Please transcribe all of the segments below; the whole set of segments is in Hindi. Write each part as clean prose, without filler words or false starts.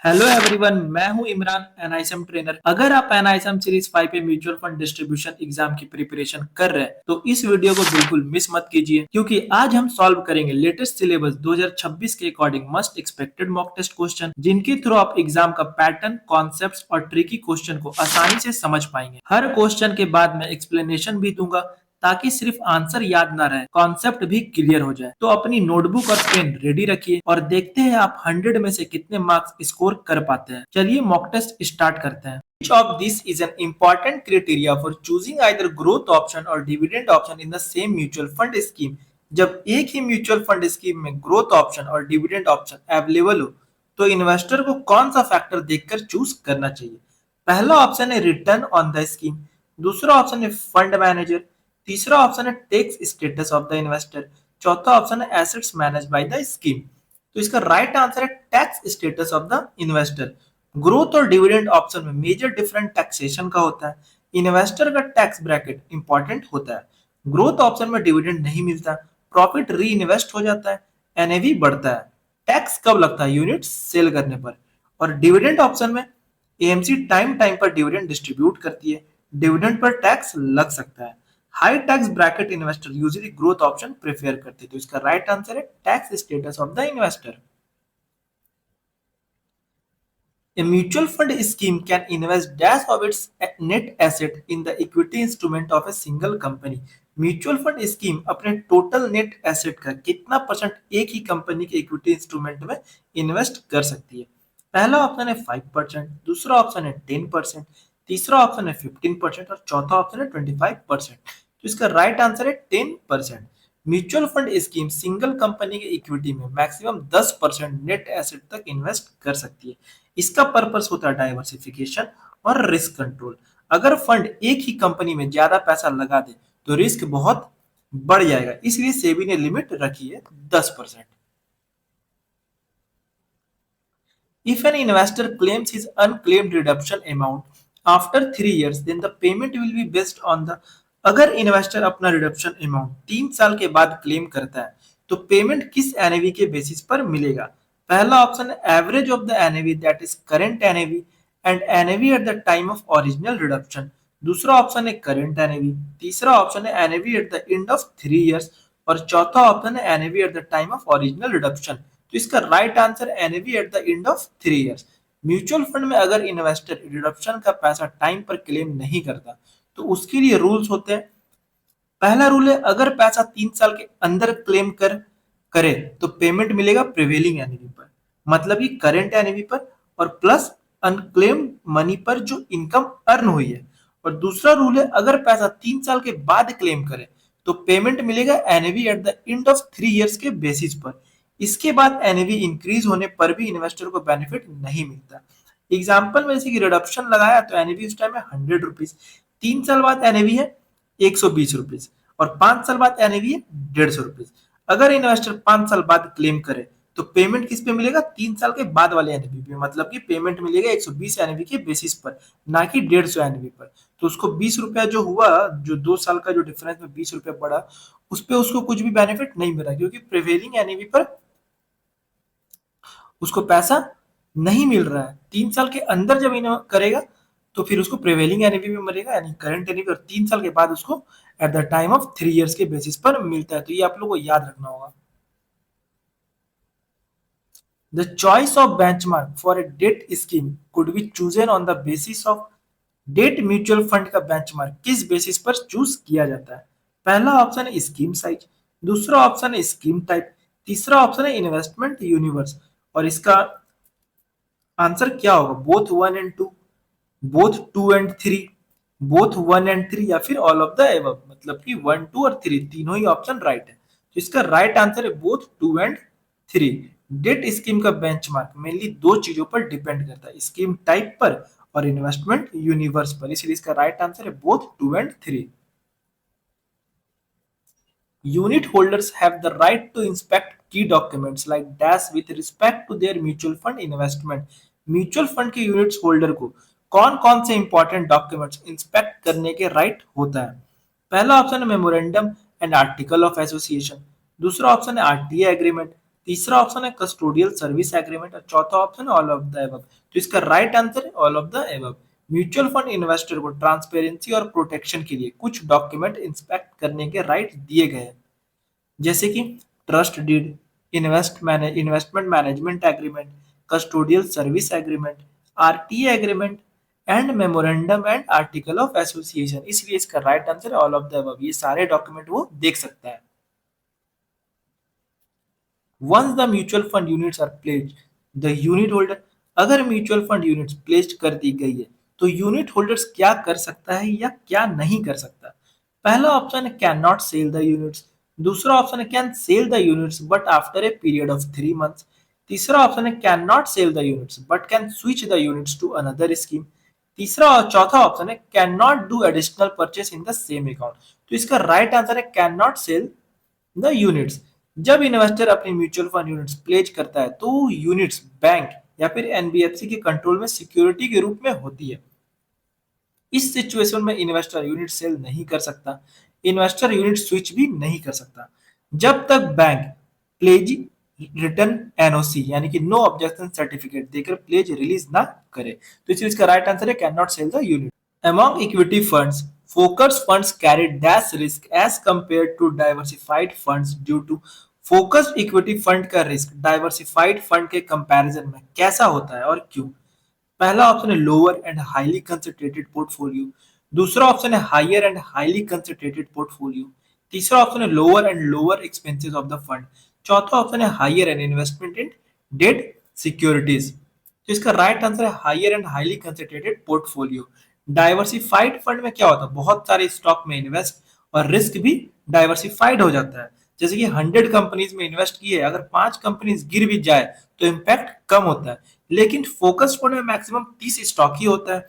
हेलो एवरीवन, मैं हूं इमरान एनआईएसएम ट्रेनर। अगर आप एनआईएसएम सीरीज 5 पे म्यूचुअल फंड डिस्ट्रीब्यूशन एग्जाम की प्रिपरेशन कर रहे हैं तो इस वीडियो को बिल्कुल मिस मत कीजिए, क्योंकि आज हम सॉल्व करेंगे लेटेस्ट सिलेबस 2026 के according must expected mock test question, जिनके थ्रू आप एग्जाम का पैटर्न, कॉन्सेप्ट्स और ट्रिकी क्वेश्चन को आसानी से समझ पाएंगे। हर क्वेश्चन के बाद मैं एक्सप्लेनेशन भी दूंगा ताकि सिर्फ आंसर याद ना रहे, कॉन्सेप्ट भी क्लियर हो जाए। तो अपनी नोटबुक और पेन रेडी रखिए और देखते हैं आप 100 में से कितने मार्क्स स्कोर कर पाते हैं। चलिए मॉक टेस्ट स्टार्ट करते हैं। Which of this is an important criteria for choosing either growth option or dividend option in the same mutual fund scheme? जब एक ही म्यूचुअल फंड स्कीम में ग्रोथ ऑप्शन और डिविडेंड ऑप्शन अवेलेबल हो तो इन्वेस्टर को कौन सा फैक्टर देखकर चूज करना चाहिए? पहला ऑप्शन है रिटर्न ऑन द स्कीम, दूसरा ऑप्शन है फंड मैनेजर, तीसरा ऑप्शन है tax status of the investor, चौथा ऑप्शन है assets manage by the scheme. तो इसका राइट आंसर है tax status of the investor. Growth और डिविडेंड ऑप्शन में मेजर डिफरेंट टैक्सेशन का होता है। इन्वेस्टर का टैक्स ब्रैकेट इंपॉर्टेंट होता है। ग्रोथ ऑप्शन में डिविडेंड नहीं मिलता, प्रॉफिट री इन्वेस्ट हो जाता है, एनएवी बढ़ता है। टैक्स कब लगता है? यूनिट सेल करने पर। और डिविडेंड ऑप्शन में एएमसी टाइम टाइम पर डिविडेंड डिस्ट्रीब्यूट करती है, डिविडेंड पर टैक्स लग सकता है। High tax bracket investor usually growth option prefer करते हैं। तो इसका राइट आंसर है tax status of the investor. A mutual fund scheme can invest dash of its net asset in the equity instrument of a single company. Mutual fund scheme अपने टोटल नेट एसेट का कितना परसेंट एक ही कंपनी के इक्विटी इंस्ट्रूमेंट में इन्वेस्ट कर सकती है? पहला ऑप्शन है 5%, दूसरा ऑप्शन है 10%, तीसरा ऑप्शन है 15% और चौथा ऑप्शन है 25%। तो इसका राइट आंसर है 10%। Mutual fund scheme single company के इक्विटी में मैक्सिमम 10% नेट एसेट तक इन्वेस्ट कर सकती है। इसका पर्पस होता है डाइवर्सिफिकेशन और रिस्क कंट्रोल। अगर फंड एक ही कंपनी में ज्यादा पैसा लगा दे तो रिस्क बहुत बढ़ जाएगा, इसलिए सेबी ने लिमिट रखी है 10%। If an investor claims his unclaimed redemption amount after 3 years, then the payment will be based on the अगर इन्वेस्टर अपना रिडम्पशन अमाउंट 3 साल के बाद क्लेम करता है तो पेमेंट किस एनएवी के बेसिस पर मिलेगा? पहला ऑप्शन है average of the NAV, that is current NAV and NAV eight the time of original redemption. दूसरा ऑप्शन है करेंट एनएवी, तीसरा ऑप्शन है NAV at the end of 3 years और चौथा ऑप्शन है NAV eight the time of original redemption. तो इसका right answer NAV at the end of 3 years. Mutual fund में अगर इन्वेस्टर रिडम्पशन का पैसा टाइम पर क्लेम नहीं करता तो उसके लिए रूल्स होते हैं। पहला रूल है अगर पैसा 3 साल के अंदर क्लेम करे तो पेमेंट मिलेगा प्रिवेलिंग एनएवी पर, मतलब कि करंट एनएवी पर और प्लस अनक्लेम्ड मनी पर जो इनकम अर्न हुई है। और दूसरा रूल है अगर पैसा 3 साल के बाद क्लेम करे तो पेमेंट मिलेगा NAV at the end of 3 years के बेसिस पर। इसके बाद एनएवी इंक्रीज होने पर भी इन्वेस्टर को बेनिफिट नहीं मिलता। एग्जाम्पल में जैसे कि रिडक्शन लगाया तो एनएवी उस टाइम है 100 रुपीज, 3 साल बाद एनएवी है 120 रुपीज और 5 साल बाद एनएवी है 150 रुपीज। अगर इन्वेस्टर 5 साल बाद क्लेम करे तो पेमेंट किस पे मिलेगा? 3 साल के बाद वाले एनएवी पे, मतलब कि पेमेंट मिलेगा 120 एनएवी के बेसिस पर, ना कि 150 एनएवी पर। तो उसको 20 रुपया जो हुआ, जो 2 साल का जो डिफरेंस में 20 रुपया बढ़ा, उस पर उसको कुछ भी बेनिफिट नहीं मिला, क्योंकि प्रिवेलिंग एनएवी पर उसको पैसा नहीं मिल रहा है। 3 साल के अंदर जब इन करेगा तो फिर उसको प्रिवेलिंग एनएवी में मिलेगा, यानी करंट एनएवी, और 3 साल के बाद उसको eight the time of 3 years के बेसिस पर मिलता है। तो ये आप लोगों को याद रखना होगा। The choice of benchmark for a debt scheme could be chosen on the basis of debt. Mutual fund का बेंचमार्क किस बेसिस पर चूज किया जाता है? पहला ऑप्शन है स्कीम साइज, दूसरा ऑप्शन है स्कीम टाइप, तीसरा ऑप्शन है इन्वेस्टमेंट यूनिवर्स। और इसका आंसर क्या होगा? Both 1 and 2, both 2 and 3, both 1 and 3, या फिर ऑल ऑफ द एबव, मतलब कि 1, 2 और 3 तीनों ही ऑप्शन राइट है। तो इसका राइट आंसर है बोथ 2 एंड 3। डेट स्कीम का बेंचमार्क मेनली दो चीजों पर डिपेंड करता है, स्कीम टाइप पर और इन्वेस्टमेंट यूनिवर्स पर, इसलिए इसका राइट आंसर है both 2 and 3। Unit holders have the right to inspect key documents like dash with respect to their mutual fund investment. Mutual fund के यूनिट्स होल्डर को कौन कौन से इंपॉर्टेंट डॉक्यूमेंट्स इंस्पेक्ट करने के राइट होता है? पहला ऑप्शन है memorandum and article of association, दूसरा ऑप्शन है आरटीए एग्रीमेंट, तीसरा ऑप्शन है कस्टोडियल सर्विस एग्रीमेंट और चौथा ऑप्शन है ऑल ऑफ द एबव। तो इसका राइट आंसर है all of the above. Mutual fund investor को ट्रांसपेरेंसी और प्रोटेक्शन के लिए कुछ डॉक्यूमेंट इंस्पेक्ट करने के राइट दिए गए हैं, जैसे कि trust deed, investment management agreement, custodial service agreement, RTA agreement and memorandum and article of association. इसलिए इसका राइट आंसर है ऑल ऑफ द अबव। ये सारे डॉक्यूमेंट वो देख सकता है। Once the mutual fund units are pledged, the unit holder, अगर म्यूचुअल फंड यूनिट्स प्लेस्ड कर दी गई है तो यूनिट होल्डर्स क्या कर सकता है या क्या नहीं कर सकता। पहला ऑप्शन है can not sell the units, दूसरा ऑप्शन है can sell the units but after a period of 3 months, तीसरा ऑप्शन है can not sell the units but can switch the units to another scheme, तीसरा और चौथा ऑप्शन है can not do additional purchase in the same account. तो इसका राइट आंसर है can not sell the units. जब इन्वेस्टर अपनी म्यूचुअल फंड यूनिट्स प्लेज करता है तो यूनिट्स बैंक या फिर एनबीएफसी के कंट्रोल में सिक्योरिटी के रूप में होती है। इस सिचुएशन में इन्वेस्टर यूनिट सेल नहीं कर सकता, इन्वेस्टर यूनिट स्विच भी नहीं कर सकता जब तक बैंक प्लेज रिटर्न एनओसी यानी कि नो ऑब्जेक्शन सर्टिफिकेट देकर प्लेज रिलीज ना करे। तो इस चीज का राइट आंसर है can not sell the unit. Among equity funds, focused funds carry dash risk as compared to diversified funds due to focused equity fund का risk diversified fund के comparison में कैसा होता है और क्यों। पहला ऑप्शन है lower end highly concentrated portfolio, दूसरा ऑप्शन है higher end highly concentrated portfolio, तीसरा ऑप्शन है lower end lower expenses of the fund, चौथा ऑप्शन है higher end investment in debt securities. तो इसका राइट आंसर है higher end highly concentrated portfolio. Diversified fund में क्या होता है, बहुत सारे स्टॉक में इन्वेस्ट और रिस्क भी डाइवर्सिफाइड हो जाता है। जैसे कि 100 कंपनीज में इन्वेस्ट किए, अगर 5 कंपनीज गिर भी जाए तो इम्पैक्ट कम होता है। लेकिन फोकस फंड में मैक्सिमम 30 स्टॉक ही होता है,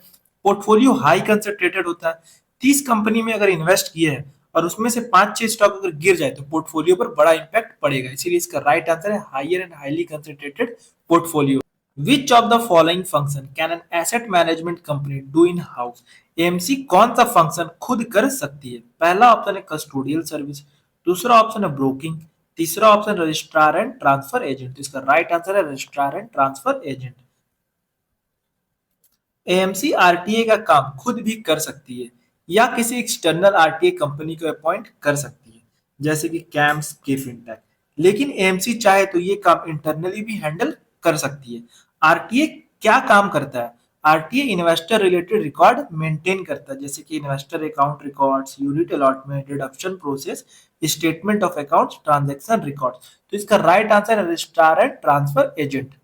पोर्टफोलियो हाई कंसंट्रेटेड होता है। 30 कंपनी में अगर इन्वेस्ट किए हैं और उसमें से 5-6 स्टॉक अगर गिर जाए तो पोर्टफोलियो पर बड़ा इम्पैक्ट पड़ेगा। इसीलिए इसका राइट आंसर है higher end highly concentrated portfolio. Which of the following function can an asset management company do in house? AMC कौन सा फंक्शन खुद कर सकती है। पहला ऑप्शन है कस्टोडियल सर्विस, दूसरा ऑप्शन है ब्रोकिंग, तीसरा option registrar and transfer agent. इसका राइट आंसर है registrar and transfer agent. AMC RTA का काम खुद भी कर सकती है या किसी एक्सटर्नल आरटीए कंपनी को अपॉइंट कर सकती है, जैसे कि कैम्स के फिनटेक। लेकिन एएमसी चाहे तो ये काम इंटरनली भी हैंडल कर सकती है। आरटीए क्या काम करता है, RTA investor related record maintain करता है, जैसे कि investor account records, unit allotment, reduction process, statement of accounts, transaction records. तो इसका राइट आंसर है registrar and transfer agent.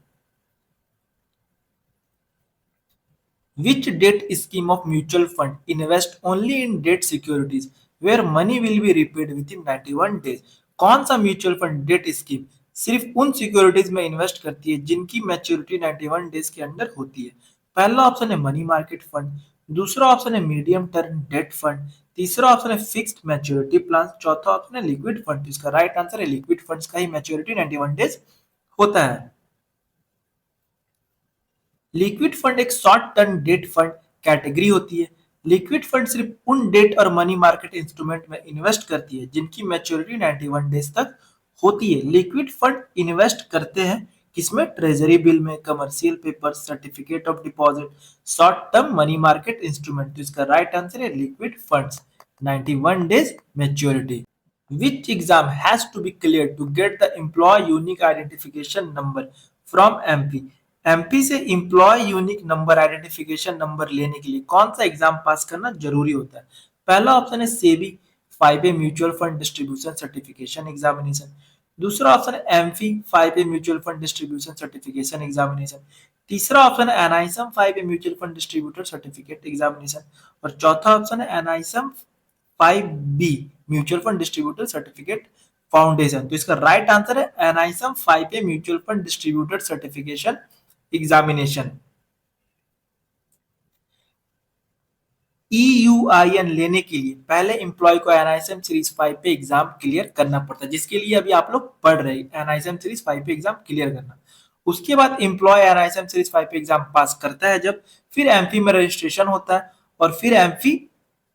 Which debt scheme of mutual fund invest only in debt securities where money will be repaid within 91 days? कौन सा म्यूचुअल फंड डेट स्कीम सिर्फ उन सिक्योरिटीज में इन्वेस्ट करती है जिनकी मैच्योरिटी 91 डेज के अंदर होती है। पहला ऑप्शन है मनी मार्केट फंड, दूसरा ऑप्शन है मीडियम टर्म डेट फंड, तीसरा ऑप्शन है फिक्स्ड मैच्योरिटी प्लान, चौथा ऑप्शन है लिक्विड फंड। इसका राइट आंसर है लिक्विड फंड्स का ही मैच्योरिटी 91 डेज होता है। लिक्विड फंड एक short term debt fund category होती है। लिक्विड फंड सिर्फ उन डेट और मनी मार्केट इंस्ट्रूमेंट में इन्वेस्ट करती है जिनकी मैच्योरिटी 91 डेज तक होती है। लिक्विड फंड इन्वेस्ट करते हैं किसमें, ट्रेजरी बिल में, commercial paper, certificate of deposit, short term money market instrument. तो इसका राइट आंसर है liquid funds 91 days maturity. Which exam has to be cleared to get the employee unique identification number from MP? MP से employ unique number identification number लेने के लिए कौन सा एग्जाम पास करना जरूरी होता है। पहला ऑप्शन है SEBI 5A mutual fund distribution certification examination, दूसरा ऑप्शन है AMFI 5A mutual fund distribution certification examination, तीसरा ऑप्शन है NISM 5A mutual fund distributor certificate examination और चौथा ऑप्शन है NISM 5B mutual fund distributor certificate foundation. तो इसका राइट आंसर है NISM 5A mutual fund distributor certification examination. EUIN लेने के लिए पहले एम्प्लॉय को एनआईएसएम सीरीज 5 पे एग्जाम क्लियर करना पड़ता है, जिसके लिए अभी आप लोग पढ़ रहे हैं एनआईएसएम सीरीज 5 पे एग्जाम क्लियर करना। उसके बाद एम्प्लॉय एनआईएसएम सीरीज 5 पे एग्जाम पास करता है जब, फिर एमफी में रजिस्ट्रेशन होता है और फिर एमफी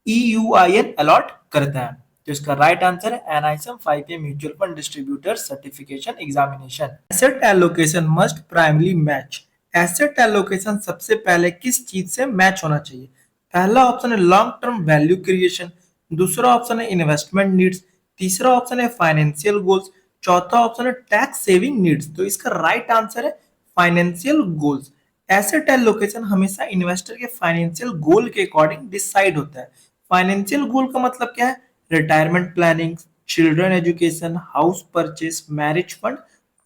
EUIN अलॉट करता है। तो इसका राइट आंसर है NISM 5A mutual fund distributor certification examination. Asset allocation must primary match. Asset allocation सबसे पहले किस चीज से मैच होना चाहिए? पहला ऑप्शन है लॉन्ग टर्म वैल्यू क्रिएशन, दूसरा ऑप्शन है इन्वेस्टमेंट नीड्स, तीसरा ऑप्शन है फाइनेंशियल गोल्स, चौथा ऑप्शन है टैक्स सेविंग नीड्स। तो इसका राइट आंसर है फाइनेंशियल गोल्स। एसेट एलोकेशन हमेशा इन्वेस्टर के फाइनेंशियल गोल के अकॉर्डिंग डिसाइड होता है। फाइनेंशियल गोल का मतलब क्या है? Retirement planning, children education, house purchase, marriage fund,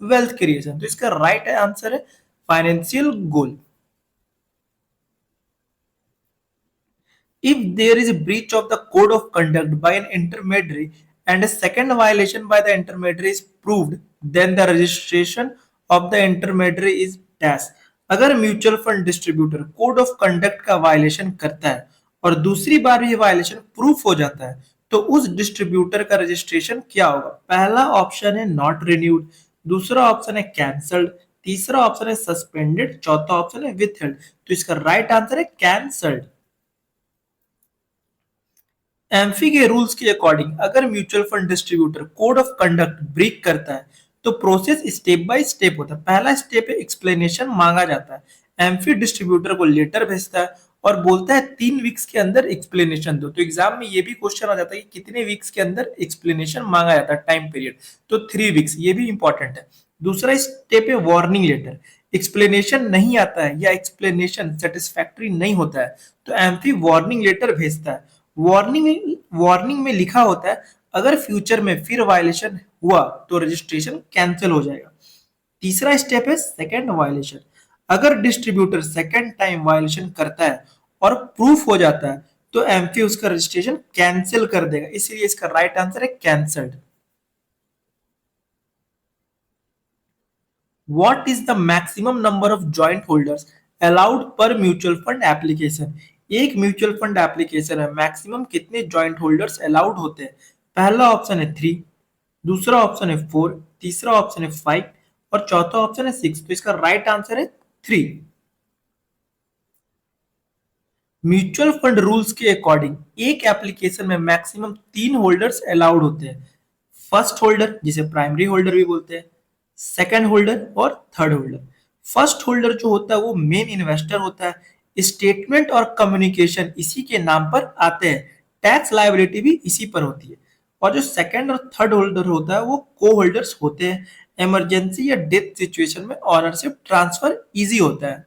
wealth creation. तो इसका राइट आंसर है financial goal. If there is a breach of the code of conduct by an intermediary and a second violation by the intermediary is proved, then the registration of the intermediary is dash। अगर mutual fund distributor code of conduct का वायलेशन करता है और दूसरी बार ये वायलेशन प्रूफ हो जाता है तो उस डिस्ट्रीब्यूटर का रजिस्ट्रेशन क्या होगा? पहला ऑप्शन है नॉट रिन्यूड, दूसरा ऑप्शन है कैंसल्ड, तीसरा ऑप्शन है सस्पेंडेड, चौथा ऑप्शन है विथहेल्ड। तो इसका राइट आंसर है कैंसल्ड। एम्फी के रूल्स के अकॉर्डिंग अगर mutual fund distributor code of conduct break करता है तो प्रोसेस स्टेप बाय स्टेप होता है। पहला स्टेप है एक्सप्लेनेशन मांगा जाता है। एम्फी डिस्ट्रीब्यूटर को लेटर भेजता है और बोलता है 3 वीक्स के अंदर एक्सप्लेनेशन दो। तो एग्जाम में ये भी क्वेश्चन आ जाता है कि कितने वीक्स के अंदर एक्सप्लेनेशन मांगा जाता है, टाइम पीरियड। तो 3 वीक्स, ये भी इंपॉर्टेंट है। दूसरा स्टेप है वार्निंग लेटर। एक्सप्लेनेशन नहीं आता है या एक्सप्लेनेशन सेटिस्फैक्टरी नहीं होता है तो एम्फी वार्निंग लेटर भेजता है। वार्निंग में लिखा होता है अगर फ्यूचर में फिर वायलेशन हुआ तो रजिस्ट्रेशन कैंसिल हो जाएगा। तीसरा स्टेप है सेकंड वायलेशन। अगर डिस्ट्रीब्यूटर सेकंड टाइम वायलेशन करता है और प्रूफ हो जाता है तो एमपी उसका रजिस्ट्रेशन कैंसिल कर देगा, इसलिए इसका राइट आंसर है cancelled. What is the maximum number of joint holders allowed per mutual fund application? एक म्यूचुअल फंड एप्लीकेशन है, मैक्सिमम कितने जॉइंट होल्डर्स अलाउड होते हैं? पहला ऑप्शन है 3, दूसरा ऑप्शन है 4, तीसरा ऑप्शन है 5 और चौथा ऑप्शन है 6। तो इसका राइट आंसर है 3। म्यूचुअल फंड रूल्स के अकॉर्डिंग एक एप्लीकेशन में मैक्सिमम 3 होल्डर्स अलाउड होते हैं। फर्स्ट होल्डर जिसे प्राइमरी होल्डर भी बोलते हैं, सेकंड होल्डर और थर्ड होल्डर। फर्स्ट होल्डर जो होता है वो मेन इन्वेस्टर होता है। स्टेटमेंट और कम्युनिकेशन इसी के नाम पर आते हैं। टैक्स लायबिलिटी भी इसी पर होती है। और जो सेकंड और थर्ड होल्डर होता है वो को होल्डर्स होते हैं। इमरजेंसी या डेथ सिचुएशन में ऑनरशिप ट्रांसफर इजी होता है।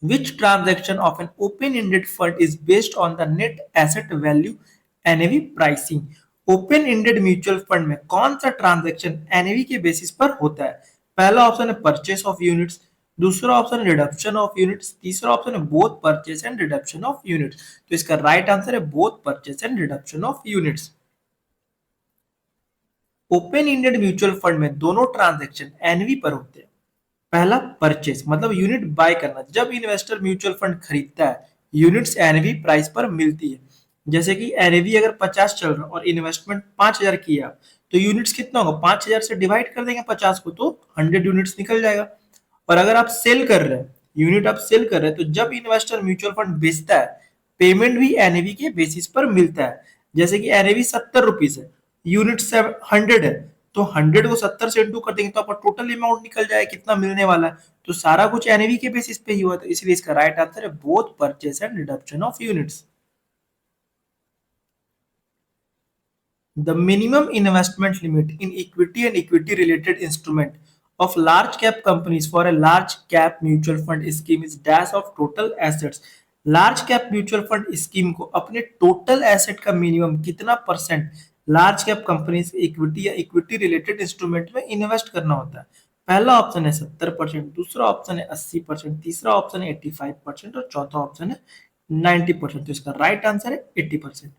Which transaction of an open-ended fund is based on the net asset value NAV pricing? Open-ended mutual fund में कौन सा ट्रांजैक्शन एनएवी के बेसिस पर होता है? पहला ऑप्शन है परचेस ऑफ यूनिट्स, दूसरा ऑप्शन है रिडक्शन ऑफ यूनिट्स, तीसरा ऑप्शन है both purchase and reduction of units. तो इसका राइट आंसर है both purchase and reduction of units. Open ended mutual fund में दोनों ट्रांजैक्शन एनवी पर होते हैं। पहला परचेस मतलब यूनिट बाय करना, जब इन्वेस्टर म्यूचुअल फंड खरीदता है यूनिट्स एनवी प्राइस पर मिलती है। जैसे कि एनवी अगर 50 चल रहा है और इन्वेस्टमेंट 5000 किया तो यूनिट्स कितना होगा? 5000 से डिवाइड कर देंगे 50 को तो 100 यूनिट्स निकल जाएगा। और अगर आप सेल कर रहे हैं, यूनिट आप सेल कर रहे हैं, तो जब इन्वेस्टर म्यूचुअल फंड बेचता है पेमेंट भी एनएवी के बेसिस पर मिलता है। जैसे कि एनएवी 70 रुपीज है, यूनिट 100 है, तो 100 को 70 से इंटू कर देंगे तो आपका टोटल अमाउंट निकल जाए कितना मिलने वाला है। तो सारा कुछ एनएवी के बेसिस पे ही हुआ, तो इसलिए इसका राइट आंसर है both purchase and reduction of units. The minimum investment limit in equity and equity related instrument of large cap companies for a large cap mutual fund scheme is dash of total assets। Large cap mutual fund scheme को अपने टोटल एसेट का मिनिमम कितना percent large cap companies equity या इक्विटी रिलेटेड इंस्ट्रूमेंट में इन्वेस्ट करना होता है? पहला ऑप्शन है 70%, दूसरा ऑप्शन है 80%, तीसरा ऑप्शन है 85% और चौथा ऑप्शन है 90%। तो इसका राइट आंसर है 80%।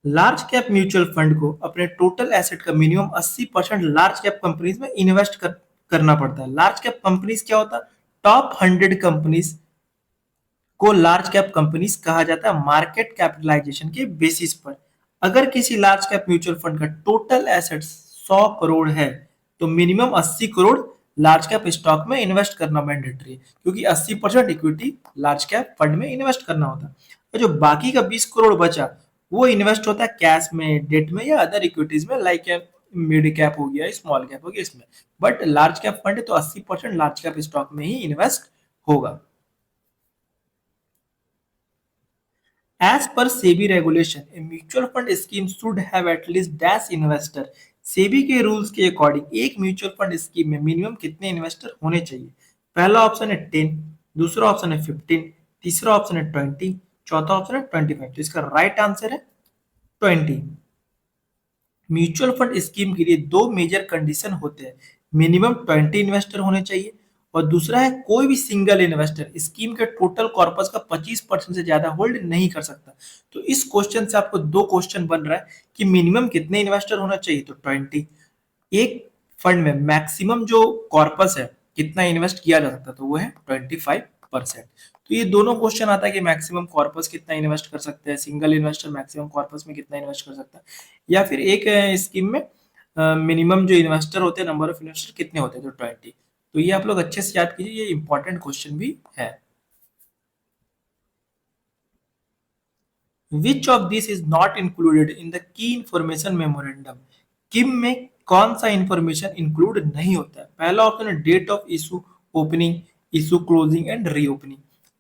लार्ज कैप म्यूचुअल फंड को अपने टोटल एसेट का मिनिमम 80% लार्ज कैप कंपनीज में इन्वेस्ट करना पड़ता है। लार्ज कैप कंपनीज क्या होता है? टॉप 100 कंपनीज को लार्ज कैप कंपनीज कहा जाता है मार्केट कैपिटलाइजेशन के बेसिस पर। अगर किसी लार्ज कैप म्यूचुअल फंड का टोटल एसेट 100 करोड़ है तो minimum 80 crore large cap stock में इन्वेस्ट करना मैंडेटरी है, क्योंकि 80% इक्विटी लार्ज कैप फंड में इन्वेस्ट करना होता है। और जो बाकी का 20 करोड़ बचा, वो इन्वेस्ट होता है कैश में, डेट में, या अदर इक्विटीज में, लाइक मिड कैप हो गया, स्मॉल कैप हो गया, इसमें। बट लार्ज कैप फंड है तो 80% लार्ज कैप स्टॉक में ही इन्वेस्ट होगा। As per SEBI regulation, a mutual fund scheme should have at least dash investor. SEBI के रूल्स के अकॉर्डिंग एक म्यूचुअल फंड स्कीम में मिनिमम कितने इन्वेस्टर होने चाहिए? पहला ऑप्शन है 10, दूसरा ऑप्शन है 15, तीसरा ऑप्शन है 20, चौथा ऑप्शन है 25। तो इसका राइट आंसर है 20। म्यूचुअल फंड स्कीम के लिए दो मेजर कंडीशन होते हैं। मिनिमम 20 इन्वेस्टर होने चाहिए, और दूसरा है कोई भी सिंगल इन्वेस्टर स्कीम के टोटल कॉर्पस का 25% से ज्यादा होल्ड नहीं कर सकता। तो इस क्वेश्चन से आपको दो क्वेश्चन बन रहा है कि मिनिमम कितने इन्वेस्टर होना चाहिए, तो 20। एक फंड में मैक्सिमम जो कॉर्पस है कितना इन्वेस्ट किया जा सकता है, तो वो है 25%। तो ये दोनों क्वेश्चन आता है कि मैक्सिमम कॉर्पस कितना इन्वेस्ट कर सकते हैं, सिंगल इन्वेस्टर मैक्सिमम कॉर्पस में कितना इन्वेस्ट कर सकता है, या फिर एक स्कीम में मिनिमम जो इन्वेस्टर होते हैं, नंबर ऑफ इन्वेस्टर कितने होते हैं, तो 20। तो ये आप लोग अच्छे से याद कीजिए, ये इंपॉर्टेंट क्वेश्चन भी है। Which of this is not included in the key information memorandum? KIM में कौन सा इंफॉर्मेशन इंक्लूड नहीं होता है? पहला ऑप्शन है date of issue, opening, issue closing and reopening.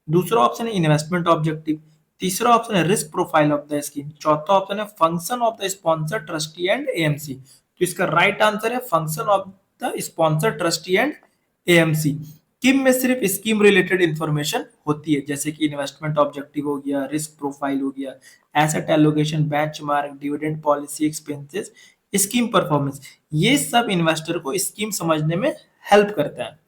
दूसरा ऑप्शन है इन्वेस्टमेंट ऑब्जेक्टिव। तीसरा ऑप्शन है risk profile of the scheme. चौथा ऑप्शन है function of the sponsor, trustee and AMC. तो इसका राइट आंसर है function of the sponsor, trustee and AMC. KIM में सिर्फ स्कीम रिलेटेड इंफॉर्मेशन होती है, जैसे कि इन्वेस्टमेंट ऑब्जेक्टिव हो गया, रिस्क प्रोफाइल हो गया, asset allocation, benchmark, dividend policy, expenses, scheme performance. ये सब इन्वेस्टर को स्कीम समझने में हेल्प करता है।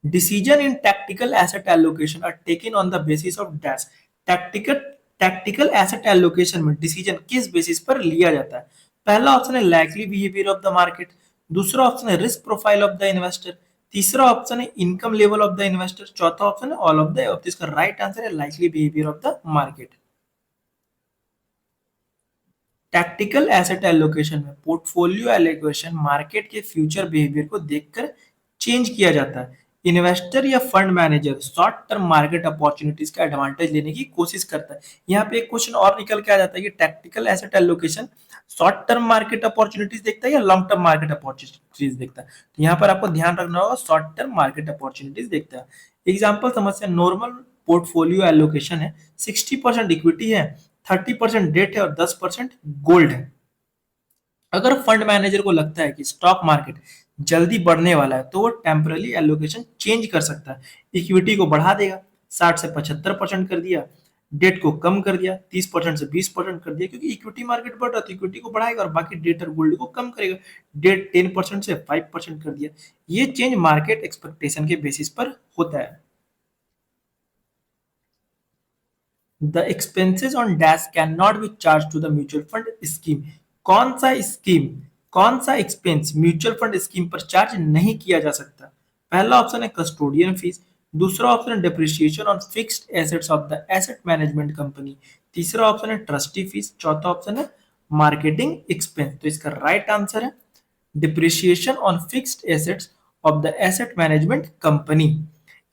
Decision in tactical asset allocation are taken on the basis of dash. Tactical tactical asset allocation में डिसीजन किस बेसिस पर लिया जाता है? पहला ऑप्शन है likely behaviour of the market. दूसरा ऑप्शन है risk profile of the investor. तीसरा ऑप्शन है income level of the investor. चौथा ऑप्शन है ऑल ऑफ द एबव। इसका राइट आंसर है likely behaviour of the market. Tactical asset allocation में पोर्टफोलियो एलोकेशन मार्केट के फ्यूचर बिहेवियर को देखकर चेंज किया जाता है। इन्वेस्टर या fund manager short term market opportunities का एडवांटेज लेने की कोशिश करता है। यहाँ पे एक क्वेश्चन और निकल के आ जाता है कि tactical asset allocation short term market opportunities देखता है या लॉन्ग टर्म मार्केट अपॉर्चुनिटीज देखता है? तो यहाँ पर आपको ध्यान रखना होगा, शॉर्ट टर्म मार्केट अपॉर्चुनिटीज देखता है। एग्जाम्पल समस्या, नॉर्मल पोर्टफोलियो एलोकेशन है, 60% इक्विटी है, 30% डेट है और 10% गोल्ड है। अगर फंड मैनेजर को लगता है कि स्टॉक मार्केट जल्दी बढ़ने वाला है, तो वो टेम्पररी एलोकेशन चेंज कर सकता है। इक्विटी को बढ़ा देगा, 60 से 75% कर दिया, डेट को कम कर दिया, 30% से 20% कर दिया, क्योंकि इक्विटी मार्केट बढ़ रहा है तो इक्विटी को बढ़ाएगा, और बाकी डेट और गोल्ड को कम करेगा। डेट 10% से 5% कर दिया। ये चेंज मार्केट एक्सपेक्टेशन के बेसिस पर होता है। The expenses on dash cannot be charged to the mutual fund scheme. कौन सा स्कीम, कौन सा एक्सपेंस म्यूचुअल फंड स्कीम पर चार्ज नहीं किया जा सकता? पहला ऑप्शन है कस्टोडियन फीस। दूसरा ऑप्शन है depreciation on fixed assets of the asset management company. तीसरा ऑप्शन है ट्रस्टी फीस। चौथा ऑप्शन है मार्केटिंग एक्सपेंस। तो इसका राइट आंसर है depreciation on fixed assets of the asset management company.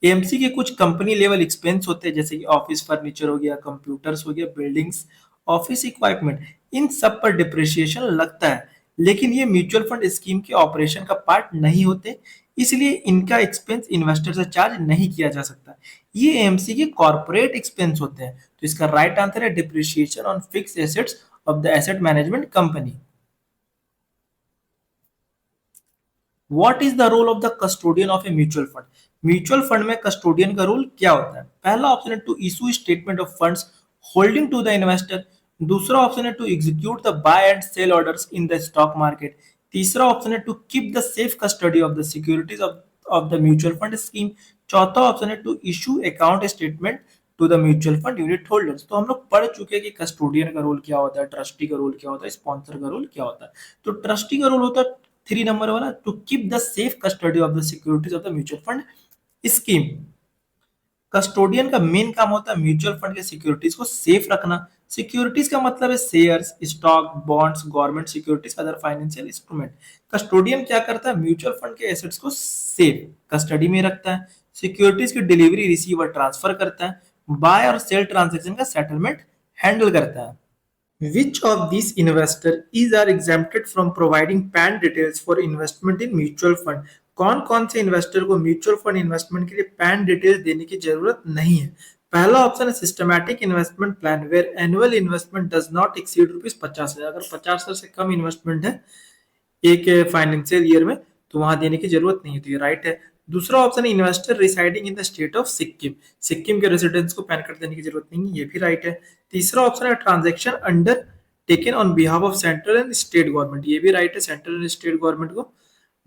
AMC के कुछ कंपनी लेवल एक्सपेंस होते हैं, जैसे कि ऑफिस फर्नीचर हो गया, कंप्यूटर्स हो गया, बिल्डिंग्स, ऑफिस इक्विपमेंट, इन सब पर डिप्रिसिएशन लगता है। लेकिन ये म्यूचुअल फंड स्कीम के ऑपरेशन का पार्ट नहीं होते, इसलिए इनका एक्सपेंस इन्वेस्टर से चार्ज नहीं किया जा सकता। ये एएमसी के कॉर्पोरेट एक्सपेंस होते हैं। तो इसका राइट आंसर है depreciation on fixed assets of the asset management company. What is the role of the custodian of a mutual fund? Mutual fund में कस्टोडियन का रोल क्या होता है? पहला ऑप्शन है to issue statement of funds holding to the investor. दूसरा ऑप्शन है to execute the buy and sell orders in the stock market. तीसरा ऑप्शन है to keep the safe custody of the securities of the mutual fund scheme. चौथा ऑप्शन है to issue account statement to the mutual fund unit holders. तो हम लोग पढ़ चुके हैं कि कस्टोडियन का रोल क्या होता है, ट्रस्टी का रोल क्या होता है, स्पॉन्सर का रोल क्या होता है। तो ट्रस्टी का रोल होता है 3 नंबर वाला, to keep the safe custody of the securities of the mutual fund scheme. Custodian का मेन काम होता है म्यूचुअल फंड के सिक्योरिटीज को सेफ रखना, सिक्योरिटीज का मतलब है shares, stock, bonds, government securities, other financial instrument. Custodian क्या करता है, म्यूचुअल फंड के एसेट्स को सेफ कस्टडी में रखता है। सिक्योरिटीज की डिलीवरी रिसीवर ट्रांसफर करता है। बाय और सेल ट्रांजेक्शन का सेटलमेंट हैंडल करता है। Which of these investors is are exempted from providing PAN details for investment in mutual fund? कौन कौन से इन्वेस्टर को म्यूचुअल फंड इन्वेस्टमेंट के लिए पैन डिटेल्स देने की जरूरत नहीं है? पहला ऑप्शन है systematic investment plan where annual investment does not exceed ₹50,000। अगर 50,000 से कम इन्वेस्टमेंट है एक फाइनेंशियल ईयर में तो वहां देने की जरूरत नहीं है, तो ये राइट है। दूसरा ऑप्शन है investor residing in the state of Sikkim, Sikkim के रेसिडेंट्स को पैन कार्ड देने की जरूरत नहीं है, ये भी राइट है। तीसरा ऑप्शन है transaction under taken on behalf of central and state government, ये भी राइट है। सेंट्रल एंड स्टेट गवर्नमेंट को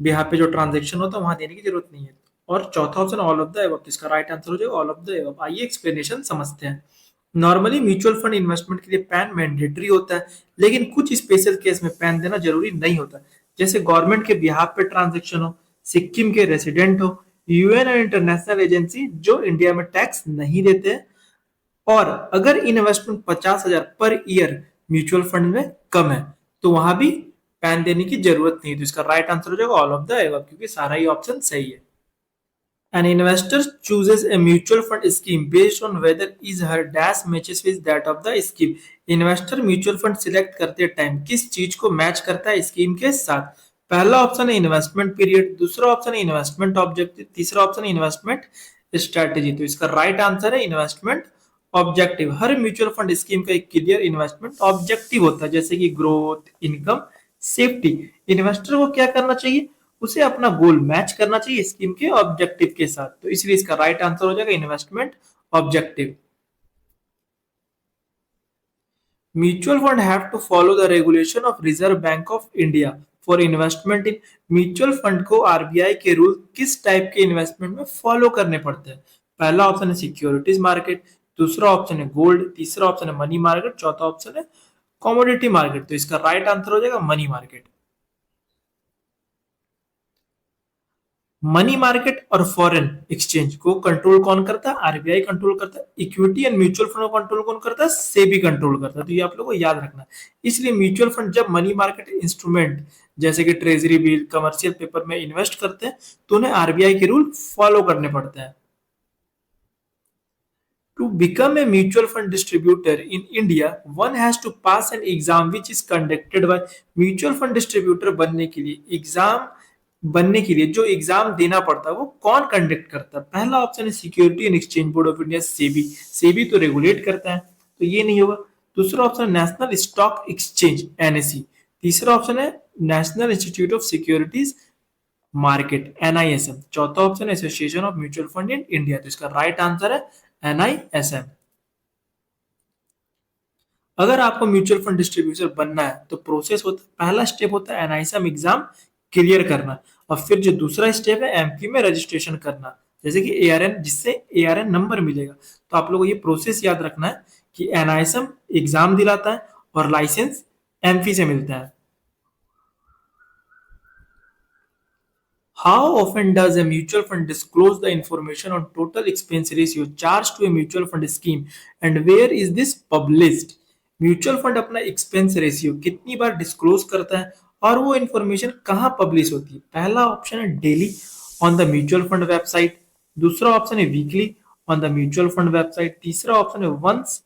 बिहाफ पे जो ट्रांजेक्शन होता है वहां देने की जरूरत नहीं है। और चौथा option all of the above, इसका राइट आंसर हो जाएगा ऑल ऑफ द एबव। आइए एक्सप्लेनेशन समझते हैं। नॉर्मली म्यूचुअल फंड इन्वेस्टमेंट के लिए पैन मैंडेटरी होता है, लेकिन कुछ स्पेशल केस में पैन देना जरूरी नहीं होता, जैसे गवर्नमेंट के बिहाफ पे ट्रांजेक्शन हो, सिक्किम के रेसिडेंट हो, यूएन और इंटरनेशनल एजेंसी जो इंडिया में टैक्स नहीं देते हैं, और अगर investment 50,000 per year mutual fund में कम है तो वहां भी पैन देने की जरूरत नहीं है। तो इसका राइट आंसर हो जाएगा ऑल ऑफ द एबव, क्योंकि सारा ही ऑप्शन सही है। An investor chooses a mutual fund scheme based on whether his her dash matches with that of the scheme. Investor mutual fund select करते टाइम किस चीज को मैच करता है स्कीम के साथ? पहला ऑप्शन है इन्वेस्टमेंट पीरियड, दूसरा ऑप्शन है इन्वेस्टमेंट ऑब्जेक्टिव, तीसरा ऑप्शन है इन्वेस्टमेंट स्ट्रेटेजी। तो इसका राइट आंसर है इन्वेस्टमेंट ऑब्जेक्टिव। हर म्यूचुअल फंड स्कीम का एक क्लियर इन्वेस्टमेंट ऑब्जेक्टिव होता है, जैसे कि ग्रोथ, इनकम, सेफ्टी। इन्वेस्टर को क्या करना चाहिए, उसे अपना गोल मैच करना चाहिए स्कीम के ऑब्जेक्टिव के साथ, तो इसलिए इसका राइट आंसर हो जाएगा investment objective. Mutual fund have to follow the regulation of Reserve Bank of India for investment in. Mutual fund को आरबीआई के रूल किस टाइप के इन्वेस्टमेंट में फॉलो करने पड़ते हैं? पहला ऑप्शन है सिक्योरिटीज मार्केट, दूसरा ऑप्शन है गोल्ड, तीसरा ऑप्शन है मनी मार्केट, चौथा ऑप्शन है कमोडिटी मार्केट। तो इसका राइट आंसर हो जाएगा मनी मार्केट। मनी मार्केट और फॉरेन एक्सचेंज को कंट्रोल कौन करता है? आरबीआई कंट्रोल करता है। इक्विटी एंड म्यूचुअल फंड को कंट्रोल कौन करता है? सेबी कंट्रोल करता है। तो ये आप लोगों को याद रखना है। इसलिए म्यूचुअल फंड जब मनी मार्केट इंस्ट्रूमेंट जैसे कि ट्रेजरी बिल, कमर्शियल पेपर में इन्वेस्ट करते हैं तो उन्हें आरबीआई के रूल फॉलो करने पड़ते हैं। To become a mutual fund distributor in India, one has to pass an exam which is conducted by mutual fund distributor बनने के लिए जो एग्जाम देना पड़ता है वो कौन कंडक्ट करता है? पहला ऑप्शन है security and exchange board of India, SEBI. SEBI तो रेगुलेट करता है, तो ये नहीं होगा। दूसरा option national stock exchange, NSE. तीसरा ऑप्शन है national institute of securities market, NISM. चौथा ऑप्शन है association of mutual fund in India. तो इसका राइट आंसर है एनआईएसएम। अगर आपको म्यूचुअल फंड डिस्ट्रीब्यूटर बनना है तो प्रोसेस होता है, पहला स्टेप होता है एनआईएसएम एग्जाम क्लियर करना, और फिर जो दूसरा स्टेप है एमपी में रजिस्ट्रेशन करना, जैसे कि एआरएन, जिससे एआरएन नंबर मिलेगा। तो आप लोगों को ये प्रोसेस याद रखना है कि एनआईएसएम एग्जाम दिलाता है और लाइसेंस एमपी से मिलता है। How often does a mutual fund disclose the information on total expense ratio charged to a mutual fund scheme and where is this published? Mutual fund अपना एक्सपेंस रेशियो कितनी बार डिस्क्लोज करता है और वो इंफॉर्मेशन कहाँ पब्लिश होती है? पहला ऑप्शन है daily on the mutual fund website, दूसरा ऑप्शन है weekly on the mutual fund website, तीसरा ऑप्शन है once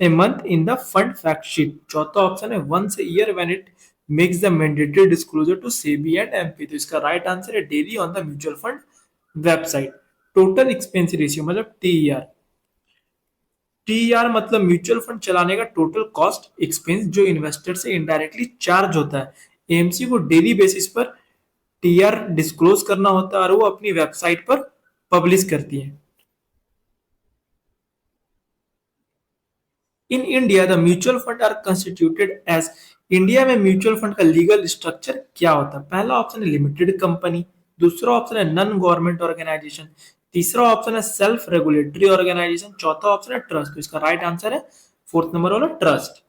a month in the fund fact sheet, चौथा ऑप्शन है once a year when it makes the mandatory disclosure to SEBI and MP। तो इसका राइट आंसर है daily on the mutual fund website. Total expense ratio मतलब टीईआर। टीईआर मतलब म्यूचुअल फंड चलाने का टोटल कॉस्ट एक्सपेंस जो इन्वेस्टर से इनडायरेक्टली चार्ज होता है। एएमसी को डेली बेसिस पर टीआर डिस्क्लोज करना होता है और वो अपनी वेबसाइट पर पब्लिश करती है। In India the mutual fund are constituted as. India में म्यूचुअल फंड का लीगल स्ट्रक्चर क्या होता है? पहला ऑप्शन है लिमिटेड कंपनी, दूसरा ऑप्शन है नॉन गवर्नमेंट ऑर्गेनाइजेशन, तीसरा ऑप्शन है सेल्फ रेगुलेटरी ऑर्गेनाइजेशन, चौथा ऑप्शन है ट्रस्ट। तो इसका राइट आंसर है फोर्थ नंबर वाला ट्रस्ट।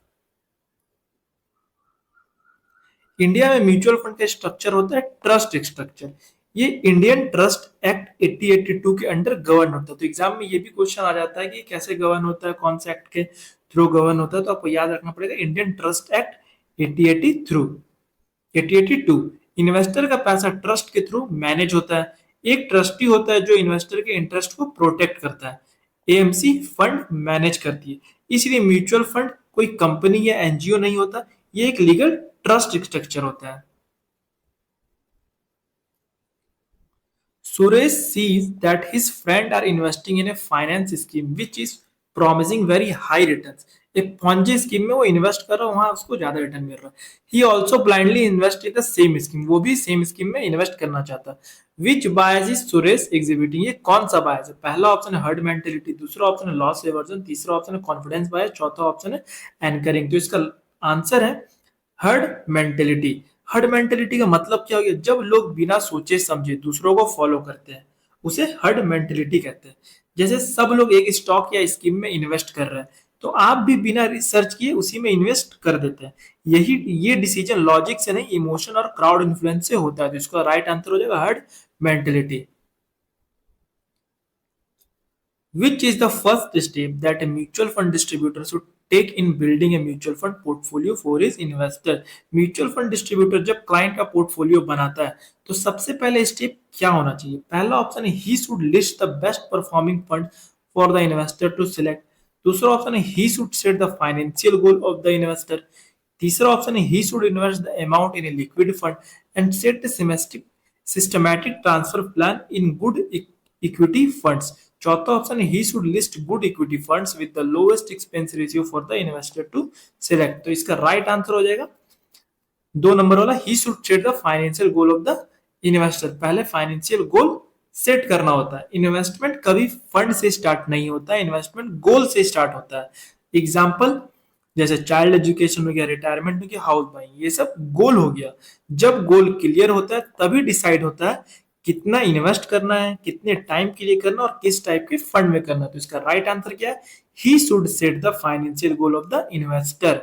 इंडिया में म्यूचुअल फंड का स्ट्रक्चर होता है ट्रस्ट स्ट्रक्चर। ये इंडियन ट्रस्ट एक्ट 8082 के अंडर गवर्न होता है। तो एग्जाम में ये भी क्वेश्चन आ जाता है कि कैसे गवर्न होता है, कौन से एक्ट के थ्रू गवर्न होता है, तो आपको याद रखना पड़ेगा Indian trust act 8080 through 8082। Investor का पैसा ट्रस्ट के थ्रू मैनेज होता है। एक ट्रस्टी होता है जो इन्वेस्टर के इंटरेस्ट को प्रोटेक्ट करता है। एएमसी फंड मैनेज करती है। इसलिए म्यूचुअल फंड कोई कंपनी या एनजीओ नहीं होता, ये एक लीगल ट्रस्ट स्ट्रक्चर होता है। Suresh sees that his friends are investing in a finance scheme which is promising very high returns. एक पॉन्जी स्कीम में वो इन्वेस्ट कर रहा है, वहां उसको ज्यादा रिटर्न मिल रहा है। He also blindly invest in the same scheme, वो भी सेम स्कीम में इन्वेस्ट करना चाहता है। विच बायस इज सुरेश एग्जिबिटिंग, ये कौन सा बायस है? पहला ऑप्शन है हर्ड मेंटेलिटी, दूसरा ऑप्शन है लॉस एवर्जन, तीसरा ऑप्शन है कॉन्फिडेंस बायस, चौथा ऑप्शन है एंकरिंग। तो इसका आंसर है हर्ड मेंटेलिटी। हर्ड मेंटेलिटी का मतलब क्या हो गया? जब लोग बिना सोचे समझे दूसरों को फॉलो करते हैं, उसे हर्ड मेंटेलिटी कहते हैं। जैसे सब लोग एक स्टॉक या स्कीम में इन्वेस्ट कर रहे हैं, तो आप भी बिना रिसर्च किए उसी में इन्वेस्ट कर देते हैं। यही ये डिसीजन लॉजिक से नहीं, इमोशन और क्राउड इन्फ्लुएंस से होता है। तो इसका राइट आंसर हो जाएगा herd mentality. Which is the first step that a mutual fund distributor should take in building a mutual fund portfolio for his investor? Mutual fund distributor जब क्लाइंट का पोर्टफोलियो बनाता है, तो सबसे पहले स्टेप क्या होना चाहिए? पहला ऑप्शन है he should list the best performing fund for the investor to select. दूसरा ऑप्शन है he should set the financial goal of the investor. तीसरा ऑप्शन है he should invest the amount in a liquid fund and set the systematic transfer plan in good equity funds. चौथा ऑप्शन है he should list good equity funds with the lowest expense ratio for the investor to select. तो इसका राइट आंसर हो जाएगा 2 नंबर वाला, ही should set the financial goal of the investor. पहले फाइनेंशियल गोल सेट करना होता है। इन्वेस्टमेंट कभी फंड से स्टार्ट नहीं होता है, इन्वेस्टमेंट गोल से स्टार्ट होता है। एग्जाम्पल जैसे चाइल्ड एजुकेशन हो गया, रिटायरमेंट हो गया, हाउस बाइंग, ये सब गोल हो गया। जब गोल क्लियर होता है तभी डिसाइड होता है कितना इन्वेस्ट करना है, कितने टाइम के लिए करना और किस टाइप के फंड में करना। तो इसका राइट आंसर क्या है? He should set the financial goal of the investor.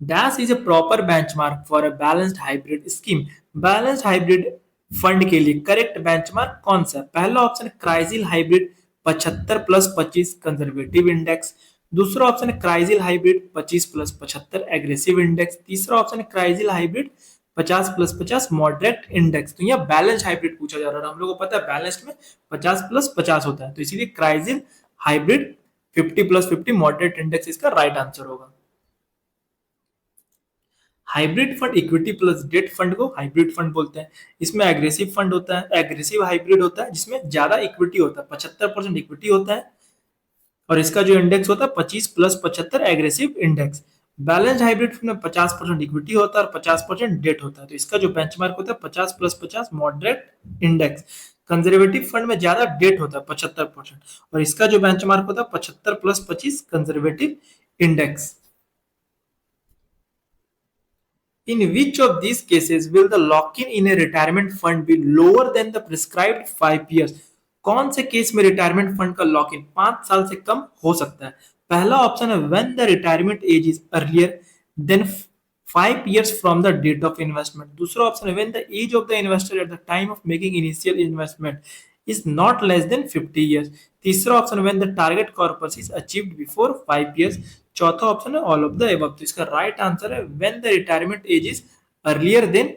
Dash is a proper benchmark for a balanced hybrid scheme. Balanced hybrid fund के लिए करेक्ट बेंचमार्क कौन सा है? पहला ऑप्शन है क्राइजिल हाइब्रिड 75+25 कंजर्वेटिव इंडेक्स। दूसरा ऑप्शन है क्राइजिल हाइब्रिड 25+75 एग्रेसिव इंडेक्स। तीसरा ऑप्शन है क्राइजिल हाइब्रिड 50+50 मॉडरेट इंडेक्स। तो यहाँ बैलेंस हाइब्रिड पूछा जा रहा है, हम लोग को पता है बैलेंस्ड में 50+50 होता है, तो इसीलिए क्राइजिल हाइब्रिड 50+50 मॉडरेट इंडेक्स इसका राइट आंसर होगा। Hybrid fund equity plus debt fund को हाइब्रिड फंड बोलते हैं। इसमें एग्रेसिव फंड होता है, एग्रेसिव हाइब्रिड होता है जिसमें ज्यादा इक्विटी होता है, 75% इक्विटी होता है, और इसका जो इंडेक्स होता है 25+75 एग्रेसिव इंडेक्स। बैलेंस हाइब्रिड में 50% इक्विटी होता है और 50% डेट होता है, तो इसका जो बेंचमार्क होता है 50+50 मॉडरेट इंडेक्स। कंजर्वेटिव फंड में ज्यादा डेट होता है 75%, और इसका जो बेंचमार्क होता है 75+25 conservative index. In which of these cases will the lock-in in a retirement fund be lower than the prescribed 5 years? कौन से केस में रिटायरमेंट फंड का लॉक इन 5 साल से कम हो सकता है? पहला ऑप्शन है when the retirement age is earlier than 5 years from the date of investment। दूसरा ऑप्शन है when the age of the investor at the time of making initial investment is not less than 50 years। तीसरा ऑप्शन है when the target corpus is achieved before 5 years। चौथा ऑप्शन है ऑल ऑफ द above। तो इसका राइट आंसर है when the retirement age is earlier than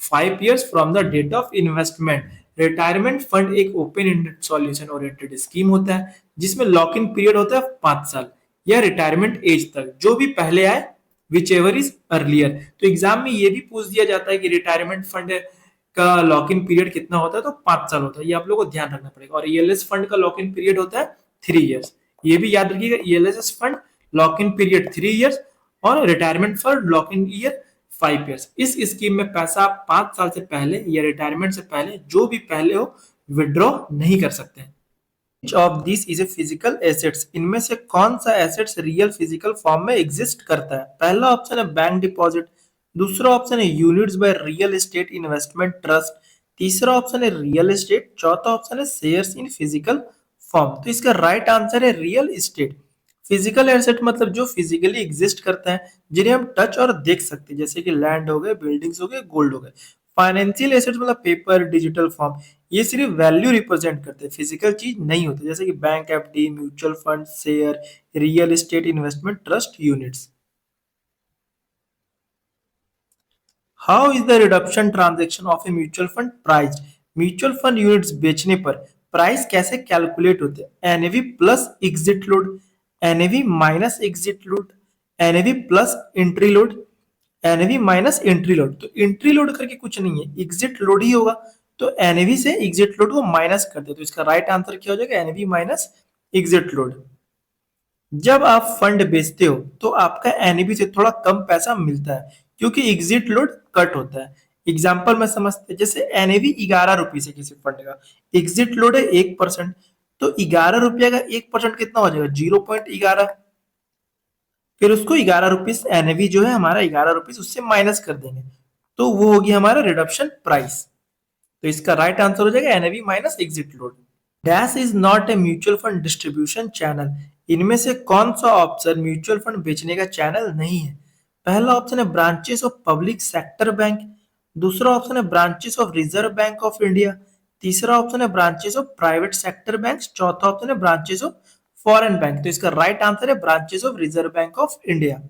5 years from the date of investment। Retirement fund एक open ended solution oriented scheme होता है जिसमें लॉक इन पीरियड होता है 5 साल या रिटायरमेंट एज तक, जो भी पहले आए विच एवर इज अर्लियर। तो एग्जाम में ये भी पूछ दिया जाता है कि रिटायरमेंट फंड का लॉक इन पीरियड कितना होता है, तो 5 साल होता है, ये आप लोगों को ध्यान रखना पड़ेगा। और ईएलएस फंड का लॉक इन पीरियड होता है 3 इयर्स, ये भी याद रखिएगा। ELS fund lock in period 3 years और retirement fund lock in year 5 years. इस स्कीम में पैसा आप 5 साल से पहले या रिटायरमेंट से पहले जो भी पहले हो विड्रॉ नहीं कर सकते हैं। Which of these is a physical assets? इनमें से कौन सा एसेट्स रियल फिजिकल फॉर्म में एग्जिस्ट करता है? पहला ऑप्शन है बैंक डिपॉजिट, दूसरा ऑप्शन है units by real estate investment trust, तीसरा ऑप्शन है रियल एस्टेट, चौथा ऑप्शन है शेयर्स इन फिजिकल फॉर्म। तो इसका राइट आंसर है रियल एस्टेट। फिजिकल एसेट मतलब जो फिजिकली एग्जिस्ट करता है, जिन्हें हम टच और देख सकते हैं, जैसे कि लैंड हो गए, बिल्डिंग्स हो गए, गोल्ड हो गए। फाइनेंशियल एसेट्स मतलब पेपर, डिजिटल फॉर्म, ये सिर्फ वैल्यू रिप्रेजेंट करते हैं, फिजिकल चीज नहीं होती, जैसे कि bank, FD, mutual fund, share, real estate, investment trust, units. How is the redemption transaction of a mutual fund price? Mutual fund units बेचने पर प्राइस कैसे कैलकुलेट होते हैं? NAV plus exit load, NAV minus exit load, NAV plus entry load, NAV minus entry load. तो एंट्री लोड करके कुछ नहीं है, एग्जिट लोड ही होगा। तो एनएवी से एग्जिट लोड को माइनस कर दे, तो इसका राइट आंसर क्या हो जाएगा? NAV minus exit load. जब आप फंड बेचते हो तो आपका एनएवी से थोड़ा कम पैसा मिलता है, क्योंकि एग्जिट लोड कट होता है। एग्जाम्पल में समझते हैं, जैसे एनएवी 11 रुपीज है किसी फंड का, एग्जिट लोड है 1%, तो 11 रुपया का 1% कितना हो जाएगा? 0.11। फिर उसको 11 रुपीज एनएवी जो है हमारा 11 रुपीज उससे माइनस कर देंगे, तो वो होगी हमारा रिडक्शन प्राइस। तो इसका राइट आंसर हो जाएगा NAV minus exit load. Dash is not a mutual fund distribution channel. इनमें से कौन सा ऑप्शन म्यूचुअल फंड बेचने का चैनल नहीं है? पहला ऑप्शन है branches of public sector bank, दूसरा ऑप्शन है branches of Reserve Bank of India, तीसरा ऑप्शन है branches of private sector bank, चौथा ऑप्शन है ब्रांचेस ऑफ फॉरेन बैंक। तो इसका राइट आंसर है branches of Reserve Bank of India.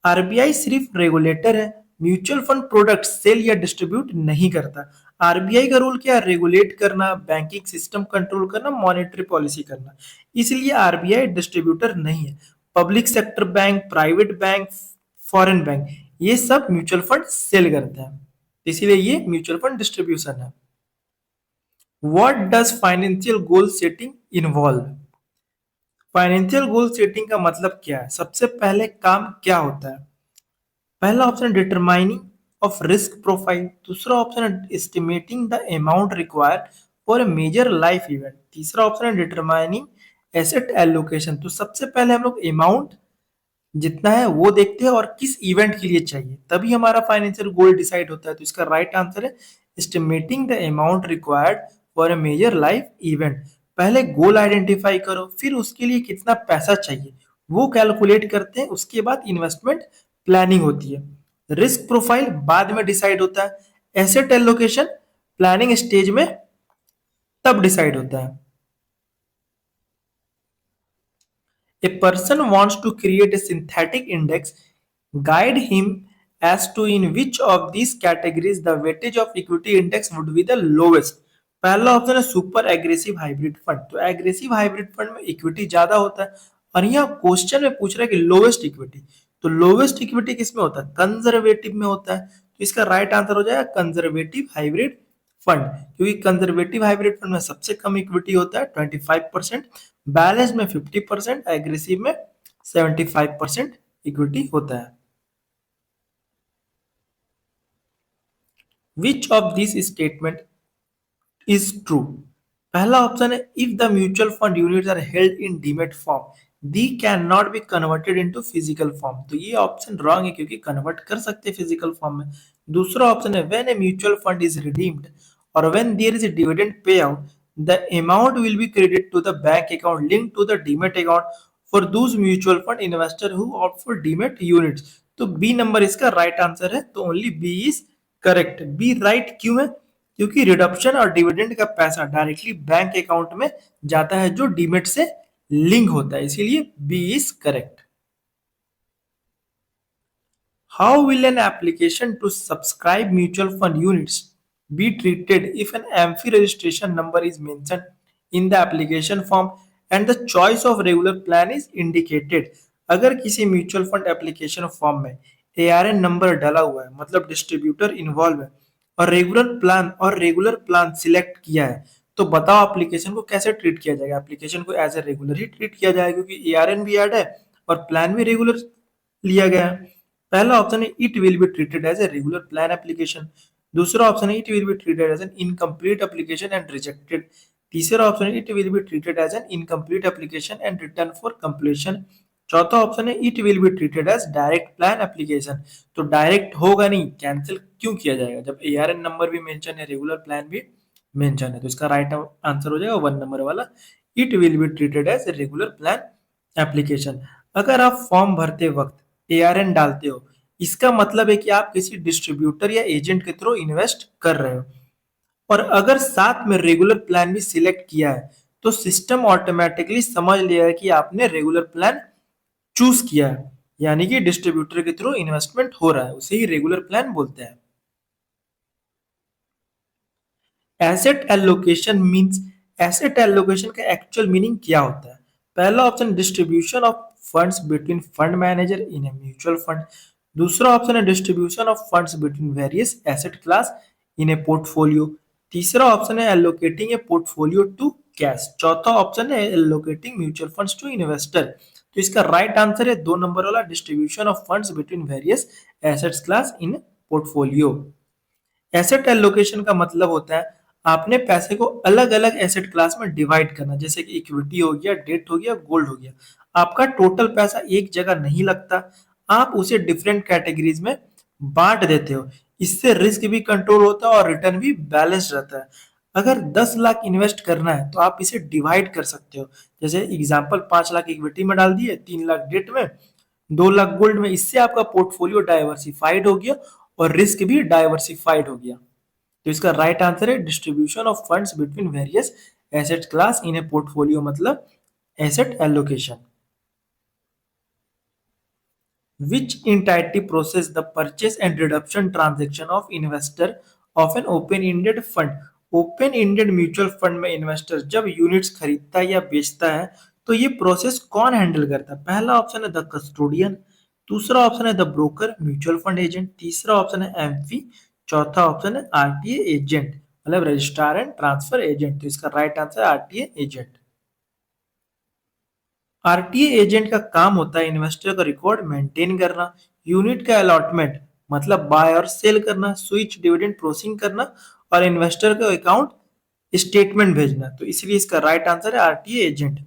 RBI सिर्फ रेगुलेटर है, म्यूचुअल फंड प्रोडक्ट सेल या डिस्ट्रीब्यूट नहीं करता। आरबीआई का रोल क्या है? रेगुलेट करना, बैंकिंग सिस्टम कंट्रोल करना, मॉनेटरी पॉलिसी करना। इसलिए आरबीआई डिस्ट्रीब्यूटर नहीं है। Public sector bank, private bank, foreign bank, ये सब म्यूचुअल फंड सेल करते हैं, इसीलिए ये म्यूचुअल फंड डिस्ट्रीब्यूशन है। What does financial goal setting involve? Financial goal setting का मतलब क्या है? सबसे पहले काम क्या होता है? पहला ऑप्शन है डिटरमाइनिंग ऑफ रिस्क प्रोफाइल, दूसरा ऑप्शन है estimating the amount required for a major life event, तीसरा ऑप्शन है डिटरमाइनिंग एसेट एलोकेशन। तो सबसे पहले हम लोग अमाउंट जितना है वो देखते हैं और किस इवेंट के लिए चाहिए, तभी हमारा फाइनेंशियल गोल डिसाइड होता है। तो इसका राइट आंसर है estimating the amount required for a major life event. पहले गोल आइडेंटिफाई करो, फिर उसके लिए कितना पैसा चाहिए वो कैलकुलेट करते हैं, उसके बाद इन्वेस्टमेंट प्लानिंग होती है। रिस्क प्रोफाइल बाद में डिसाइड होता है, एसेट एलोकेशन प्लानिंग स्टेज में तब डिसाइड होता है। A person wants to create a synthetic index. Guide him as to in which of these categories the weightage of equity index would be the lowest. पहला ऑप्शन है सुपर एग्रेसिव हाइब्रिड फंड। तो एग्रेसिव हाइब्रिड फंड में इक्विटी ज्यादा होता है, और यहाँ क्वेश्चन में पूछ रहा है कि लोवेस्ट इक्विटी। तो लोवेस्ट इक्विटी किस में होता है? कंजर्वेटिव में होता है। तो इसका राइट आंसर हो जाएगा कंजर्वेटिव हाइब्रिड फंड, क्योंकि कंजर्वेटिव हाइब्रिड फंड में सबसे कम इक्विटी होता है 25%, बैलेंस में 50%, एग्रेसिव में 75% इक्विटी होता है। Which of this statement is true? पहला ऑप्शन है if the mutual fund units are held in demat form they can not be converted into physical form. तो ये ऑप्शन रॉन्ग है, क्योंकि कन्वर्ट कर सकते हैं फिजिकल फॉर्म में। दूसरा ऑप्शन है when a mutual fund is redeemed और when there is a dividend payout, the amount will be credited to the bank account linked to the demat account for those mutual fund investor who opt for demat units। तो बी नंबर इसका राइट आंसर है, तो only B is correct. B right क्यों है? क्योंकि रिडम्पशन और डिविडेंड का पैसा डायरेक्टली बैंक अकाउंट में जाता है जो डीमेट से लिंक होता है, इसीलिए B is correct. How will an application to subscribe mutual fund units be treated if an AMFI registration number is mentioned in the application form and the choice of regular plan is indicated? अगर किसी म्यूचुअल फंड एप्लीकेशन फॉर्म में ARN नंबर डाला हुआ है, मतलब डिस्ट्रीब्यूटर इन्वॉल्व है, और रेगुलर प्लान सिलेक्ट किया है, तो बताओ एप्लीकेशन को कैसे ट्रीट किया जाएगा? एप्लीकेशन को एज ए रेगुलर ही ट्रीट किया जाएगा, क्योंकि ARN भी ऐड है और प्लान भी रेगुलर लिया गया है। पहला ऑप्शन है it will be treated as a regular plan application, दूसरा ऑप्शन है it will be treated as an incomplete application and rejected, तीसरा ऑप्शन है it will be treated as an incomplete application and return for completion, चौथा ऑप्शन है it will be treated as direct plan application. तो डायरेक्ट होगा नहीं, कैंसिल क्यों किया जाएगा जब ARN नंबर भी मेंशन है, रेगुलर प्लान भी मेंशन है? तो इसका राइट आंसर हो जाएगा 1 नंबर वाला, it will be treated as regular plan application. अगर आप फॉर्म भरते वक्त ARN डालते हो इसका मतलब है कि आप किसी डिस्ट्रीब्यूटर या एजेंट के थ्रू इन्वेस्ट कर रहे हो। और अगर साथ में रेगुलर प्लान भी सिलेक्ट किया है तो सिस्टम ऑटोमेटिकली समझ लिया है कि आपने रेगुलर प्लान चूज किया है, यानी कि डिस्ट्रीब्यूटर के थ्रू इन्वेस्टमेंट हो रहा है, उसे ही रेगुलर प्लान बोलते हैं। Asset allocation means, asset allocation का एक्चुअल मीनिंग क्या होता है? पहला option distribution of funds between fund manager in a mutual fund. दूसरा ऑप्शन है distribution of funds between various asset class in a portfolio. तीसरा ऑप्शन है allocating a portfolio to cash. चौथा ऑप्शन है allocating mutual funds to investor. तो इसका राइट आंसर है 2 नंबर वाला, distribution of funds between various assets class in portfolio. Asset allocation का मतलब होता है आपने पैसे को अलग अलग एसेट क्लास में डिवाइड करना, जैसे कि इक्विटी हो गया, डेट हो गया, गोल्ड हो गया। आपका टोटल पैसा एक जगह नहीं लगता, आप उसे डिफरेंट कैटेगरीज में बांट देते हो। इससे रिस्क भी कंट्रोल होता है और रिटर्न भी बैलेंस रहता है। अगर 10 लाख इन्वेस्ट करना है तो आप इसे डिवाइड कर सकते हो, जैसे एग्जांपल 5 लाख इक्विटी में डाल दिए, 3 लाख डेट में, 2 लाख गोल्ड में। इससे आपका पोर्टफोलियो डाइवर्सिफाइड हो गया और रिस्क भी डाइवर्सिफाइड हो गया। तो इसका राइट आंसर है distribution of funds between various asset class in a portfolio, मतलब asset allocation. Which entity process the purchase and redemption transaction of investor of an open-ended fund? Open-ended mutual fund में इन्वेस्टर जब यूनिट्स खरीदता है या बेचता है तो ये प्रोसेस कौन हैंडल करता है? पहला ऑप्शन है द कस्टोडियन, दूसरा ऑप्शन है the broker mutual fund agent, तीसरा ऑप्शन है एमफी, चौथा ऑप्शन है आरटीए एजेंट, मतलब रजिस्ट्रार एंड ट्रांसफर एजेंट। तो इसका राइट आंसर है आरटीए एजेंट। आरटीए एजेंट का काम होता है इन्वेस्टर का रिकॉर्ड मेंटेन करना, यूनिट का अलॉटमेंट मतलब बाय और सेल करना, स्विच डिविडेंड प्रोसेसिंग करना और इन्वेस्टर को अकाउंट स्टेटमेंट भेजना। तो इसलिए इसका राइट आंसर है आरटीए एजेंट,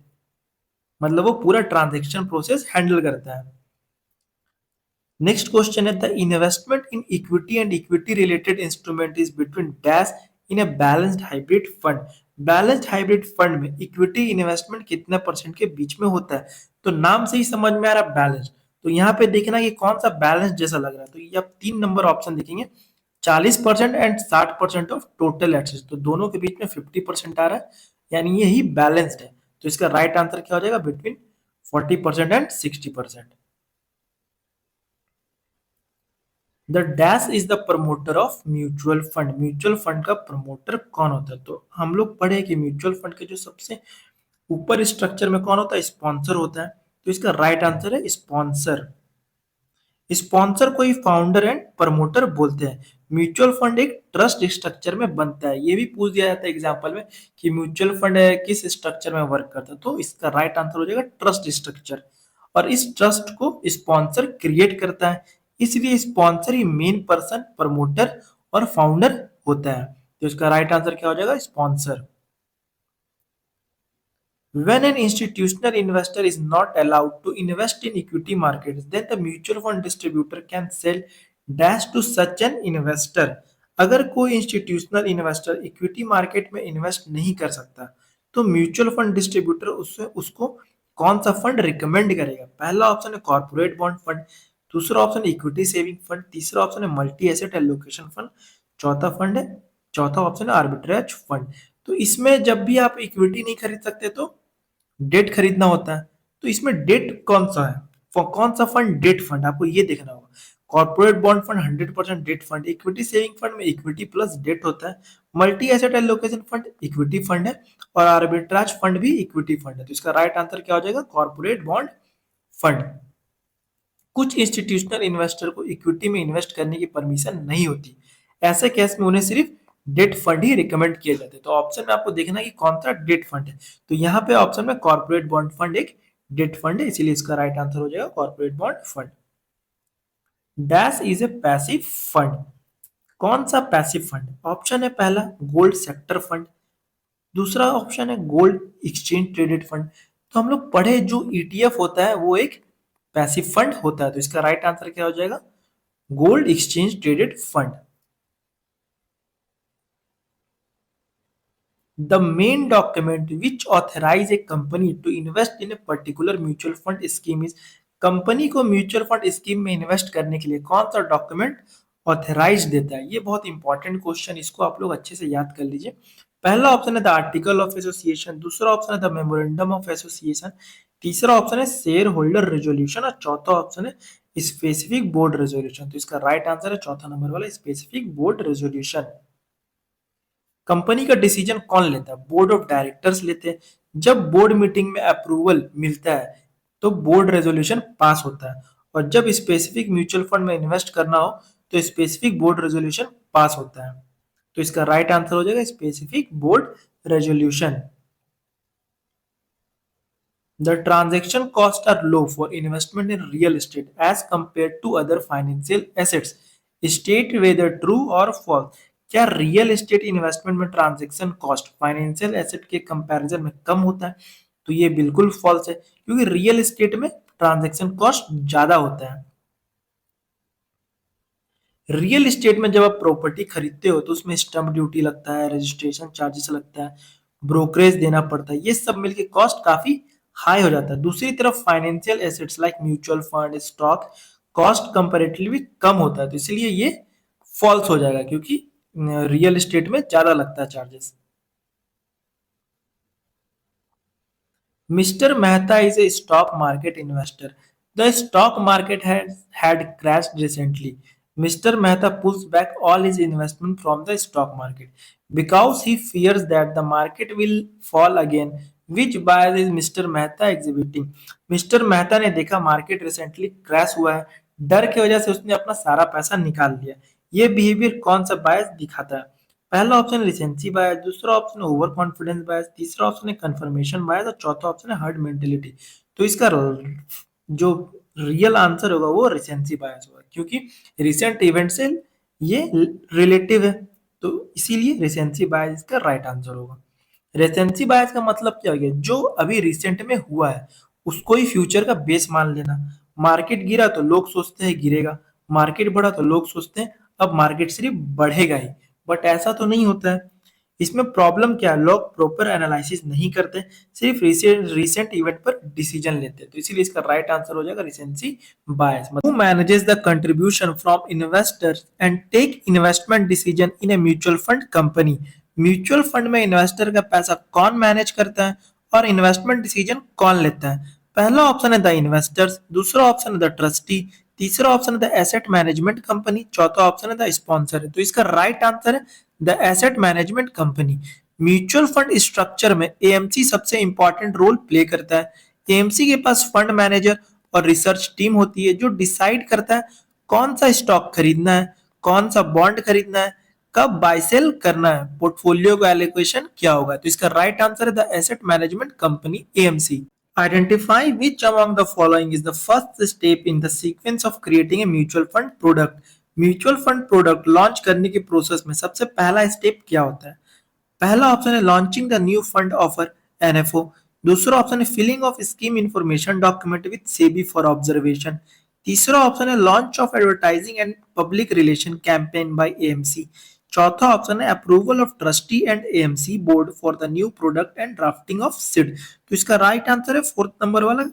मतलब वो पूरा ट्रांजैक्शन प्रोसेस हैंडल करता है। नेक्स्ट क्वेश्चन है the investment in equity and equity related instrument is between dash in a balanced hybrid fund. Balanced hybrid fund में इक्विटी इन्वेस्टमेंट कितने परसेंट के बीच में होता है? तो नाम से ही समझ में आ रहा है बैलेंस। तो यहाँ पे देखना कि कौन सा बैलेंस जैसा लग रहा है। तो ये आप 3 नंबर ऑप्शन देखेंगे, 40% एंड 60% ऑफ टोटल एसेट्स। तो दोनों के बीच में 50% आ रहा है, यानी यही बैलेंस्ड है। तो इसका राइट आंसर क्या हो जाएगा? Between 40% and 60%। The dash is the promoter of mutual fund. Mutual fund का प्रमोटर कौन होता है? तो हम लोग पढ़े कि म्यूचुअल फंड के जो सबसे ऊपर स्ट्रक्चर में कौन होता है? स्पॉन्सर होता है। तो इसका राइट आंसर है स्पॉन्सर। स्पॉन्सर को ही फाउंडर एंड प्रमोटर बोलते हैं। म्यूचुअल फंड एक ट्रस्ट स्ट्रक्चर में बनता है। ये भी पूछ दिया जाता है एग्जाम्पल में कि म्यूचुअल फंड किस स्ट्रक्चर में वर्क करता है, तो इसका राइट आंसर हो जाएगा ट्रस्ट स्ट्रक्चर। और इस ट्रस्ट को स्पॉन्सर क्रिएट करता है, इसलिए स्पॉन्सर ही मेन पर्सन, प्रमोटर और फाउंडर होता है। तो इसका राइट आंसर क्या हो जाएगा? Sponsor. When an institutional investor is not allowed to invest in equity markets, then the mutual fund distributor can sell dash to such an investor. अगर कोई इंस्टीट्यूशनल इन्वेस्टर इक्विटी मार्केट में इन्वेस्ट नहीं कर सकता तो म्यूचुअल फंड डिस्ट्रीब्यूटर उससे उसको कौन सा फंड रिकमेंड करेगा? पहला ऑप्शन है कॉर्पोरेट बॉन्ड फंड, दूसरा ऑप्शन है इक्विटी सेविंग फंड, तीसरा ऑप्शन है मल्टी एसेट एलोकेशन फंड, चौथा ऑप्शन है आर्बिट्रेज फंड। तो इसमें जब भी आप इक्विटी नहीं खरीद सकते तो डेट खरीदना होता है। तो इसमें डेट कौन सा है? कौन सा फंड? Date fund. आपको ये देखना होगा। Corporate bond fund 100% debt fund. Equity saving fund में इक्विटी प्लस डेट होता है। Multi asset allocation fund equity fund है और आर्बिट्राज फंड भी इक्विटी फंड है। तो इसका राइट आंसर क्या हो जाएगा? Corporate bond fund. कुछ इंस्टीट्यूशनल इन्वेस्टर को इक्विटी में इन्वेस्ट करने की परमिशन नहीं होती, ऐसे केस में उन्हें सिर्फ डेट फंड ही रिकमेंड किए जाते हैं। तो ऑप्शन में आपको देखना है कि कौन सा डेट फंड है। तो यहाँ पे ऑप्शन में कॉर्पोरेट बॉन्ड फंड एक डेट फंड है, इसीलिए इसका राइट आंसर हो जाएगा corporate bond fund. Dash is a passive fund. कौन सा पैसिव फंड? ऑप्शन है पहला गोल्ड सेक्टर फंड, दूसरा ऑप्शन है गोल्ड एक्सचेंज ट्रेडेड फंड। तो हम लोग पढ़े जो ईटीएफ होता है वो एक पैसिव फंड होता है। तो इसका राइट आंसर क्या हो जाएगा? Gold exchange traded fund. The main document which authorize a company to invest in a particular mutual fund scheme is company को म्यूचुअल फंड स्कीम में इन्वेस्ट करने के लिए कौन सा डॉक्यूमेंट ऑथराइज देता है? ये बहुत इंपॉर्टेंट क्वेश्चन, इसको आप लोग अच्छे से याद कर लीजिए। पहला ऑप्शन है द आर्टिकल ऑफ एसोसिएशन, दूसरा ऑप्शन है द मेमोरेंडम ऑफ एसोसिएशन, तीसरा ऑप्शन है शेयर होल्डर रेजोल्यूशन और चौथा ऑप्शन है स्पेसिफिक बोर्ड रेजोल्यूशन। तो इसका राइट आंसर है चौथा नंबर वाला स्पेसिफिक बोर्ड रेजोल्यूशन। कंपनी का डिसीजन कौन लेता है? बोर्ड ऑफ डायरेक्टर्स लेते हैं। जब बोर्ड मीटिंग में अप्रूवल मिलता है तो बोर्ड रेजोल्यूशन पास होता है, और जब स्पेसिफिक म्यूचुअल फंड में इन्वेस्ट करना हो तो स्पेसिफिक बोर्ड रेजोल्यूशन पास होता है। तो इसका राइट आंसर हो जाएगा specific board resolution. The transaction costs are low for investment in real estate as compared to other financial assets. State whether true or false. क्या रियल एस्टेट इन्वेस्टमेंट में ट्रांजैक्शन कॉस्ट फाइनेंशियल एसेट के कंपैरिजन में कम होता है? तो ये बिल्कुल फॉल्स है, क्योंकि रियल एस्टेट में ट्रांजैक्शन कॉस्ट ज्यादा होता है। रियल एस्टेट में जब आप प्रॉपर्टी खरीदते हो तो उसमें स्टम्प ड्यूटी लगता है, रजिस्ट्रेशन चार्जेस लगता है, ब्रोकरेज देना पड़ता है, ये सब मिलके कॉस्ट काफी हाई हो जाता है। दूसरी तरफ financial assets like mutual fund, stock, cost comparatively कम होता है, तो इसलिए ये फॉल्स हो जाएगा, क्योंकि रियल एस्टेट में ज्यादा लगता है charges. Mr. Mehta is a stock market investor. The stock market had crashed recently. Mr. Mehta pulls back all his investment from the stock market because he fears that the market will fall again. Which bias is Mr. Mehta exhibiting? Mr. Mehta ने देखा मार्केट रिसेंटली क्रैश हुआ है, डर की वजह से उसने अपना सारा पैसा निकाल लिया। ये बिहेवियर कौन सा बायस दिखाता है? पहला ऑप्शन है रिसेंसी बायस, दूसरा ऑप्शन है ओवर कॉन्फिडेंस बायस, तीसरा ऑप्शन है कंफर्मेशन बायस और चौथा ऑप्शन है हर्ड मेंटेलिटी। तो इसका जो रियल आंसर होगा वो रिसेंसी बायस होगा, क्योंकि रिसेंट इवेंट से ये रिलेटिव है, तो इसीलिए रिसेंसी बायस इसका राइट आंसर होगा। रेसेंसी बायस का मतलब क्या हो गया? जो अभी रिसेंट में हुआ है उसको ही फ्यूचर का बेस मान लेना। मार्केट गिरा तो लोग सोचते हैं गिरेगा, मार्केट बढ़ा तो लोग सोचते हैं अब मार्केट सिर्फ बढ़ेगा ही, बट ऐसा तो नहीं होता है। इसमें प्रॉब्लम क्या है? लोग प्रॉपर एनालिसिस नहीं करते, सिर्फ रिसेंट इवेंट पर डिसीजन लेते हैं, तो इसीलिए इसका राइट आंसर हो जाएगा recency bias. Who manages the contribution from investors and take investment decision in a mutual fund company? Mutual fund में इन्वेस्टर का पैसा कौन मैनेज करता है और इन्वेस्टमेंट डिसीजन कौन लेता है? पहला ऑप्शन है द इन्वेस्टर्स, दूसरा ऑप्शन है द ट्रस्टी, तीसरा ऑप्शन है द एसेट मैनेजमेंट कंपनी, चौथा ऑप्शन है द स्पॉन्सर। तो इसका राइट आंसर है the asset management company. Mutual fund structure में एएमसी सबसे इंपॉर्टेंट रोल प्ले करता है। एएमसी के पास फंड मैनेजर और रिसर्च टीम होती है जो डिसाइड करता है कौन सा स्टॉक खरीदना है, कौन सा बॉन्ड खरीदना है, कब बाय सेल करना है, पोर्टफोलियो का एलोकेशन क्या होगा। तो इसका राइट आंसर है the asset management company AMC. Identify which among the following is the first step in the sequence of creating a mutual fund product. Mutual fund product launch करने के प्रोसेस में सबसे पहला स्टेप क्या होता है? पहला ऑप्शन है launching the new fund offer NFO, दूसरा ऑप्शन है filing of scheme information document with SEBI for observation, तीसरा ऑप्शन है launch of advertising and public relation campaign by AMC, चौथा ऑप्शन है approval of trustee and AMC board for the new product and drafting of SID. तो इसका राइट आंसर है फोर्थ नंबर वाला,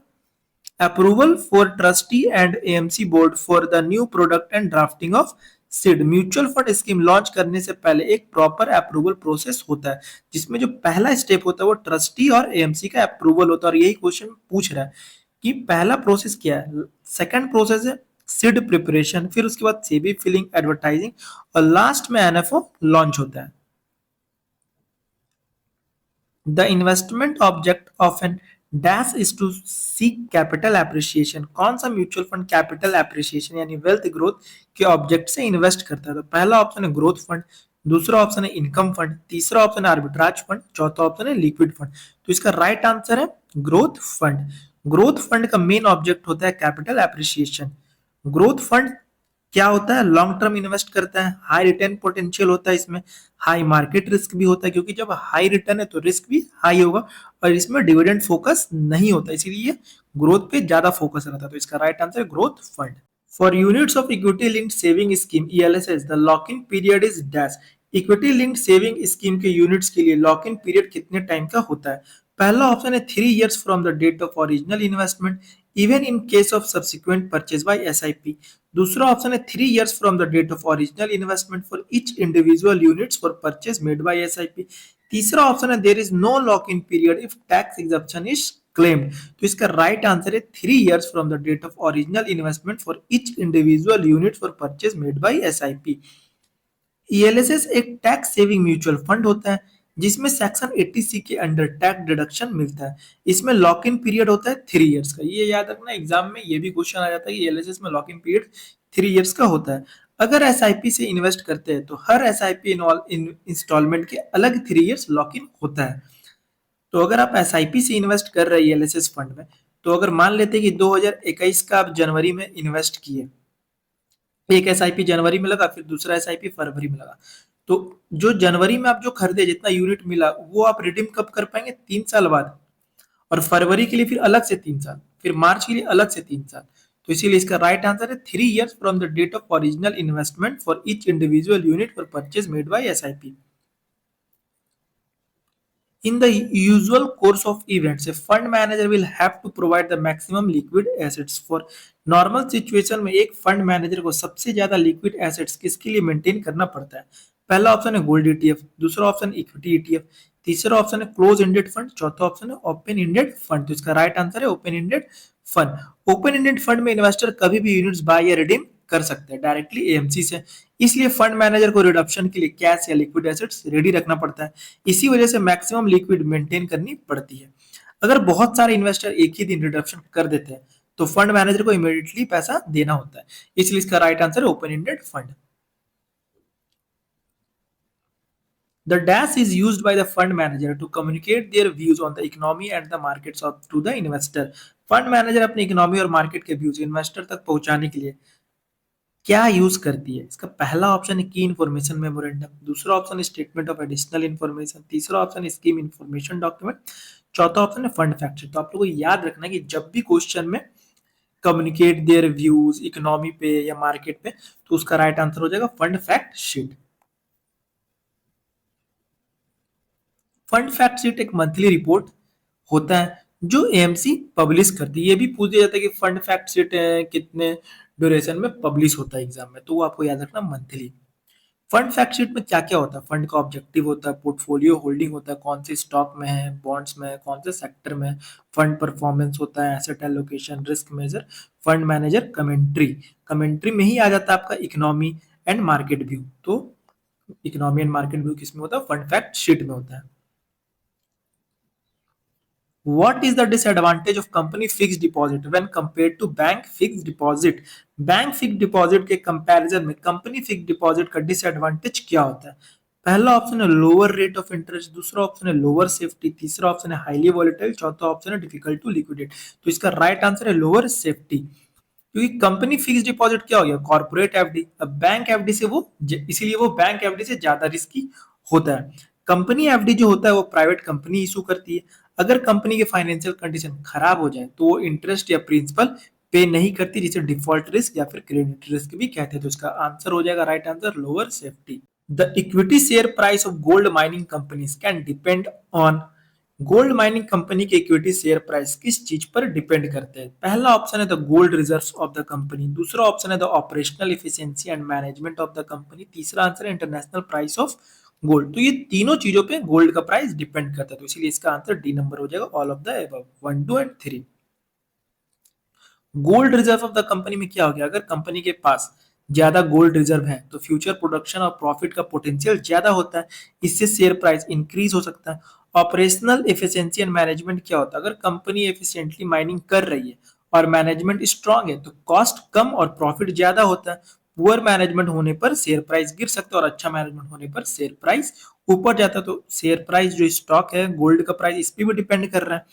approval for trustee and AMC board for the new product and drafting of SID. Mutual fund scheme launch करने से पहले एक प्रॉपर अप्रूवल प्रोसेस होता है, जिसमें जो पहला स्टेप होता है वो ट्रस्टी और एएमसी का अप्रूवल होता है, और यही क्वेश्चन पूछ रहा है कि पहला प्रोसेस क्या है। सेकंड प्रोसेस है सीड प्रिपरेशन, फिर उसके बाद सेबी फिलिंग, एडवर्टाइजिंग और लास्ट में एनएफओ लॉन्च होता है। The investment object of an dash is to seek capital appreciation. कौन सा म्यूचुअल फंड कैपिटल एप्रिसिएशन यानी वेल्थ ग्रोथ के ऑब्जेक्ट से इन्वेस्ट करता है? तो पहला ऑप्शन है ग्रोथ फंड, दूसरा ऑप्शन है इनकम फंड, तीसरा ऑप्शन है आर्बिट्राज फंड, चौथा ऑप्शन है लिक्विड फंड। तो इसका राइट आंसर है ग्रोथ फंड। ग्रोथ फंड का मेन ऑब्जेक्ट होता है कैपिटल एप्रिसिएशन। ग्रोथ फंड क्या होता है? लॉन्ग टर्म इन्वेस्ट करता है, हाई रिटर्न पोटेंशियल होता है इसमें, हाई मार्केट रिस्क भी होता है, क्योंकि जब हाई रिटर्न है तो रिस्क भी हाई होगा, और इसमें डिविडेंड फोकस नहीं होता, इसीलिए ग्रोथ पे ज्यादा फोकस रहता है। तो इसका राइट आंसर है growth fund. For units of equity linked saving scheme ELSS the lock in period is dash. Equity linked saving scheme के यूनिट्स के लिए लॉक इन पीरियड कितने टाइम का होता है? पहला ऑप्शन है 3 years from the date of original investment, even in case of subsequent purchase by SIP. दूसरा ऑप्शन है 3 years from the date of original investment for each individual units for purchase made by SIP. तीसरा ऑप्शन है there is no lock in period if tax exemption is claimed. तो इसका राइट आंसर है 3 years from the date of original investment for each individual unit for purchase made by SIP. ELSS एक टैक्स सेविंग म्यूचुअल फंड होता है जिसमें सेक्शन 80C के अंडर टैक्स डिडक्शन मिलता है। इसमें लॉक इन पीरियड होता है 3 years का। ये याद रखना, एग्जाम में ये भी क्वेश्चन आ जाता है कि ईएलएसएस में लॉक इन पीरियड 3 years का होता है। अगर एसआईपी से इन्वेस्ट करते हैं तो हर एसआईपी इंस्टॉलमेंट के अलग 3 years लॉक इन होता है। तो अगर आप एसआईपी से इन्वेस्ट कर रहे हैं ईएलएसएस फंड में, तो अगर मान लेते हैं कि 2021 का आप जनवरी में इन्वेस्ट किए, एक एसआईपी जनवरी में लगा, फिर दूसरा एसआईपी फरवरी में लगा, तो जो जनवरी में आप जो खरीदे जितना यूनिट मिला वो आप रिडीम कब कर पाएंगे? 3 साल बाद। और फरवरी के लिए फिर अलग से 3 साल, फिर मार्च के लिए अलग से 3 साल। तो इसीलिए इसका राइट आंसर है 3 years from the date of original investment for each individual unit for purchase made by SIP. In the usual course of events, a fund manager will have to provide the maximum liquid assets for normal situation में एक फंड मैनेजर को सबसे ज्यादा लिक्विड एसेट्स किसके लिए मेंटेन करना पड़ता है? पहला ऑप्शन है गोल्ड ईटीएफ, दूसरा ऑप्शन इक्विटी ईटीएफ, तीसरा ऑप्शन है क्लोज एंडेड फंड, चौथा ऑप्शन है ओपन एंडेड फंड। तो इसका राइट आंसर है open ended fund. Open ended fund में इन्वेस्टर कभी भी यूनिट्स बाय या रिडीम कर सकते हैं डायरेक्टली एएमसी से। इसलिए फंड मैनेजर को रिडक्शन के लिए कैश या लिक्विड एसेट्स रेडी रखना पड़ता है। इसी वजह से मैक्सिमम लिक्विड मेंटेन करनी पड़ती है। अगर बहुत सारे इन्वेस्टर एक ही दिन रिडक्शन कर देते हैं तो फंड मैनेजर को इमीडिएटली पैसा देना होता है। इसलिए इसका राइट आंसर है open ended fund. The dash is used by the fund manager to communicate their views on the economy and the markets to the investor. Fund manager अपनी इकोनॉमी और मार्केट के व्यूज इन्वेस्टर तक पहुंचाने के लिए क्या यूज करती है? इसका पहला ऑप्शन है की इन्फॉर्मेशन मेमोरेंडम, दूसरा ऑप्शन है स्टेटमेंट ऑफ एडिशनल इन्फॉर्मेशन, तीसरा ऑप्शन है स्कीम इन्फॉर्मेशन डॉक्यूमेंट, चौथा ऑप्शन है फंड फैक्ट शीट। तो आप लोगों को याद रखना कि जब भी क्वेश्चन में कम्युनिकेट देयर व्यूज इकोनॉमी पे या मार्केट पे, तो उसका राइट आंसर हो जाएगा fund fact sheet. Fund fact sheet एक मंथली रिपोर्ट होता है जो एएमसी पब्लिश करती है। ये भी पूछ दिया जाता है कि फंड फैक्ट शीट कितने ड्यूरेशन में पब्लिश होता है एग्जाम में, तो वो आपको याद रखना मंथली। फंड फैक्ट शीट में क्या क्या होता है? फंड का ऑब्जेक्टिव होता है, पोर्टफोलियो होल्डिंग होता है, कौन से स्टॉक में है, बॉन्ड्स में है, कौन से सेक्टर में, फंड परफॉर्मेंस होता है, asset allocation, risk measure, fund manager commentary. Commentary में ही आ जाता है आपका इकोनॉमी एंड मार्केट व्यू। तो इकोनॉमी एंड मार्केट व्यू किसमें होता है? फंड फैक्ट शीट में होता है। What is the disadvantage of company fixed deposit when compared to bank fixed deposit? Bank fix deposit के कंपैरिजन में कंपनी फिक्स डिपॉजिट का डिसएडवांटेज क्या होता है? पहला ऑप्शन है लोअर रेट ऑफ इंटरेस्ट, दूसरा ऑप्शन है लोअर सेफ्टी, तीसरा ऑप्शन है हाईली वॉलेटाइल, चौथा ऑप्शन है डिफिकल्ट टू लिक्विडेट। तो इसका राइट आंसर है लोअर सेफ्टी। क्योंकि कंपनी फिक्स डिपॉजिट क्या हो गया? Corporate FD. अब बैंक एफडी से वो इसीलिए वो बैंक एफडी से ज्यादा रिस्की होता है। कंपनी एफडी जो होता है वो प्राइवेट कंपनी इशू करती है। अगर कंपनी के फाइनेंशियल कंडीशन खराब हो जाए तो वो इंटरेस्ट या प्रिंसिपल पे नहीं करती, जिसे डिफॉल्ट रिस्क या फिर क्रेडिट रिस्क भी कहते हैं। तो इसका आंसर हो जाएगा right answer lower safety. The equity share price of gold mining companies can depend on. Gold mining company के इक्विटी शेयर प्राइस किस चीज पर डिपेंड करते हैं? पहला ऑप्शन है the gold reserves of the company, दूसरा ऑप्शन है the operational efficiency and management of the company, तीसरा आंसर है इंटरनेशनल प्राइस ऑफ गोल्ड। तो ये तीनों चीजों पे गोल्ड का प्राइस डिपेंड करता है। तो इसीलिए इसका आंसर डी नंबर हो जाएगा all of the above 1, 2 and 3। Gold reserve of the company में क्या हो गया? अगर कंपनी के पास ज्यादा गोल्ड रिजर्व है तो फ्यूचर प्रोडक्शन और प्रॉफिट का पोटेंशियल ज्यादा होता है, इससे शेयर प्राइस इंक्रीज हो सकता है। ऑपरेशनल एफिशिएंसी एंड मैनेजमेंट क्या होता है? अगर कंपनी एफिशिएंटली माइनिंग कर रही है और मैनेजमेंट स्ट्रांग है तो कॉस्ट कम और प्रॉफिट ज्यादा होता है। पुअर मैनेजमेंट होने पर शेयर प्राइस गिर सकता है और अच्छा मैनेजमेंट होने पर शेयर प्राइस ऊपर जाता है। तो शेयर प्राइस जो स्टॉक है गोल्ड का प्राइस इस पर भी डिपेंड कर रहा है।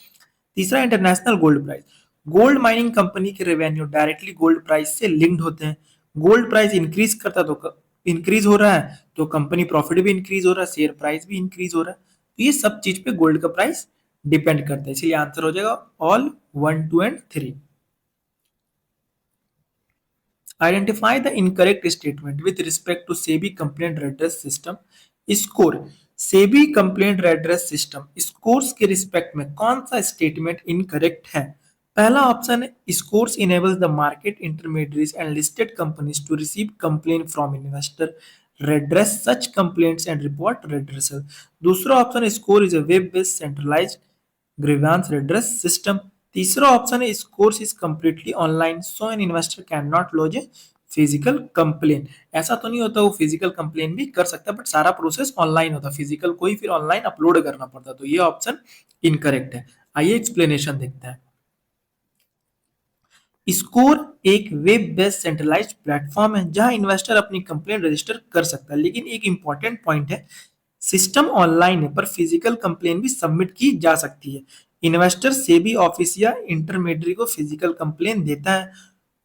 तीसरा international gold price. Gold mining company के रेवेन्यू डायरेक्टली गोल्ड प्राइस से लिंक्ड होते हैं। गोल्ड प्राइस इंक्रीज करता तो इंक्रीज हो रहा है तो कंपनी प्रॉफिट भी इंक्रीज हो रहा है, शेयर प्राइस भी इंक्रीज हो रहा है। तो ये सब चीज पे गोल्ड का प्राइस डिपेंड करता है। इसलिए आंसर हो जाएगा all 1, 2 and 3। Identify the incorrect statement with respect to SEBI complaint redress system score। SEBI complaint redress system scores के रिस्पेक्ट में कौन सा स्टेटमेंट इनकरेक्ट है? पहला ऑप्शन है scores enables the market intermediates and listed companies to receive complain from investor, redress such complaints and report redressal. दूसरा ऑप्शन है score is a web based centralised grievance redress system. तीसरा ऑप्शन है scores is completely online so an investor can not lodge a physical complain. ऐसा तो नहीं होता, वो फिजिकल कंप्लेन भी कर सकता है बट सारा प्रोसेस ऑनलाइन होता, फिजिकल को ही फिर ऑनलाइन अपलोड करना पड़ता. तो ये ऑप्शन इनकरेक्ट है. आइए एक्सप्लेनेशन देखते हैं. स्कोर एक वेब बेस्ड सेंट्रलाइज्ड प्लेटफॉर्म है जहां इन्वेस्टर अपनी कंप्लेंट रजिस्टर कर सकता है. लेकिन एक इंपॉर्टेंट पॉइंट है, सिस्टम ऑनलाइन है पर फिजिकल कंप्लेन भी सबमिट की जा सकती है. इन्वेस्टर सेबी ऑफिस या इंटरमीडियरी को फिजिकल कंप्लेन देता है,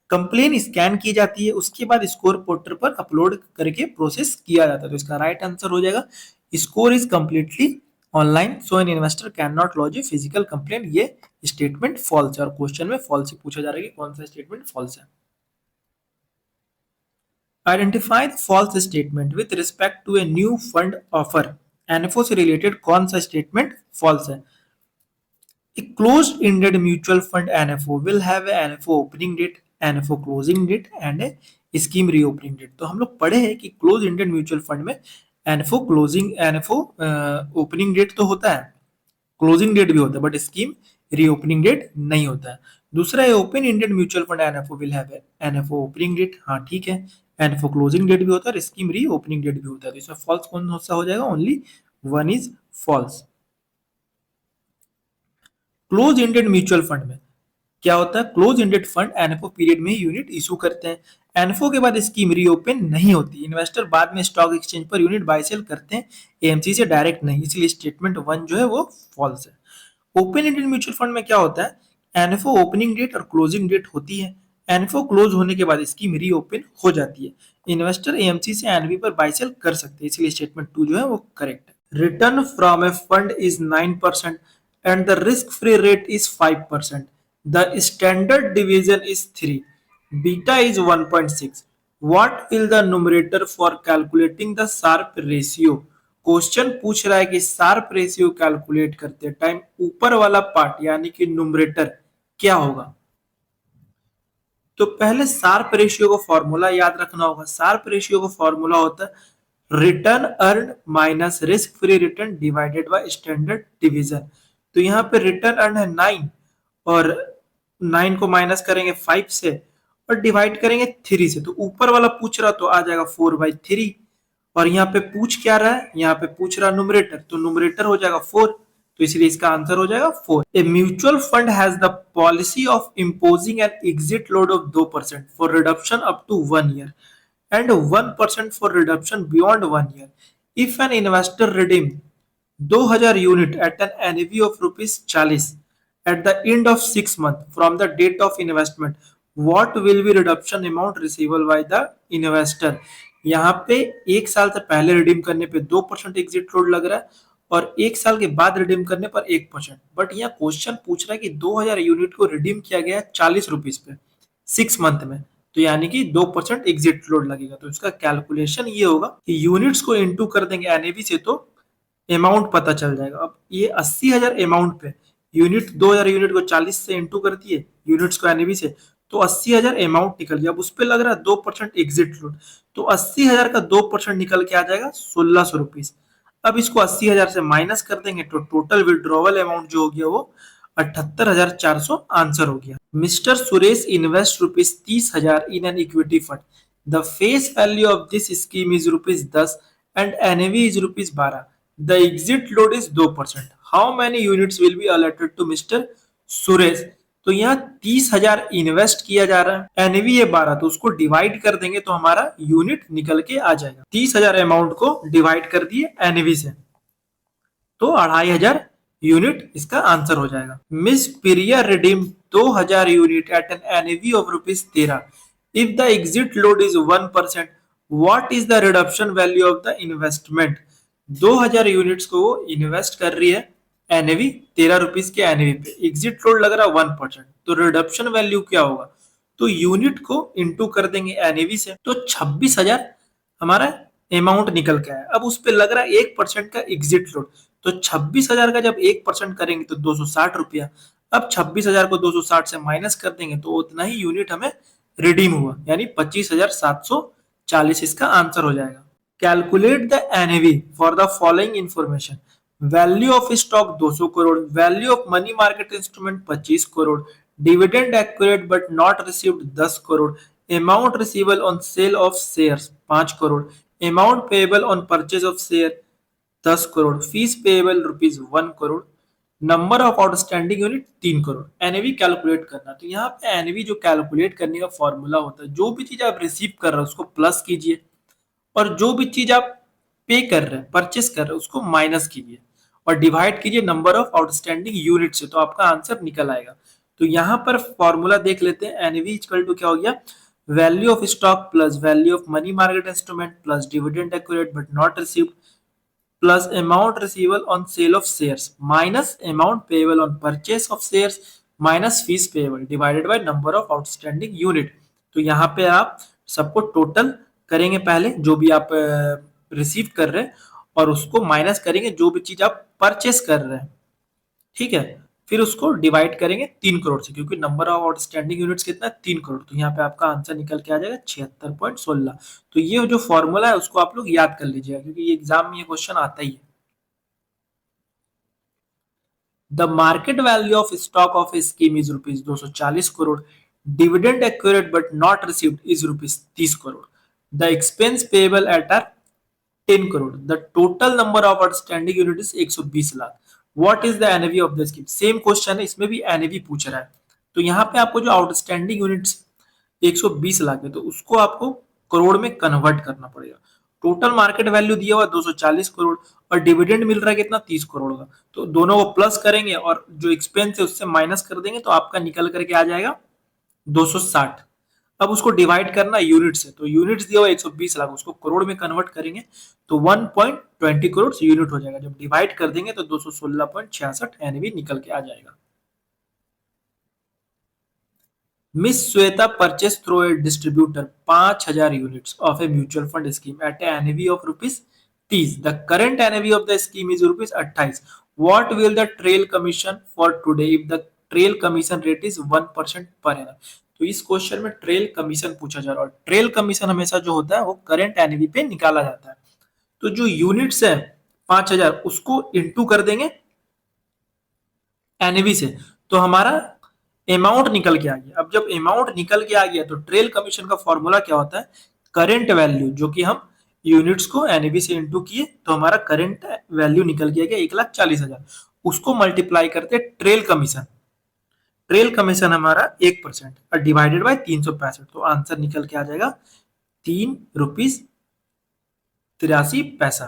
कंप्लेन स्कैन की जाती है, उसके बाद स्कोर पोर्टल पर अपलोड करके प्रोसेस किया जाता है. तो इसका राइट आंसर हो जाएगा score is completely online so an investor can not lodge a physical complain. ये स्टेटमेंट फॉल्स है और क्वेश्चन में फॉल्स ही पूछा जा रहा है कि कौन सा स्टेटमेंट फॉल्स है. Identify the false statement with respect to a new fund offer. NFO से रिलेटेड कौन सा स्टेटमेंट फॉल्स है? A closed-ended mutual fund NFO will have a NFO opening date, NFO closing date and a scheme reopening date. तो हम लोग पढ़े हैं कि क्लोज एंडेड म्यूचुअल फंड में NFO closing NFO opening date तो होता है, क्लोजिंग डेट भी होता है बट स्कीम रीओपनिंग डेट नहीं होता है. दूसरा है open ended mutual fund NFO will have NFO opening date. हाँ ठीक है, एनएफओ क्लोजिंग डेट भी होता है और स्कीम री ओपनिंग डेट भी होता है. तो इसमें फॉल्स कौन सा हो जाएगा? Only one is false. Close ended mutual fund में क्या होता है? Close ended fund NFO period में यूनिट इशू करते हैं. एनएफओ के बाद स्कीम रीओपन नहीं होती. इन्वेस्टर बाद में स्टॉक एक्सचेंज पर यूनिट बाय सेल करते हैं, एएमसी से डायरेक्ट नहीं. इसलिए स्टेटमेंट वन जो है वो फॉल्स है. ओपन एंडेड म्यूचुअल फंड में क्या होता है? एनएफओ ओपनिंग डेट और क्लोजिंग डेट होती है. एनएफओ क्लोज होने के बाद स्कीम रीओपन हो जाती है. इन्वेस्टर एएमसी से एनबी पर बाय सेल कर सकते हैं. इसलिए स्टेटमेंट टू जो है वो करेक्ट है. Return from a fund is 9% and the risk-free rate is 5%. The standard deviation is 3. Beta is 1.6. What will the numerator for calculating the Sharpe ratio? Question पूछ रहा है कि शार्प रेशियो कैलकुलेट करते टाइम ऊपर वाला पार्ट यानी कि न्यूमरेटर क्या होगा? तो पहले शार्प रेशियो का फॉर्मूला याद रखना होगा. शार्प रेशियो का फॉर्मूला होता है return earn minus risk free return divided by standard division. तो यहाँ पे रिटर्न अर्न है 9 और 9 को माइनस करेंगे 5 से और डिवाइड करेंगे 3 से. तो ऊपर वाला पूछ रहा तो आ जाएगा 4/3 और यहाँ पे पूछ क्या रहा है? यहाँ पे पूछ रहा न्यूमरेटर, तो न्यूमरेटर हो जाएगा 4. तो इसलिए इसका आंसर हो जाएगा 4. A mutual fund has the policy of imposing an exit load of 2% for reduction up to 1 year and 1% for reduction beyond 1 year. If an investor redeem 2000 unit at an NAV of rupees 40 at the end of 6 months from the date of investment, what will be reduction amount receivable by the investor? यहाँ पे एक साल से पहले रिडीम करने पे 2% एग्जिट लोड लग रहा है और एक साल के बाद रिडीम करने पर 1%. बट यहाँ क्वेश्चन पूछ रहा है कि 2000 यूनिट को रिडीम किया गया 40 रुपीज पे 6 मंथ में, तो यानी कि 2% एग्जिट लोड लगेगा. तो इसका कैलकुलेशन ये होगा कि यूनिट्स को इनटू कर देंगे एनएवी से तो अमाउंट पता चल जाएगा. अब ये 80,000 अमाउंट पे यूनिट 2000 यूनिट को 40 से इंटू कर दिए यूनिट्स को एनएवी से तो 80,000 अमाउंट निकल गया. अब उस पर लग रहा है 2% एग्जिट लोड, तो 80,000 का 2% निकल के आ जाएगा 1600 रुपीज. अब इसको 80,000 से माइनस कर देंगे तो टोटल विड्रॉवल अमाउंट जो हो गया वो 78,400 आंसर हो गया. Mister Suresh invest ₹30,000 in an equity fund. The face value of this scheme is ₹10 and NAV is ₹12. The exit load is 2%. How many units will be allotted to mister Suresh? तो यहाँ 30,000 इन्वेस्ट किया जा रहा है, एनएवी है 12, तो उसको डिवाइड कर देंगे तो हमारा यूनिट निकल के आ जाएगा. 30,000 अमाउंट को डिवाइड कर दिए एनएवी से तो 2,500 यूनिट इसका आंसर हो जाएगा. Miss Priya redeem 2000 unit at an NAV of ₹13. If the exit load is 1%, what is the reduction value of the investment? 2000 units को वो इन्वेस्ट कर रही है एनएवी 13 रुपीज के एनएवी पे, एग्जिट लोड लग रहा है 1%, तो रिडक्शन वैल्यू क्या होगा? तो यूनिट को इंटू कर देंगे एनएवी से तो 26,000 हमारा अमाउंट निकल के आया. अब उस पर लग रहा है 1% का एग्जिट लोड, तो 26,000 का जब 1% करेंगे तो 260 रुपया. अब 26,000 को 260 से माइनस कर देंगे तो उतना ही यूनिट हमें रिडीम हुआ, यानी 25,740 इसका आंसर हो जाएगा। Calculate the NAV for the following information. Value of stock 200 crore, value of money market instrument 25 crore, dividend accurate but not received 10 crore, amount receivable on sale of shares 5 crore, amount payable on purchase of share 10 crore, fees payable rupees 1 crore, number of outstanding unit 3 crore. NAV calculate करना, तो यहाँ पे एनएवी जो कैलकुलेट करने का फॉर्मूला होता है, जो भी चीज आप रिसीव कर रहे हो उसको प्लस कीजिए और जो भी चीज आप पे कर रहे हैं, परचेस कर रहे हैं, उसको माइनस कीजिए और डिवाइड कीजिए नंबर ऑफ आउटस्टैंडिंग यूनिट से, तो आपका आंसर निकल आएगा। तो यहाँ पर फॉर्मूला देख लेते हैं। एनएवी इक्वल टू क्या हो गया, value of stock plus value of money market instrument plus dividend accurate but not received plus amount receivable on sale of shares minus amount payable on purchase of shares minus fees payable divided by number of outstanding unit। तो यहाँ पे आप सबको टोटल करेंगे, पहले जो भी आप रिसीव कर रहे हैं और उसको माइनस करेंगे जो भी चीज आप परचेस कर रहे हैं, ठीक है। फिर उसको डिवाइड करेंगे 3 करोड़ से, क्योंकि नंबर ऑफ आउटस्टैंडिंग यूनिट्स कितना है 3 करोड़, तो यहाँ पे आपका आंसर निकल के आ जाएगा 76.16। तो ये जो फॉर्मूला है उसको आप लोग याद कर लीजिएगा, क्योंकि ये एग्जाम में ये क्वेश्चन आता ही है। The market value of stock of a scheme is rupees 240 crore, dividend accurate but not received is rupees 30 crore, the expense payable at are 10 crore, the total number of outstanding unit is 120 lakh, what is the NAV of the scheme. Same question है, इसमें भी एनएवी पूछ रहा है। तो यहाँ पे आपको जो आउटस्टैंडिंग यूनिट्स 120 लाख है, तो उसको आपको करोड़ में कन्वर्ट करना पड़ेगा। टोटल मार्केट वैल्यू दिया हुआ 240 करोड़ और डिविडेंड मिल रहा है कितना 30 करोड़ का, तो दोनों को प्लस करेंगे और जो एक्सपेंस है उससे माइनस कर देंगे तो आपका निकल करके आ जाएगा 260। अब उसको डिवाइड करना यूनिट से, तो यूनिट्स दिया हुआ 120 लाख, उसको करोड़ में कन्वर्ट करेंगे तो 1.20 करोड़ यूनिट हो जाएगा। जब डिवाइड कर देंगे तो 216.66 एनवी निकल के आ जाएगा। Miss Shweta purchase through a distributor 5000 units of a mutual fund scheme at a NAV of rupees 30। The current NAV of the scheme is rupees 28। What will the trail commission for today if the trail commission rate is 1% per annum. तो इस क्वेश्चन में ट्रेल कमीशन पूछा जा रहा है और ट्रेल कमीशन हमेशा जो होता है वो करंट एनवी पे निकाला जाता है। तो जो यूनिट्स है 5000 उसको इंटू कर देंगे एनवी से, तो हमारा अमाउंट निकल के आ गया। अब जब अमाउंट निकल के आ गया तो ट्रेल कमीशन का फॉर्मूला क्या होता है, करंट वैल्यू, जो कि हम यूनिट्स को एनवी से इंटू किए तो हमारा करंट वैल्यू निकल के आ गया 1,40,000, उसको मल्टीप्लाई करते ट्रेल कमीशन। ट्रेल कमीशन हमारा 1% और डिवाइडेड बाय 365, तो आंसर निकल के आ जाएगा 3 रुपीज 83 पैसा।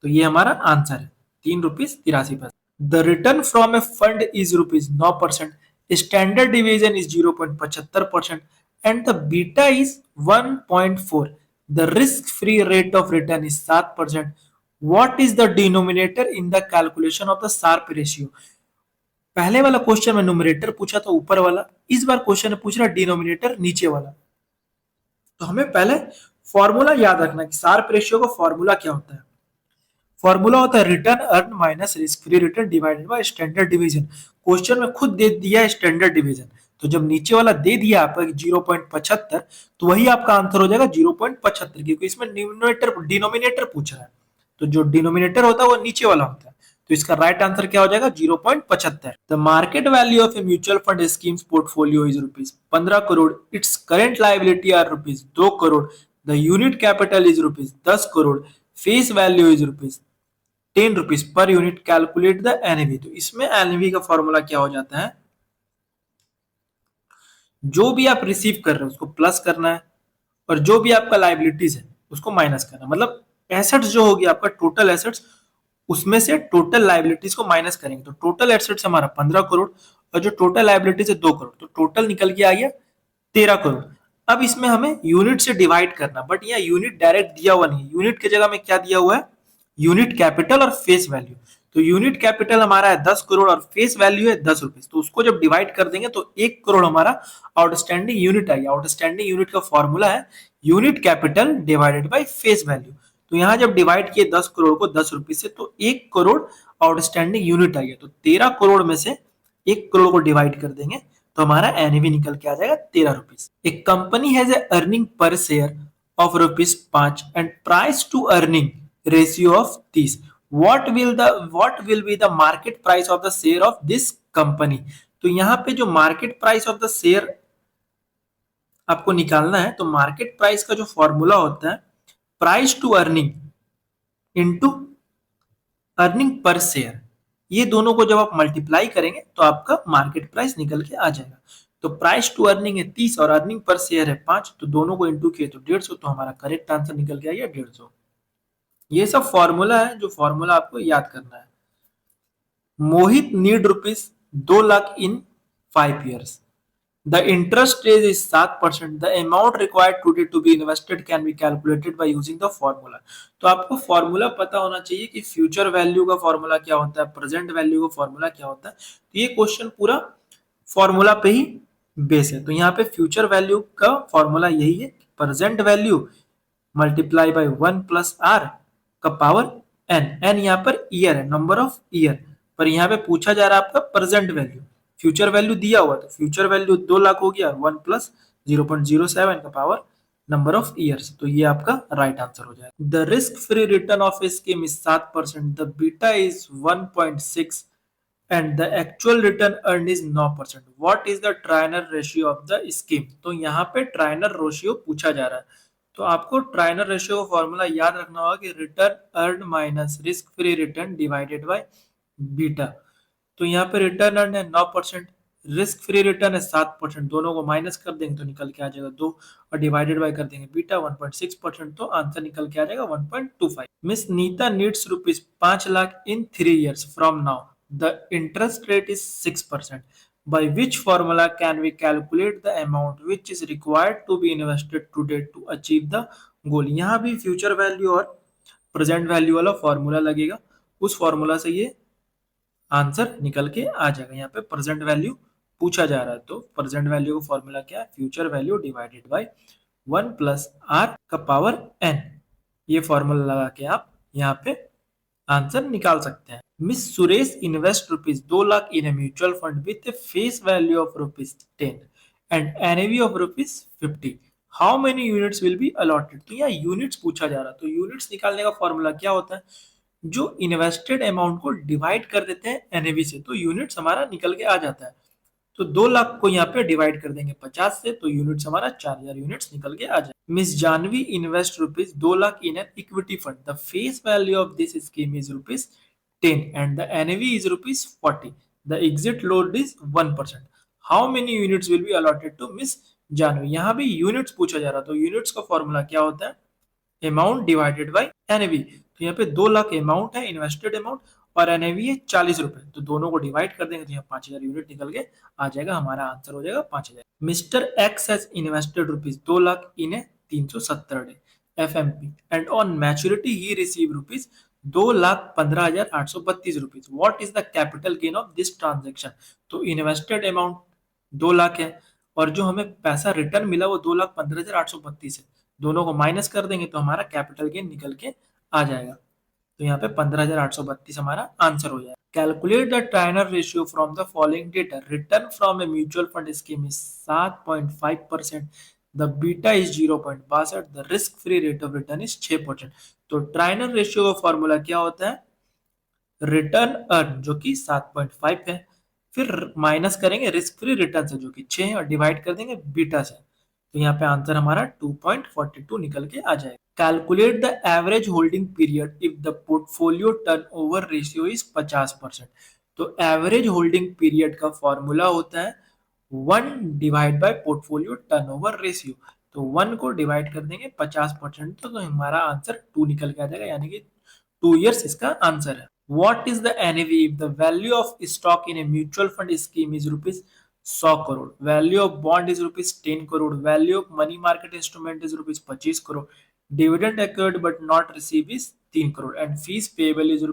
तो ये हमारा आंसर है 3 रुपीज 83 पैसा। The return from A fund is rupees 9%, standard division is 0.75% and the beta is 1.4. The risk free rate of return is 7%. What is the denominator in the calculation of the Sharpe ratio? पहले वाला क्वेश्चन में न्यूमरेटर पूछा था ऊपर वाला, इस बार क्वेश्चन पूछ रहा डिनोमिनेटर नीचे वाला। तो हमें पहले फॉर्मूला याद रखना कि शार्प रेशियो का फॉर्मूला क्या होता है। फॉर्मूला होता है return earn minus risk free return divided by standard division. Question में खुद दे दिया है स्टैंडर्ड डिवीजन, तो जब नीचे वाला दे दिया आपका 0.75 तो वही आपका आंसर हो जाएगा 0.75, क्योंकि इसमें डिनोमिनेटर पूछ रहा है, तो जो डिनोमिनेटर होता है वो नीचे वाला होता है। तो इसका राइट आंसर क्या हो जाएगा 0.75। The market value of a mutual fund schemes portfolio is rupees 15 crore. Its current liability are rupees 2 crore. The unit capital is rupees 10 crore. Face value is rupees 10 rupees per unit. Calculate the NAV. तो इसमें एनएवी का फॉर्मूला क्या हो जाता है, जो भी आप रिसीव कर रहे हो उसको प्लस करना है और जो भी आपका लाइबिलिटीज है उसको माइनस करना है। मतलब एसेट्स जो होगी आपका टोटल एसेट्स, उसमें से टोटल लाइबिलिटीज को माइनस करेंगे। तो टोटल एसेट्स हमारा 15 करोड़ और जो टोटल लाइबिलिटीज है 2 करोड़, तो टोटल निकल के आ गया 13 करोड़। अब इसमें हमें यूनिट से डिवाइड करना, बट यहाँ यूनिट डायरेक्ट दिया हुआ नहीं है। यूनिट की जगह में क्या दिया हुआ है, यूनिट कैपिटल और फेस वैल्यू। तो यूनिट कैपिटल हमारा है 10 करोड़ और फेस वैल्यू है 10 रुपीज, तो उसको जब डिवाइड कर देंगे तो 1 करोड़ हमारा आउटस्टैंडिंग यूनिट आएगा। आउटस्टैंडिंग यूनिट का फॉर्मूला है unit capital divided by face value. तो यहाँ जब डिवाइड किए 10 करोड़ को 10 रुपीज से, तो 1 करोड़ आउटस्टैंडिंग यूनिट आ गया। तो 13 करोड़ में से 1 करोड़ को डिवाइड कर देंगे तो हमारा एनएवी निकल के आ जाएगा 13 रुपीज। एक company has a earning per share of ₹5 and price to earning ratio of 30। what will be the market price of the share of this company? तो यहाँ पे जो market price of the share आपको निकालना है, तो मार्केट प्राइस का जो फॉर्मूला होता है price to earning into earning per share, ये दोनों को जब आप मल्टीप्लाई करेंगे तो आपका मार्केट प्राइस निकल के आ जाएगा। तो प्राइस टू अर्निंग है 30 और अर्निंग पर शेयर है 5, तो दोनों को इंटू किए तो 150, तो हमारा करेक्ट आंसर निकल के आ गया 150। ये सब फॉर्मूला है जो फॉर्मूला आपको याद करना है। Mohit need ₹2 lakh in 5 years. The interest rate is 7%. The amount required today to be invested can be calculated by using the formula. तो आपको फॉर्मूला पता होना चाहिए कि फ्यूचर वैल्यू का फॉर्मूला क्या होता है, प्रेजेंट वैल्यू का फॉर्मूला क्या होता है। तो ये क्वेश्चन पूरा फॉर्मूला पे ही बेस है। तो यहाँ पे फ्यूचर वैल्यू का फॉर्मूला यही है, present value multiply by 1 plus R का पावर एन। एन यहाँ पर ईयर है, नंबर ऑफ ईयर, पर यहाँ पे पूछा जा रहा है आपका प्रेजेंट वैल्यू। फ्यूचर वैल्यू दिया हुआ तो फ्यूचर वैल्यू 2 लाख हो गया, 1 प्लस 0.07 का पावर नंबर ऑफ ईयर्स, तो ये आपका राइट आंसर हो जाएगा। The risk free return of a scheme is 7%, the beta is 1.6 and the actual return earn is 9%। What is the Treynor ratio of the scheme? तो यहाँ पे ट्रायनर रेशियो पूछा जा रहा है, तो आपको ट्रायनर रेशियो का फॉर्मूला याद रखना होगा कि return earn minus risk free return divided by beta. तो यहाँ पे रिटर्न अर्न है 9%, रिस्क फ्री रिटर्न है 7%, दोनों को माइनस कर देंगे तो निकल के आ जाएगा 2 और डिवाइडेड बाय कर देंगे बीटा 1.6%, तो आंसर निकल के आ जाएगा 1.25। Miss Neeta needs ₹5 lakh in 3 years from now, the interest rate is 6%, by which formula can we calculate the amount which is required to be invested today to achieve the goal? यहाँ भी फ्यूचर वैल्यू और प्रेजेंट वैल्यू वाला फॉर्मूला लगेगा, उस फॉर्मूला से ये आंसर निकल के आ जाएगा। यहाँ पे प्रेजेंट वैल्यू पूछा जा रहा है, तो प्रेजेंट वैल्यू का फॉर्मूला क्या है, future value divided by 1 plus R का पावर एन। ये फॉर्मूला लगा के आप यहाँ पे आंसर निकाल सकते हैं। Miss Suresh invest ₹2 lakh in a mutual fund with a face value of ₹10 and NAV of ₹50। How many units will be allotted? तो यहाँ यूनिट्स पूछा जा रहा है, तो यूनिट्स निकालने का फॉर्मूला क्या होता है, जो इन्वेस्टेड अमाउंट को डिवाइड कर देते हैं एनएवी से, तो यूनिट्स हमारा निकल के आ जाता है। तो 2 लाख को यहाँ पे डिवाइड कर देंगे 50 से, तो यूनिट्स हमारा 4000 यूनिट्स निकल के आ जाए। Miss Janvi invest ₹2 lakh in an equity fund, the face value of this scheme is ₹10 and the NAV is ₹40, the exit load is 1%। How many units will be allotted to Miss Janvi? यहाँ भी यूनिट्स पूछा जा रहा, तो यूनिट्स का फॉर्मूला क्या होता है, अमाउंट डिवाइडेड बाय एनएवी। तो यहाँ पे 2 लाख अमाउंट है, इन्वेस्टेड अमाउंट, और एनएवी है 40 रुपए, तो दोनों को डिवाइड कर देंगे तो यहाँ 5000 यूनिट निकल के आ जाएगा, हमारा आंसर हो जाएगा 5000। Mister x has invested ₹2 lakh in A 370 day FMP and on maturity he receive ₹2,15,832। What is the capital gain of this transaction? तो इन्वेस्टेड अमाउंट 2 लाख है और जो हमें पैसा रिटर्न मिला वो 2,15,832 है, दोनों को माइनस कर देंगे तो हमारा कैपिटल गेन निकल के आ जाएगा। तो यहाँ पे 15,832 हमारा आंसर हो जाएगा। Calculate the Treynor ratio from the following data, return from a mutual fund scheme is 7.5%, the beta is 0.62, the risk free rate of return is 6%। तो ट्रायनर रेशियो का फॉर्मूला क्या होता है, रिटर्न अर्न जो कि 7.5 है, फिर माइनस करेंगे रिस्क फ्री रिटर्न से जो कि 6 है और डिवाइड कर देंगे बीटा से, तो यहाँ पे आंसर हमारा 2.42 निकल के आ जाएगा। Calculate the average holding period if the portfolio turnover ratio is 50%। तो एवरेज होल्डिंग पीरियड का फॉर्मूला होता है 1 divide by portfolio turnover ratio, तो 1 को डिवाइड कर देंगे 50%, तो हमारा आंसर 2 निकल के आ जाएगा, यानी कि 2 years इसका आंसर है। What is the NAV if the value of stock in a mutual fund scheme is ₹100 crore, value of bond is ₹10 crore, value of money market instrument is ₹25 crore, dividend accrued but not received is 3 crore and fees payable is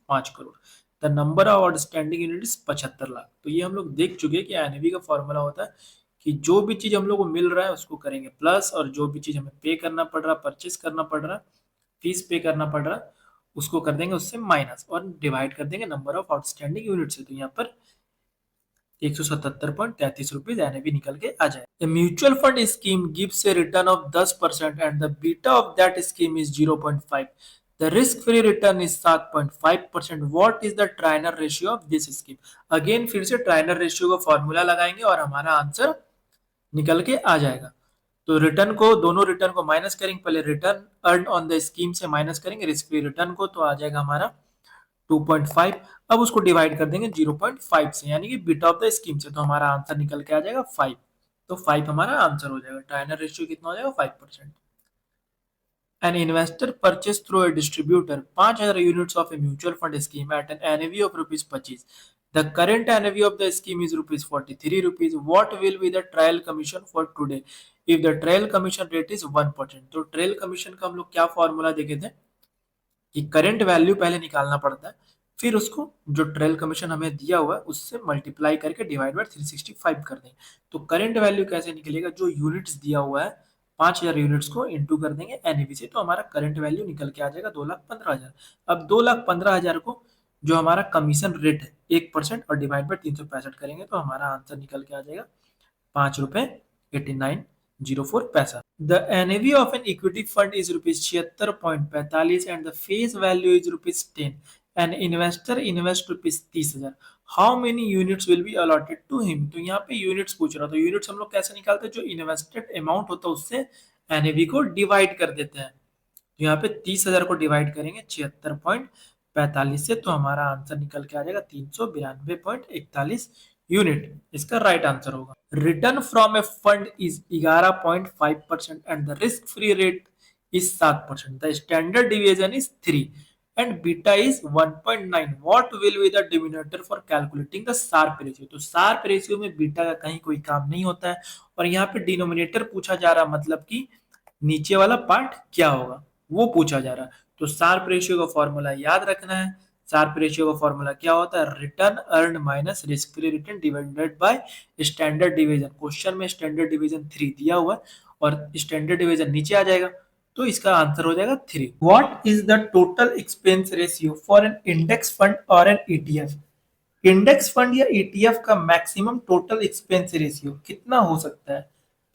₹5 crore. The number of outstanding unit is 75 lakh. तो ये हम लोग देख चुके हैं कि एनएवी का फॉर्मूला होता है कि जो भी चीज हम लोग को मिल रहा है उसको करेंगे प्लस, और जो भी चीज हमें पे करना पड़ रहा है, परचेस करना पड़ रहा है, फीस पे करना पड़ रहा है, उसको कर देंगे उससे माइनस और डिवाइड कर देंगे नंबर ऑफ आउटस्टैंडिंग यूनिट से। तो यहाँ पर 177.33 एनएवी निकल के आ जाए। A mutual fund scheme gives a return of 10% and the beta of that scheme is 0.5. The risk-free return is 7.5%. What is the Trainer ratio of this scheme? Again फिर से Trainer ratio का फॉर्मूला लगाएंगे और हमारा आंसर निकल के आ जाएगा। तो रिटर्न को दोनों रिटर्न को माइनस करेंगे, पहले return earn on the scheme से माइनस करेंगे रिस्क फ्री रिटर्न को, तो आ जाएगा हमारा 2.5। अब उसको डिवाइड कर देंगे 0.5 से, यानी कि बीटा ऑफ द स्कीम से, तो हमारा आंसर निकल के आ जाएगा 5। तो 5 हमारा आंसर हो जाएगा। ट्रायनर रेशियो कितना हो जाएगा 5%। An investor purchased through a distributor 5000 units of a mutual fund scheme at an NAV of rupees 25. The current NAV of the scheme is rupees 43 rupees. What will be the trial commission for today? If the trial commission rate is 1%. तो ट्रायल कमीशन का हम लोग क्या फॉर्मूला देखे थे कि करंट वैल्यू पहले निकालना पड़ता है, फिर उसको जो ट्रेल कमीशन हमें दिया हुआ है उससे मल्टीप्लाई करके डिवाइड बाय 365 कर देंगे। तो करंट वैल्यू कैसे निकलेगा, जो यूनिट्स दिया हुआ है 5000 यूनिट्स को इंटू कर देंगे एनएवी से, तो हमारा करंट वैल्यू निकल के आ जाएगा 2,15,000। अब 2,15,000 को जो हमारा कमीशन रेट है 1% और डिवाइड बाय 365 करेंगे तो हमारा आंसर निकल के आ जाएगा 5 रुपए 8904 पैसा। The NAV of an equity fund is rupees 76.45 and the face value is rupees 10. An investor invests rupees 30,000. How many units will be allotted to him? तो यहाँ पे यूनिट्स पूछ रहा, तो यूनिट्स हम लोग कैसे निकालते हैं, जो इन्वेस्टेड अमाउंट होता है उससे एनएवी को डिवाइड कर देते हैं। तो यहाँ पे 30,000 को डिवाइड करेंगे 76.45 से, तो हमारा आंसर निकल के आ जाएगा 392.41 यूनिट। इसका राइट आंसर होगा। Return from A fund is 11.5% and the risk free rate is 7%। The standard division is 3 and beta is 1.9. What will be the denominator for calculating the Sharpe ratio? तो Sharpe ratio में बीटा का कहीं कोई काम नहीं होता है, और यहाँ पे डिनोमिनेटर पूछा जा रहा, मतलब कि नीचे वाला पार्ट क्या होगा वो पूछा जा रहा है। तो शार्प रेशियो का फॉर्मूला याद रखना है। शार्प रेशियो का फॉर्मूला क्या होता है, return earn minus risk free return divided by standard division. Question में स्टैंडर्ड डिवीजन 3 दिया हुआ है और स्टैंडर्ड डिवीजन नीचे आ जाएगा, तो इसका आंसर हो जाएगा 3। What is the total expense ratio for an index fund और एन ईटीएफ? इंडेक्स फंड या ईटीएफ का मैक्सिमम टोटल एक्सपेंस रेशियो कितना हो सकता है?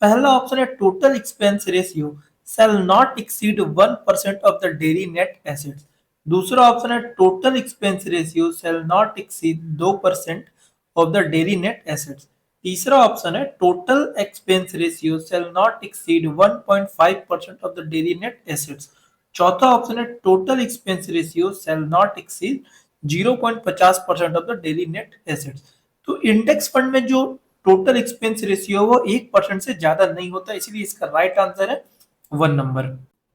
पहला ऑप्शन है total expense ratio shall not exceed 1% of the daily net assets। दूसरा ऑप्शन है total expense ratio shall not exceed 2% of the daily net assets। तीसरा ऑप्शन है total expense ratio shall not exceed 1.5% of the daily net assets। चौथा ऑप्शन है total expense ratio shall not exceed 0.50% of the daily net assets. तो इंडेक्स फंड में जो टोटल एक्सपेंस रेशियो वो 1% से ज्यादा नहीं होता, इसलिए इसका राइट आंसर है 1 number,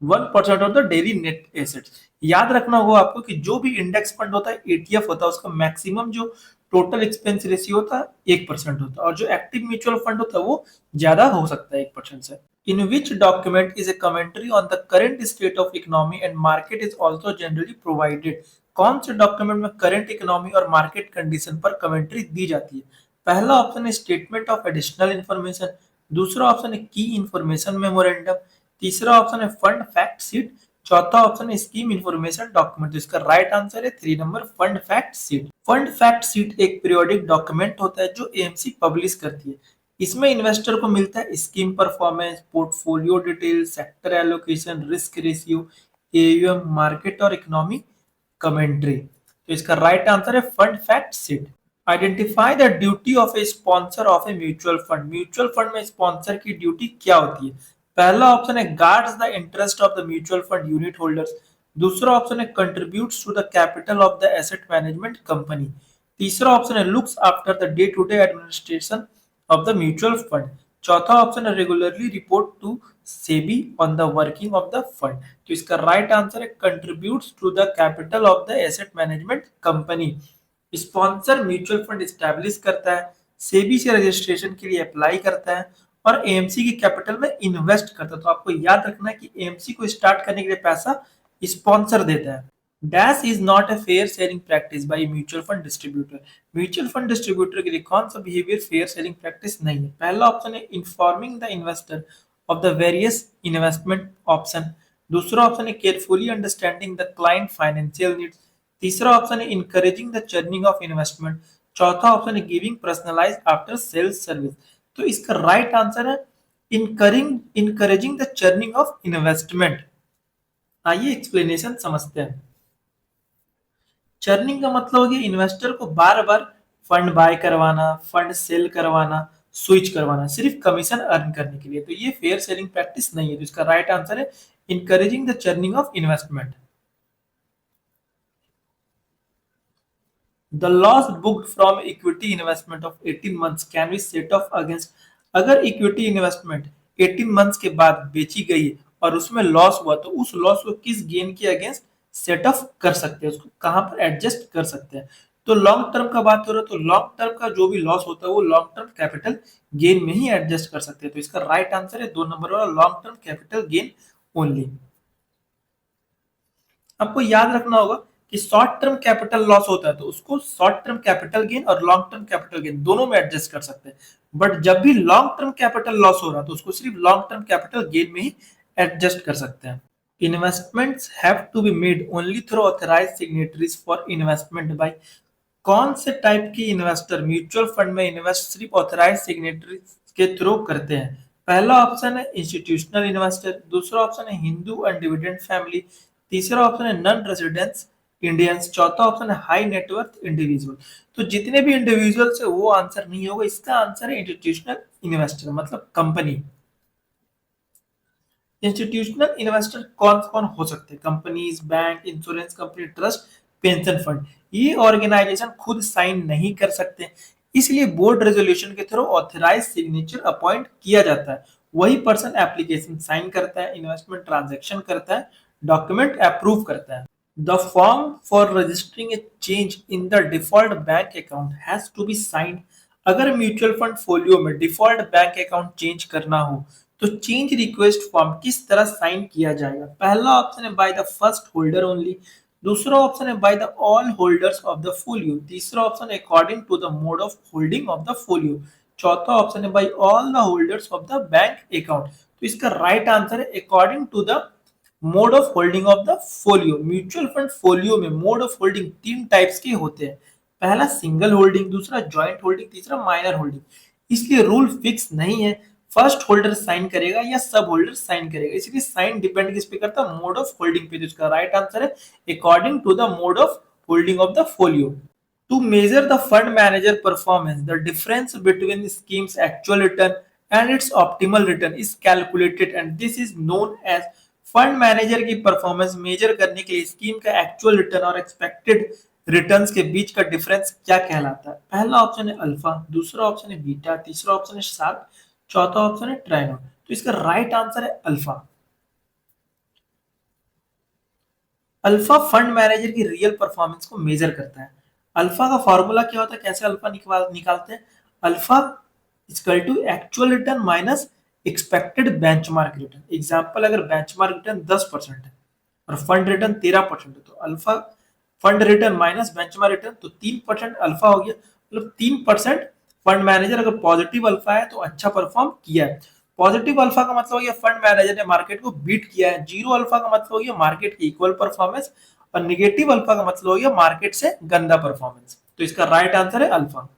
1% of the daily net assets. याद रखना होगा आपको कि जो भी इंडेक्स फंड होता है, एटीएफ होता है, उसका मैक्सिमम जो टोटल एक्सपेंस रेशियो होता है 1% होता है, और जो एक्टिव म्यूचुअल फंड होता है वो ज्यादा हो सकता है 1% से। In which document is a commentary on the current state of economy and market is also generally provided? कौन से डॉक्यूमेंट में करंट इकोनॉमी और मार्केट कंडीशन पर कमेंट्री दी जाती है? पहला ऑप्शन है स्टेटमेंट ऑफ एडिशनल इंफॉर्मेशन, दूसरा ऑप्शन है की इंफॉर्मेशन मेमोरेंडम, तीसरा ऑप्शन है फंड फैक्ट शीट, चौथा ऑप्शन है स्कीम इंफॉर्मेशन डॉक्यूमेंट। इसका राइट आंसर है 3 number fund fact sheet. Fund fact sheet एक पीरियोडिक डॉक्यूमेंट होता है जो एएमसी पब्लिश करती है। इसमें इन्वेस्टर को मिलता है scheme performance, portfolio detail, sector allocation, risk ratio, AUM, market और इकोनॉमी कमेंट्री। तो इसका राइट आंसर है fund fact sheet. Identify the duty of a sponsor of a mutual fund. Mutual fund में स्पॉन्सर की ड्यूटी क्या होती है? पहला ऑप्शन है guards the interest of the mutual fund unit holders, दूसरा ऑप्शन है contributes to the capital of the asset management company, तीसरा ऑप्शन है looks after the day to day administration of the mutual fund, चौथा ऑप्शन है regularly report to SEBI on the working of the fund. तो इसका राइट आंसर है contributes to the capital of the asset management company. Sponsor mutual fund establish करता है, सेबी से रजिस्ट्रेशन के लिए अप्लाई करता है और एएमसी की कैपिटल में इन्वेस्ट करता है। तो आपको याद रखना है कि एएमसी को स्टार्ट करने के लिए पैसा स्पॉन्सर देता है। Dash is not a fair selling practice by mutual fund distributor. Mutual fund distributor के लिए कौन सा बिहेवियर फेयर सेलिंग प्रैक्टिस नहीं है? पहला ऑप्शन है informing the investor of the various investment option, दूसरा ऑप्शन है carefully understanding the client financial needs, तीसरा ऑप्शन है encouraging the churning of investment, चौथा ऑप्शन है giving personalise after sales service. तो इसका राइट आंसर है encouraging the churning of investment. आइए एक्सप्लेनेशन समझते हैं। चर्निंग का मतलब हो गया इन्वेस्टर को बार बार फंड बाय करवाना, फंड सेल करवाना, स्विच करवाना, सिर्फ कमीशन अर्न करने के लिए। तो ये फेयर सेलिंग प्रैक्टिस नहीं है। तो इसका राइट आंसर है encouraging the churning of investment. The loss booked from equity investment of 18 months can be set off against। अगर इक्विटी इन्वेस्टमेंट 18 मंथ्स के बाद बेची गई और उसमें लॉस हुआ तो उस लॉस को किस गेन के अगेंस्ट सेट ऑफ कर सकते हैं, उसको कहां पर एडजस्ट कर सकते हैं। तो लॉन्ग टर्म का बात करो तो लॉन्ग टर्म का जो भी लॉस होता है वो लॉन्ग टर्म कैपिटल गेन में ही एडजस्ट कर सकते हैं। तो इसका राइट आंसर है 2 नंबर वाला long term capital gain only. आपको याद रखना होगा कि शॉर्ट टर्म कैपिटल लॉस होता है तो उसको शॉर्ट टर्म कैपिटल गेन और लॉन्ग टर्म कैपिटल गेन दोनों में एडजस्ट कर सकते हैं। बट जब भी लॉन्ग टर्म कैपिटल लॉस हो रहा है तो उसको सिर्फ लॉन्ग टर्म कैपिटल गेन में ही एडजस्ट कर सकते हैं। Investments have to be made only through authorised signatories for investment by. कौन से टाइप की इन्वेस्टर म्यूचुअल फंड में इन्वेस्ट सिर्फ ऑथराइज्ड सिग्नेटरीज के थ्रू करते हैं। पहला ऑप्शन है इंस्टीट्यूशनल इन्वेस्टर, दूसरा ऑप्शन है हिंदू एंड डिविडेंड फैमिली, तीसरा ऑप्शन है नॉन रेजिडेंस इंडियंस, चौथा ऑप्शन है हाई नेटवर्थ इंडिविजुअल। तो जितने भी इंडिविजुअल है वो आंसर नहीं होगा, इसका आंसर है इंस्टीट्यूशनल इन्वेस्टर मतलब कंपनी। इंस्टीट्यूशनल इन्वेस्टर कौन कौन हो सकते हैं? Companies, bank, insurance company, trust, pension fund. ये ऑर्गेनाइजेशन खुद साइन नहीं कर सकते, इसलिए बोर्ड रेजोल्यूशन के थ्रू ऑथराइज सिग्नेचर अपॉइंट किया जाता है। वही पर्सन एप्लीकेशन साइन करता है, इन्वेस्टमेंट ट्रांजैक्शन करता है, डॉक्यूमेंट अप्रूव करता है। The form for registering a change in the default bank account has to be signed। अगर म्यूचुअल फंड फोलियो में डिफॉल्ट बैंक अकाउंट चेंज करना हो तो चेंज रिक्वेस्ट फॉर्म किस तरह साइन किया जाएगा? पहला ऑप्शन है by the first holder only, दूसरा ऑप्शन है by the all holders of the folio, तीसरा ऑप्शन है according to the mode of holding of the folio, चौथा ऑप्शन है by all the holders of the bank account. तो इसका राइट आंसर है according to the mode of holding of the folio. Mutual fund folio में मोड ऑफ होल्डिंग 3 टाइप्स के होते हैं। पहला सिंगल होल्डिंग, दूसरा ज्वाइंट होल्डिंग, तीसरा माइनर होल्डिंग। इसलिए रूल फिक्स नहीं है फर्स्ट होल्डर साइन करेगा या सब होल्डर साइन करेगा, इसलिए साइन डिपेंड किस पे करता है? मोड ऑफ होल्डिंग पे। तो इसका राइट आंसर है according to the mode of holding of the folio. To measure the fund manager performance, the difference between the scheme's actual return and its optimal return is calculated and this is known as fund manager की परफॉर्मेंस मेजर करने के लिए स्कीम का एक्चुअल रिटर्न और एक्सपेक्टेड रिटर्न्स के बीच का डिफरेंस क्या कहलाता है? पहला ऑप्शन है अल्फा, दूसरा ऑप्शन है बीटा, तीसरा ऑप्शन है शार्प, चौथा ऑप्शन है ट्राइनोड। तो इसका राइट आंसर है अल्फा। अल्फा फंड मैनेजर की रियल परफॉर्मेंस को मेजर करता है। अल्फा का फॉर्मूला क्या होता है, कैसे अल्फा निकालते हैं? Alpha equal to actual return minus expected benchmark return. Example, अगर बेंचमार्क रिटर्न 10% है और फंड रिटर्न 13% है तो alpha fund return minus benchmark return तो 3% अल्फा हो गया। मतलब 3% फंड मैनेजर अगर पॉजिटिव अल्फा है तो अच्छा परफॉर्म किया है। पॉजिटिव अल्फा का मतलब हो गया फंड मैनेजर ने मार्केट को बीट किया है। जीरो अल्फा का मतलब हो गया मार्केट की इक्वल परफॉर्मेंस और निगेटिव अल्फा का मतलब हो गया मार्केट से गंदा परफॉर्मेंस। तो इसका राइट आंसर है alpha.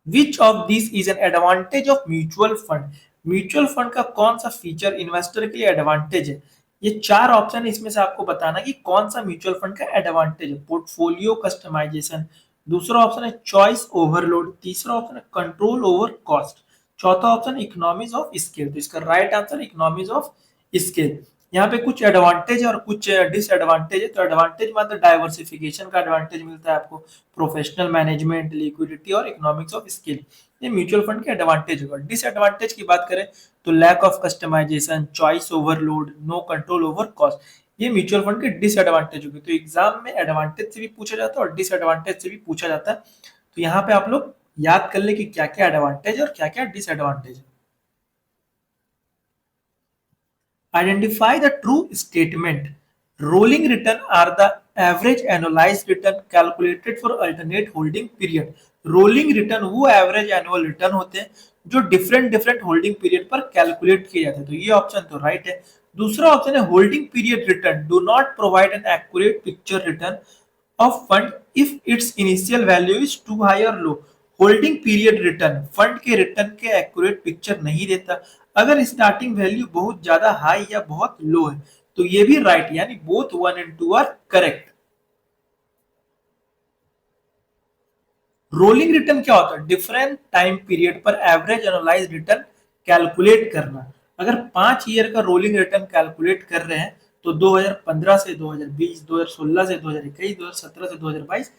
Which of this is an advantage of mutual fund? Mutual fund का कौन सा फीचर इन्वेस्टर के लिए एडवांटेज है? ये 4 ऑप्शन है, इसमें से आपको बताना कि कौन सा म्यूचुअल फंड का एडवांटेज है। पोर्टफोलियो कस्टमाइजेशन, दूसरा ऑप्शन है चॉइस ओवरलोड, तीसरा ऑप्शन है कंट्रोल ओवर कॉस्ट, चौथा ऑप्शन इकोनॉमीज ऑफ स्केल। तो इसका right answer economies of scale. यहाँ पे कुछ एडवांटेज और कुछ डिसएडवांटेज है। तो एडवांटेज मतलब डाइवर्सिफिकेशन का एडवांटेज मिलता है आपको, प्रोफेशनल मैनेजमेंट, लिक्विडिटी और इकोनॉमिक्स ऑफ स्केल, ये म्यूचुअल फंड के एडवांटेज होगा। डिसएडवांटेज की बात करें तो lack of customisation, choice overload, no control over cost, ये म्यूचुअल फंड के डिसएडवांटेज होगी। तो एग्जाम में एडवांटेज से भी पूछा जाता है और डिसएडवांटेज से भी पूछा जाता है। तो यहाँ पे आप लोग याद कर ले कि क्या क्या एडवांटेज और क्या क्या डिसएडवांटेज है। Identify the true statement. Rolling return are the average annualized return calculated for alternate holding period. Rolling return वो एवरेज एनुअल रिटर्न होते हैं जो डिफरेंट डिफरेंट होल्डिंग पीरियड पर कैलकुलेट किए जाते हैं। तो ये ऑप्शन तो राइट है। दूसरा ऑप्शन है holding period return do not provide an accurate picture return of fund if its initial value is too high और low. Holding period return fund के रिटर्न के एक्यूरेट पिक्चर नहीं देता। अगर स्टार्टिंग वैल्यू बहुत ज्यादा हाई या बहुत लो है तो ये भी राइट, यानी both 1 and 2 are correct. Rolling return क्या होता है? डिफरेंट टाइम पीरियड पर एवरेज एनालाइज रिटर्न कैलकुलेट करना। अगर 5 ईयर का रोलिंग रिटर्न कैलकुलेट कर रहे हैं तो 2015 से 2020, 2016 से 2021, 2017 से 2022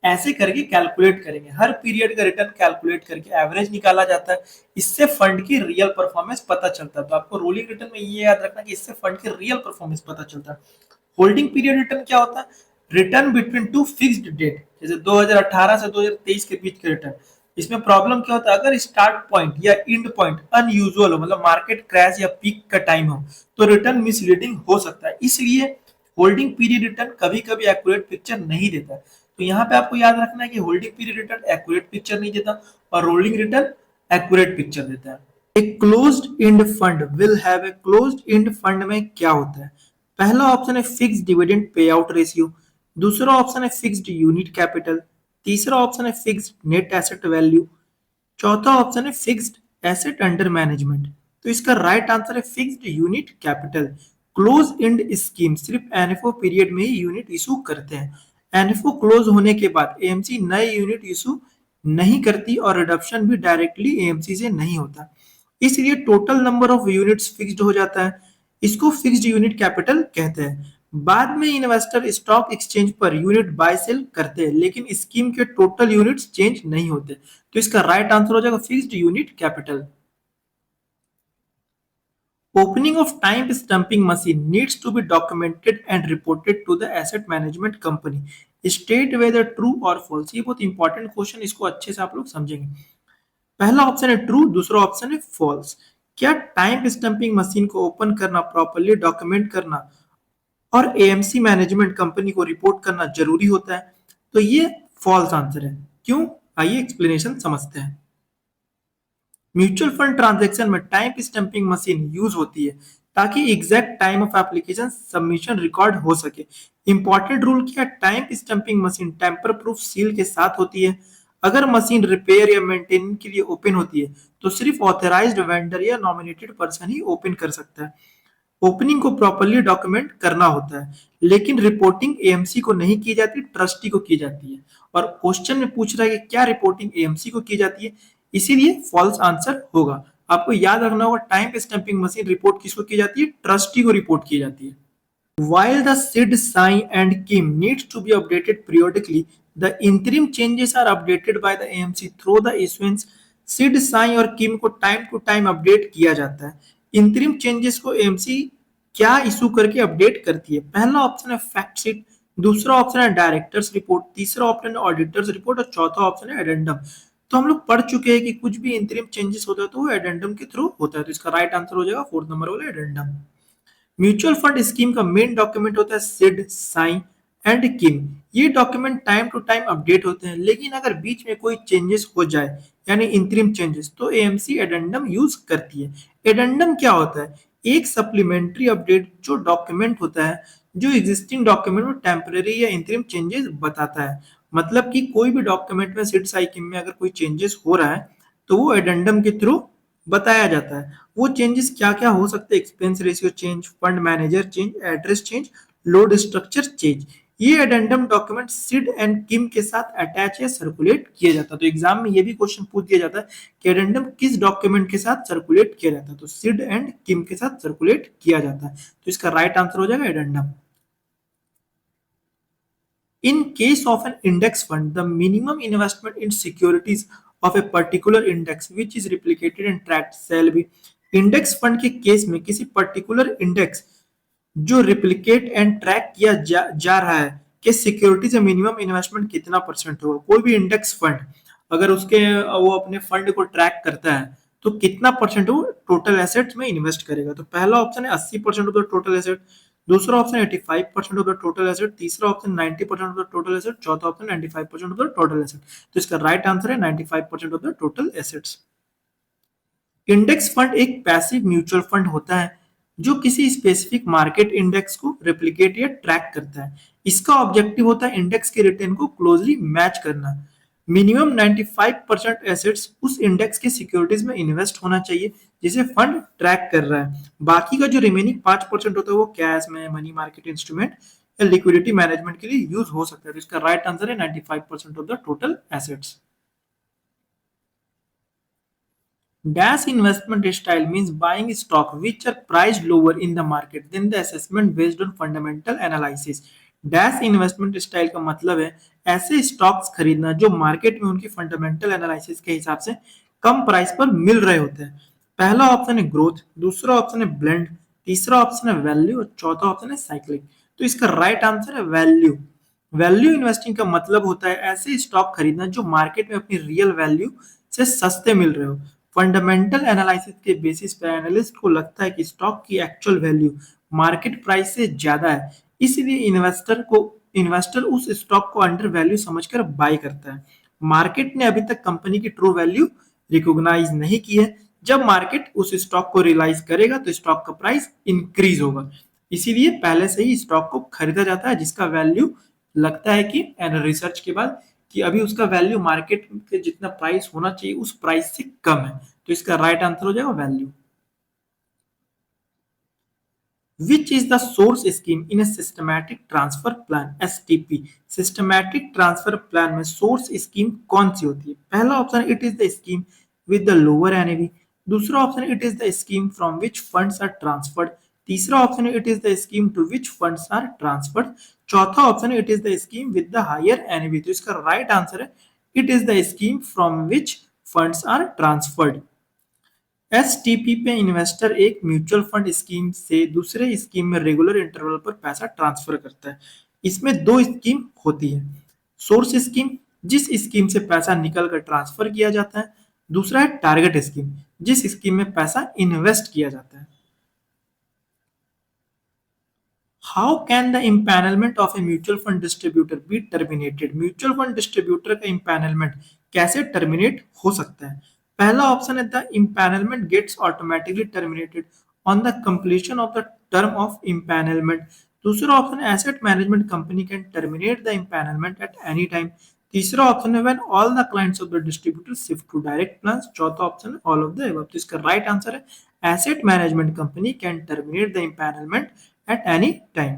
ऐसे करके कैलकुलेट करेंगे। हर पीरियड का रिटर्न कैलकुलेट करके एवरेज निकाला जाता है। इससे फंड की रियल परफॉर्मेंस पता चलता है। तो आपको रोलिंग रिटर्न में ये याद रखना कि इससे फंड की रियल परफॉर्मेंस पता चलता है। होल्डिंग पीरियड रिटर्न क्या होता है? Return between two fixed date, जैसे 2018 से 2023 के बीच के रिटर्न। इसमें प्रॉब्लम क्या होता है? अगर स्टार्ट पॉइंट या एंड पॉइंट अनयूजुअल हो, मतलब मार्केट क्रैश या पीक का टाइम हो, तो रिटर्न मिसलीडिंग हो सकता है। इसलिए होल्डिंग पीरियड रिटर्न कभी कभी एक्यूरेट पिक्चर नहीं देता। तो यहाँ पे आपको याद रखना है कि holding period return accurate picture नहीं देता और रोलिंग रिटर्न एक्यूरेट पिक्चर देता है। एक closed end fund will have a closed end fund में क्या होता है? पहला ऑप्शन है fixed dividend pay out ratio, दूसरा ऑप्शन है फिक्स्ड यूनिट कैपिटल, तीसरा ऑप्शन है फिक्स्ड नेट एसेट वैल्यू, चौथा ऑप्शन है फिक्स्ड एसेट अंडर मैनेजमेंट। तो इसका राइट आंसर है fixed unit capital. Close and scheme सिर्फ एनएफओ पीरियड में ही यूनिट इशू करते हैं। एनएफओ क्लोज होने के बाद एएमसी नए यूनिट इशू नहीं करती और रिडक्शन भी डायरेक्टली एएमसी से नहीं होता। इसलिए total number of units fixed हो जाता है। इसको फिक्स्ड यूनिट कैपिटल कहते हैं। बाद में इन्वेस्टर स्टॉक एक्सचेंज पर यूनिट बाय सेल करते हैं, लेकिन स्कीम के टोटल यूनिट्स चेंज नहीं होते। तो इसका राइट आंसर हो जाएगा fixed unit capital. Opening of time stamping machine needs to be documented and reported to the asset management company. State whether true or false। ये बहुत इंपॉर्टेंट क्वेश्चन, इसको अच्छे से आप लोग समझेंगे। पहला ऑप्शन है ट्रू, दूसरा ऑप्शन है फॉल्स। क्या टाइम स्टैंपिंग मशीन को ओपन करना, प्रॉपर्ली डॉक्यूमेंट करना और एएमसी मैनेजमेंट कंपनी को रिपोर्ट करना जरूरी होता है? तो ये फॉल्स आंसर है। क्यों? आइए एक्सप्लेनेशन समझते हैं। म्यूचुअल फंड ट्रांजैक्शन में टाइम स्टैंपिंग मशीन यूज होती है ताकि exact time of application submission record हो सके। इंपॉर्टेंट रूल क्या है? Time stamping machine tamper proof seal के साथ होती है। अगर मशीन रिपेयर या मेंटेनेंस के लिए ओपन होती है तो सिर्फ ऑथराइज्ड वेंडर या नॉमिनेटेड पर्सन ही ओपन कर सकता है। ओपनिंग को प्रॉपर्ली डॉक्यूमेंट करना होता है, लेकिन रिपोर्टिंग एएमसी को नहीं की जाती, ट्रस्टी को की जाती है। और क्वेश्चन में पूछ रहा है कि क्या रिपोर्टिंग एएमसी को की जाती है, इसीलिए फॉल्स आंसर होगा। आपको याद रखना होगा टाइम स्टैंपिंग मशीन रिपोर्ट किसको की जाती है? ट्रस्टी को रिपोर्ट की जाती है। While the SID, SAI and KIM needs to be updated periodically, the interim changes are updated by the AMC through the issuance। SID, SAI और KIM को टाइम टू टाइम अपडेट किया जाता है। इंतरिम चेंजेस को एएमसी क्या इशू करके अपडेट करती है? पहला ऑप्शन है फैक्ट शीट, दूसरा ऑप्शन है डायरेक्टर्स रिपोर्ट, तीसरा ऑप्शन है ऑडिटर्स रिपोर्ट और चौथा ऑप्शन है एडेंडम। तो हम लोग पढ़ चुके हैं कि कुछ भी इंतरिम चेंजेस होता है तो वो एडेंडम के थ्रू होता है। तो इसका राइट आंसर हो जाएगा फोर्थ नंबर वाला एडेंडम। म्यूचुअल फंड स्कीम का मेन डॉक्यूमेंट होता है सिड, साइन एंड किम। ये document time to time update होते हैं, लेकिन अगर बीच में कोई चेंजेस हो जाए यानी इंतरिम चेंजेस तो एएमसी एडेंडम यूज करती है। एडेंडम क्या होता है? एक सप्लीमेंट्री अपडेट जो डॉक्यूमेंट होता है जो एग्जिस्टिंग डॉक्यूमेंट में टेम्परेरी या इंतरिम चेंजेस बताता है। मतलब कि कोई भी डॉक्यूमेंट में सिड, साई, किम में अगर कोई चेंजेस हो रहा है तो वो एडेंडम के थ्रू बताया जाता है। वो चेंजेस क्या क्या हो सकते हैं? Expense ratio change, fund manager change, address change, load structure change. ये एडेंडम डॉक्यूमेंट सिड एंड किम के साथ अटैच या सर्कुलेट किया जाता है। तो एग्जाम में ये भी क्वेश्चन पूछ दिया जाता है कि एडेंडम किस डॉक्यूमेंट के साथ सर्कुलेट किया जाता है? तो सिड एंड किम के साथ सर्कुलेट किया जाता है। तो इसका राइट आंसर हो जाएगा addendum. In case of an index fund, the minimum investment in securities of a particular index which is replicated and tracked shall be। Index fund के केस में किसी पर्टिकुलर इंडेक्स जो रिप्लिकेट एंड ट्रैक किया जा रहा है कि सिक्योरिटी से मिनिमम इन्वेस्टमेंट कितना परसेंट होगा। कोई भी इंडेक्स फंड अगर उसके वो अपने फंड को ट्रैक करता है तो कितना परसेंट वो टोटल एसेट्स में इन्वेस्ट करेगा। तो पहला ऑप्शन है 80% ऑफ द टोटल एसेट, दूसरा option 85% of the total asset, तीसरा option 90% of the total asset, चौथा option 95% of the total asset. तो इसका राइट आंसर है 95% of the total assets. Index fund एक पैसिव म्यूचुअल फंड होता है जो किसी स्पेसिफिक मार्केट इंडेक्स को रेप्लिकेट या ट्रैक करता है। इसका ऑब्जेक्टिव होता है इंडेक्स के रिटर्न को क्लोजली मैच करना। मिनिमम 95% एसेट्स उस इंडेक्स के सिक्योरिटीज में इन्वेस्ट होना चाहिए जिसे फंड ट्रैक कर रहा है। बाकी का जो रिमेनिंग 5% होता है वो कैश में, मनी मार्केट इंस्ट्रूमेंट या लिक्विडिटी मैनेजमेंट के लिए यूज हो सकता है। तो इसका राइट आंसर है 95% of the total assets. Dash investment style means buying stock which are priced lower in the market than the assessment based on fundamental analysis. Dash investment style का मतलब है ऐसे स्टॉक्स खरीदना जो मार्केट में उनकी फंडामेंटल एनालिसिस के हिसाब से कम प्राइस पर मिल रहे होते हैं। पहला ऑप्शन है ग्रोथ, दूसरा ऑप्शन है ब्लेंड, तीसरा ऑप्शन है वैल्यू और चौथा ऑप्शन है साइक्लिक। तो इसका राइट आंसर है वैल्यू। वैल्यू इन्वेस्टिंग का मतलब होता है ऐसे स्टॉक खरीदना जो मार्केट में अपनी रियल वैल्यू से सस्ते मिल रहे हो। फंडामेंटल एनालिसिस के बेसिस पर एनालिस्ट को लगता है कि स्टॉक की एक्चुअल वैल्यू मार्केट प्राइस से ज्यादा है, इसलिए इन्वेस्टर उस स्टॉक को अंडर वैल्यू समझकर बाय करता है। मार्केट ने अभी तक कंपनी की ट्रू वैल्यू रिकॉग्नाइज नहीं की है। जब मार्केट उस स्टॉक को रियलाइज करेगा तो स्टॉक का प्राइस इंक्रीज होगा, इसीलिए पहले से ही स्टॉक को खरीदा जाता है जिसका वैल्यू लगता है कि रिसर्च के बाद कि अभी उसका वैल्यू मार्केट के जितना प्राइस होना चाहिए उस प्राइस से कम है। तो इसका राइट आंसर हो जाएगा value. Which is the source scheme in a systematic transfer plan STP? Systematic transfer plan में source scheme कौन सी होती है? पहला option it is the scheme with the lower NAV, दूसरा option it is the scheme from which funds are transferred, तीसरा option it is the scheme to which funds are transferred, चौथा option it is the scheme with the higher NAV। तो इसका राइट आंसर है it is the scheme from which funds are transferred। STP पे इन्वेस्टर एक म्यूचुअल फंड स्कीम से दूसरे स्कीम में रेगुलर इंटरवल पर पैसा ट्रांसफर करता है। इसमें दो स्कीम होती है, सोर्स स्कीम जिस स्कीम से पैसा निकल कर ट्रांसफर किया जाता है, दूसरा है टारगेट स्कीम जिस स्कीम में पैसा इन्वेस्ट किया जाता है। How can the empanelment of a mutual fund distributor be terminated? Mutual fund distributor का इम्पैनलमेंट कैसे टर्मिनेट हो सकता है? पहला ऑप्शन है the empanelment gets automatically terminated on the completion of the term of empanelment, दूसरा ऑप्शन है asset management company can terminate the empanelment at any time, तीसरा ऑप्शन है when all the clients of the distributor shift to direct plans, चौथा ऑप्शन है ऑल ऑफ द अबव। तो इसका राइट आंसर है asset management company can terminate the empanelment at any time.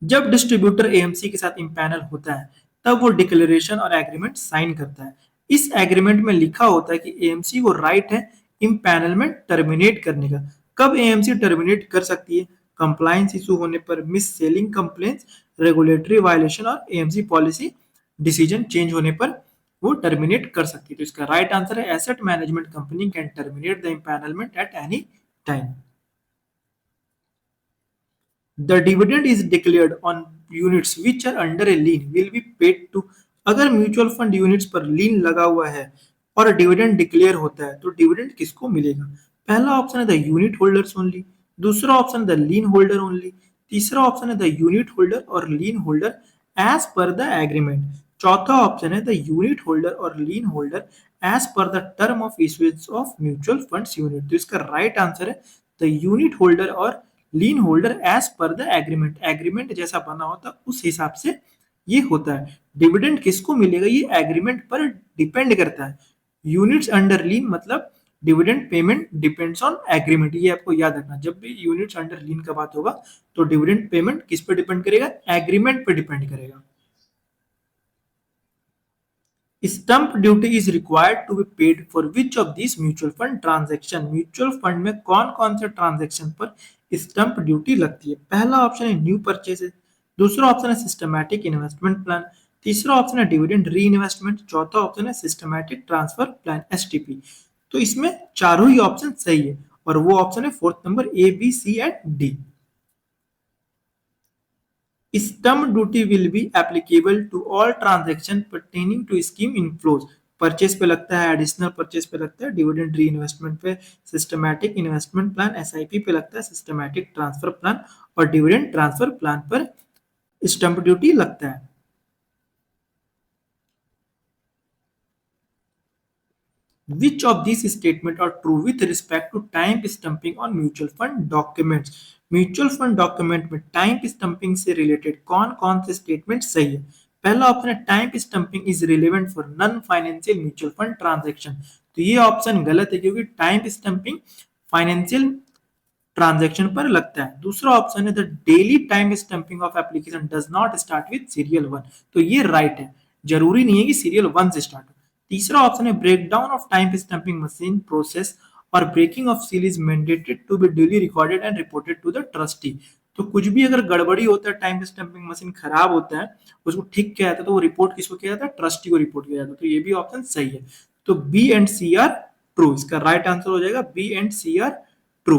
जब डिस्ट्रीब्यूटर एएमसी के साथ इम्पैनल होता है तब वो डिक्लेरेशन और एग्रीमेंट साइन करता है। इस एग्रीमेंट में लिखा होता है कि एएमसी को राइट है इम्पैनलमेंट टर्मिनेट करने का। कब एएमसी टर्मिनेट कर सकती है? कंप्लायंस इशू होने पर, miss selling complaints, regulatory violation और एएमसी पॉलिसी डिसीजन चेंज होने पर वो टर्मिनेट कर सकती है। तो इसका राइट आंसर है asset management company can terminate the empanelment at any time. The dividend is declared on units which are under a lien will be paid to। अगर म्यूचुअल फंड यूनिट्स पर लीन लगा हुआ है और डिविडेंड डिक्लेयर होता है तो डिविडेंड किसको मिलेगा? पहला ऑप्शन है द यूनिट होल्डर्स ओनली, दूसरा option the lien holder only, तीसरा ऑप्शन है द यूनिट होल्डर और lien holder as per the agreement, चौथा ऑप्शन है द यूनिट होल्डर और lien holder as per the term of issuance of mutual funds unit. तो इसका राइट आंसर है द यूनिट होल्डर और lien holder as per the agreement. Agreement जैसा बना होता उस हिसाब से ये होता है। डिविडेंड किसको मिलेगा ये एग्रीमेंट पर डिपेंड करता है। यूनिट्स अंडर लीन मतलब dividend payment depends on agreement, ये आपको याद रखना। जब भी यूनिट्स अंडर लीन का बात होगा तो डिविडेंड पेमेंट किस पर डिपेंड करेगा? एग्रीमेंट पर डिपेंड करेगा। Stamp duty is required to be paid for which of this mutual fund transaction? Mutual fund में कौन कौन से ट्रांजेक्शन पर स्टंप ड्यूटी लगती है? पहला ऑप्शन है न्यू परचेसेस, दूसरा ऑप्शन है सिस्टमैटिक इन्वेस्टमेंट प्लान, तीसरा ऑप्शन है डिविडेंड री इन्वेस्टमेंट, चौथा ऑप्शन है सिस्टमैटिक ट्रांसफर प्लान एसटीपी। तो इसमें चारों ही ऑप्शन सही है और वो ऑप्शन है fourth number A B C and D. Stamp duty will be applicable to all transactions pertaining to scheme inflows। Purchase पे लगता है, एडिशनल परचेस पे लगता है, डिविडेंड री इन्वेस्टमेंट पे, सिस्टमैटिक इन्वेस्टमेंट प्लान एसआईपी पे लगता है, सिस्टमैटिक ट्रांसफर प्लान और डिविडेंड ट्रांसफर प्लान पर स्टंप ड्यूटी लगता है। Which of these statements are true with respect to time stamping on mutual fund documents? Mutual fund document में टाइम स्टंपिंग से रिलेटेड कौन कौन से स्टेटमेंट सही है? पहला ऑप्शन है time stamping is relevant for non financial mutual fund transaction. तो ये ऑप्शन गलत है क्योंकि टाइम स्टंपिंग फाइनेंशियल ट्रांजैक्शन पर लगता है। दूसरा ऑप्शन है the daily time stamping of application does not start with serial one. तो ये राइट है, जरूरी नहीं है कि सीरियल वन से स्टार्ट हो। तीसरा ऑप्शन है break down of time stamping machine process और breaking of seal is mandated to be duly recorded and reported to the trustee. तो कुछ भी अगर गड़बड़ी होता है, टाइम स्टैंपिंग मशीन खराब होता है, उसको ठीक किया जाता है, तो वो रिपोर्ट किसको किया जाता है? ट्रस्टी को रिपोर्ट किया जाता है। तो ये भी ऑप्शन सही है। तो B and C are true, इसका राइट आंसर हो जाएगा B and C are true.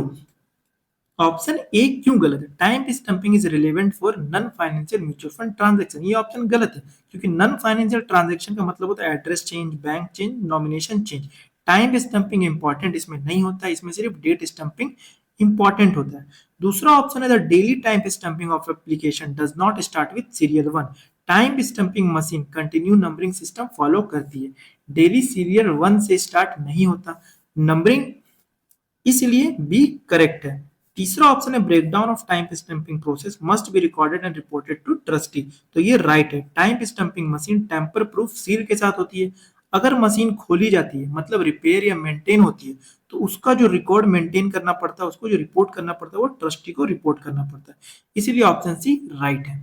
Option A क्यों गलत है? Time stamping is relevant for non financial mutual fund transaction. ये ऑप्शन गलत है क्योंकि नॉन फाइनेंशियल ट्रांजैक्शन का मतलब होता है address change, bank change, nomination change. Time stumping important इसमें नहीं होता, इसमें सिर्फ डेट स्टंपिंग इंपॉर्टेंट होता है। दूसरा ऑप्शन है the daily time stumping of application does not start with serial one. Time stumping machine continue numbering system follow करती है, डेली सीरियल वन से स्टार्ट नहीं होता नंबरिंग, इसलिए बी करेक्ट है। तीसरा ऑप्शन है breakdown of time stamping process must be recorded and reported to trustee. तो ये राइट है। Time stamping machine tamper proof seal के साथ होती है। अगर मशीन खोली जाती है, मतलब रिपेयर या मेंटेन होती है, तो उसका जो रिकॉर्ड मेंटेन करना पड़ता है, उसको जो रिपोर्ट करना पड़ता है, वो ट्रस्टी को रिपोर्ट करना पड़ता है। इसीलिए ऑप्शन सी राइट है।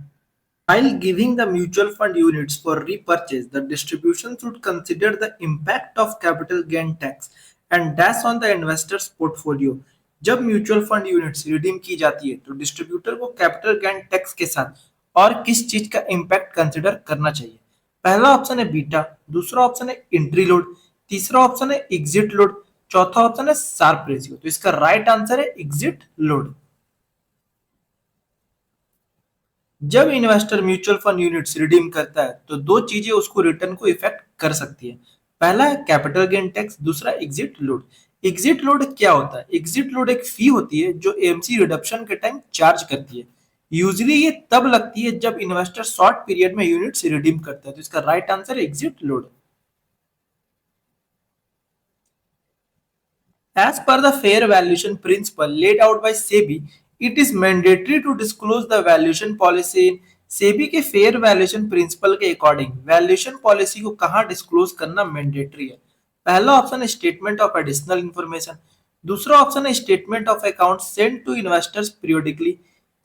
While giving the mutual fund units for repurchase, the distribution should consider the impact of capital gain tax and dash on the investor's portfolio. जब म्यूचुअल फंड यूनिट्स रिडीम की जाती है तो डिस्ट्रीब्यूटर को कैपिटल गेन टैक्स के साथ और किस चीज का इम्पैक्ट कंसिडर करना चाहिए? पहला ऑप्शन है बीटा, दूसरा ऑप्शन है एंट्री लोड, तीसरा ऑप्शन है एग्जिट लोड, चौथा ऑप्शन है शार्प रेशियो। तो इसका राइट आंसर है एग्जिट लोड। जब investor mutual fund units redeem करता है तो दो चीजें उसको रिटर्न को इफेक्ट कर सकती है। पहला है कैपिटल गेन टैक्स, दूसरा एग्जिट लोड। एग्जिट लोड क्या होता है? एग्जिट लोड एक फी होती है जो एएमसी रिडम्पशन के टाइम चार्ज करती है। यूजली ये तब लगती है जब इन्वेस्टर शॉर्ट पीरियड में यूनिट्स रिडीम करता है। तो इसका राइट आंसर है exit load. As per the fair valuation principle laid out by SEBI, it is mandatory to disclose the valuation policy in SEBI के फेयर वैल्यूएशन प्रिंसिपल के अकॉर्डिंग वैल्यूएशन पॉलिसी को कहां डिस्क्लोज करना मैंडेटरी है? पहला ऑप्शन है स्टेटमेंट ऑफ एडिशनल इंफॉर्मेशन, दूसरा ऑप्शन है statement of account send to investors periodically,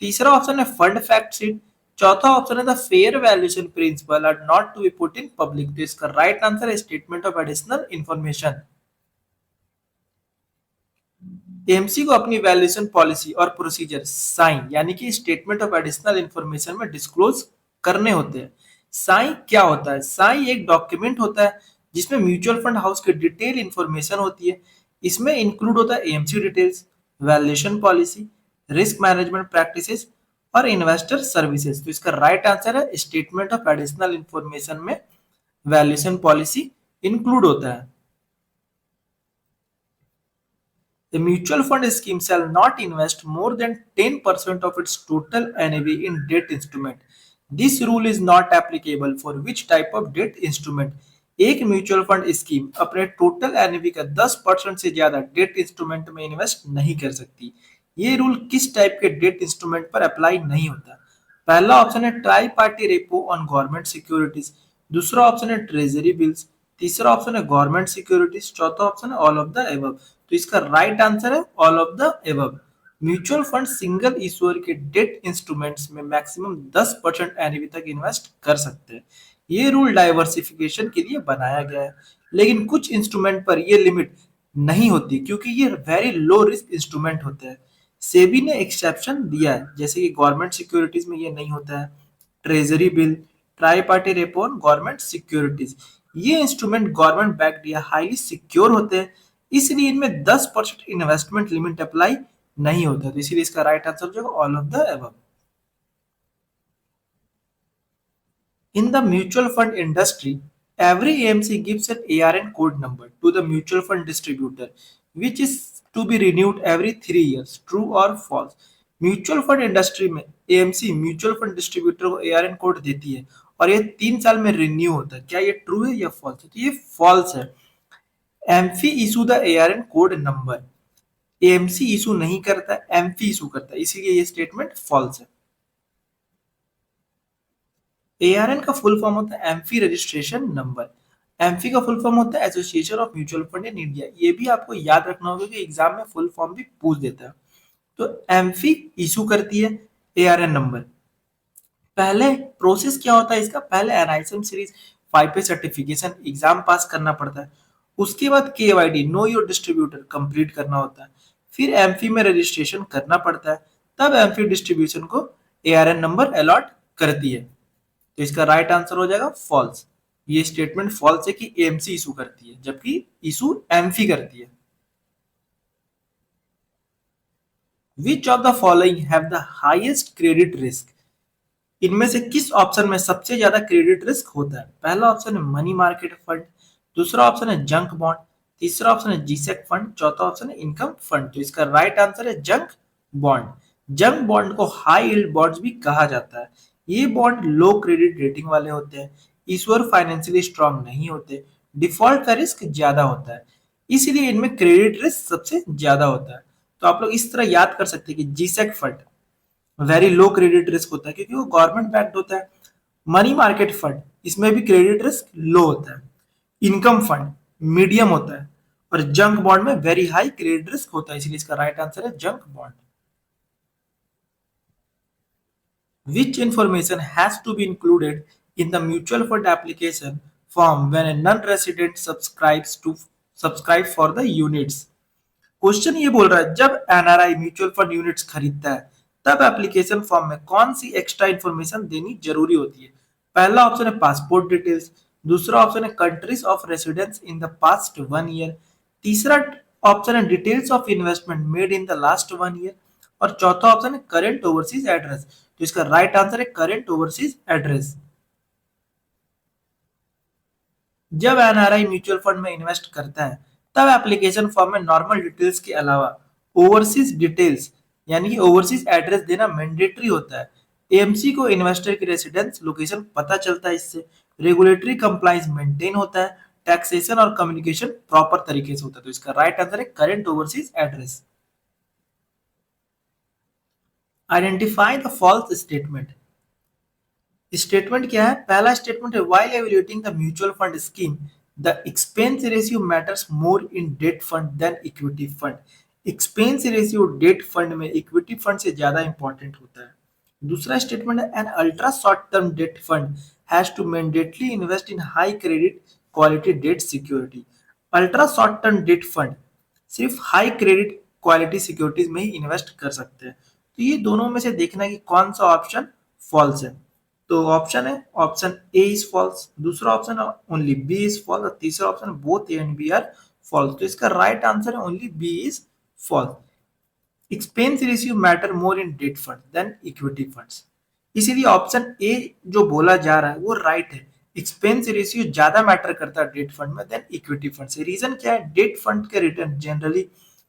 तीसरा ऑप्शन है फंड फैक्ट शीट, चौथा ऑप्शन है the fair valuation principle are not to be put in public. तो इसका राइट आंसर है statement of additional information. AMC को अपनी वैल्यूएशन पॉलिसी और प्रोसीजर साइन यानी कि स्टेटमेंट ऑफ एडिशनल इंफॉर्मेशन में डिस्क्लोज करने होते हैं। साइन क्या होता है? साइन एक डॉक्यूमेंट होता है जिसमें म्यूचुअल फंड हाउस की डिटेल इंफॉर्मेशन होती है। इसमें इंक्लूड होता है AMC details, valuation policy, risk management practices और इन्वेस्टर सर्विसेज। तो इसका राइट आंसर है स्टेटमेंट ऑफ एडिशनल इंफॉर्मेशन में वैल्यूएशन पॉलिसी इंक्लूड होता है। A mutual fund scheme shall not invest more than 10% of its total NAV in debt instrument. This rule is not applicable for which type of debt instrument? एक म्यूचुअल फंड स्कीम अपने टोटल एनएवी का 10% से ज्यादा डेट इंस्ट्रूमेंट में इन्वेस्ट नहीं कर सकती। ये रूल किस टाइप के डेट इंस्ट्रूमेंट पर अप्लाई नहीं होता? पहला ऑप्शन है try party repo on government securities, दूसरा ऑप्शन है ट्रेजरी बिल्स, तीसरा ऑप्शन है गवर्नमेंट सिक्योरिटीज, चौथा ऑप्शन है ऑल ऑफ द एबव। तो इसका राइट आंसर है all of the above. Mutual fund single issuer के डेट इंस्ट्रूमेंट्स में मैक्सिमम 10% एनएवी तक इन्वेस्ट कर सकते हैं। ये रूल डाइवर्सिफिकेशन के लिए बनाया गया है, लेकिन कुछ इंस्ट्रूमेंट पर ये लिमिट नहीं होती क्योंकि ये वेरी लो रिस्क इंस्ट्रूमेंट होते हैं। सेबी ने एक्सेप्शन दिया है, जैसे कि गवर्नमेंट सिक्योरिटीज में ये नहीं होता है, treasury bill, try party repo on government securities. ये इंस्ट्रूमेंट गवर्नमेंट बैक्ड या हाईली सिक्योर होते हैं, इसलिए इनमें 10% इन्वेस्टमेंट लिमिट अप्लाई नहीं होता। तो इसीलिए इसका राइट आंसर जो all of the above. In the mutual fund industry, every AMC gives an ARN code number to the mutual fund distributor, which is to be renewed every 3 years. True or false? Mutual fund industry में एएमसी म्यूचुअल फंड डिस्ट्रीब्यूटर को एआरएन कोड देती है और ये 3 साल में रिन्यू होता है। क्या ये ट्रू है या फॉल्स है? तो ये फॉल्स है। Amphi issue the ARN code number. AMC issue नहीं करता है, एमफी इशू करता है, इसीलिए ये स्टेटमेंट फॉल्स है। एआरएन का फुल फॉर्म होता है एम्फी रजिस्ट्रेशन नंबर। एम्फी का फुल फॉर्म होता है association of mutual fund in India. ये भी आपको याद रखना होगा कि एग्जाम में फुल फॉर्म भी पूछ देता है। तो एम्फी इशू करती है एआरएन नंबर। पहले प्रोसेस क्या होता है इसका, पहले एनआईएसएम सीरीज 5 पे सर्टिफिकेशन एग्जाम पास करना पड़ता है। उसके बाद केवाईडी नो योर डिस्ट्रीब्यूटर कंप्लीट करना होता है। फिर एम्फी में रजिस्ट्रेशन करना पड़ता है, तब एम्फी डिस्ट्रीब्यूशन को एआरएन नंबर अलॉट करती है। तो इसका राइट आंसर हो जाएगा फॉल्स। ये स्टेटमेंट फॉल्स है कि एएमसी इशू करती है, जबकि इशू एम्फी करती है। Which of the following have the highest credit risk. इनमें से किस ऑप्शन में सबसे ज्यादा क्रेडिट रिस्क होता है। पहला ऑप्शन है मनी मार्केट फंड, दूसरा ऑप्शन है जंक बॉन्ड, तीसरा ऑप्शन है जीसेक फंड, चौथा ऑप्शन है इनकम फंड। तो इसका राइट आंसर है जंक बॉन्ड। जंक बॉन्ड को हाई यील्ड बॉन्ड्स भी कहा जाता है। ये बॉन्ड लो क्रेडिट रेटिंग वाले होते हैं, इश्यूअर फाइनेंशियली स्ट्रांग नहीं होते, डिफॉल्ट का रिस्क ज्यादा होता है, इसलिए इनमें क्रेडिट रिस्क सबसे ज्यादा होता है। तो आप लोग इस तरह याद कर सकते हैं कि G-sec fund very low credit risk होता है क्योंकि वो गवर्नमेंट बैक्ड होता है। मनी मार्केट फंड इसमें भी क्रेडिट रिस्क लो होता है। इनकम फंड मीडियम होता है। और जंक बॉन्ड में वेरी हाई क्रेडिट रिस्क होता है, इसलिए इसका राइट आंसर है junk bond. Which information has to be included in the mutual fund application form when a non-resident subscribe for the units? Question ये बोल रहा है जब एनआरआई म्यूचुअल फंड यूनिट्स खरीदता है तब एप्लीकेशन फॉर्म में कौन सी एक्स्ट्रा इन्फॉर्मेशन देनी जरूरी होती है। पहला ऑप्शन है पासपोर्ट डिटेल्स, दूसरा ऑप्शन है countries of residence in the past 1 year, तीसरा ऑप्शन है details of investment made in the last 1 year, और चौथा ऑप्शन है करेंट ओवरसीज एड्रेस। तो इसका राइट आंसर है करेंट ओवरसीज एड्रेस। जब एनआरआई म्यूचुअल फंड में इन्वेस्ट करता है तब एप्लीकेशन फॉर्म में नॉर्मल डिटेल्स के अलावा ओवरसीज डिटेल्स यानी कि ओवरसीज एड्रेस देना मैंडेटरी होता है। एएमसी को इन्वेस्टर की रेसिडेंस लोकेशन पता चलता है, इससे रेगुलेटरी कंप्लायंस मेंटेन होता है, टैक्सेशन और कम्युनिकेशन प्रॉपर तरीके से होता है। तो इसका राइट आंसर है current overseas address. Identify the false statement. Statement क्या है, पहला स्टेटमेंट है while evaluating the mutual fund scheme the expense ratio matters more in debt fund than equity fund. Expense ratio debt fund में इक्विटी फंड से ज्यादा इंपॉर्टेंट होता है। दूसरा स्टेटमेंट है an ultra short term debt fund has to mandatorily invest in high credit quality debt security. Ultra short term debt fund सिर्फ हाई क्रेडिट क्वालिटी सिक्योरिटीज में ही इन्वेस्ट कर सकते हैं। तो ये दोनों में से देखना है कि कौन सा ऑप्शन फॉल्स है। तो ऑप्शन है ऑप्शन ए इज फॉल्स, दूसरा ऑप्शन है ओनली बी इज फॉल्स, और तीसरा option both A and B are false. तो इसका राइट आंसर है only B is false. Expense ratio matter more in debt fund than equity funds, इसीलिए ऑप्शन ए जो बोला जा रहा है वो राइट है। एक्सपेंस रेशियो ज्यादा मैटर करता है डेट फंड में देन इक्विटी फंड से। रीजन क्या है, डेट फंड के रिटर्न जनरली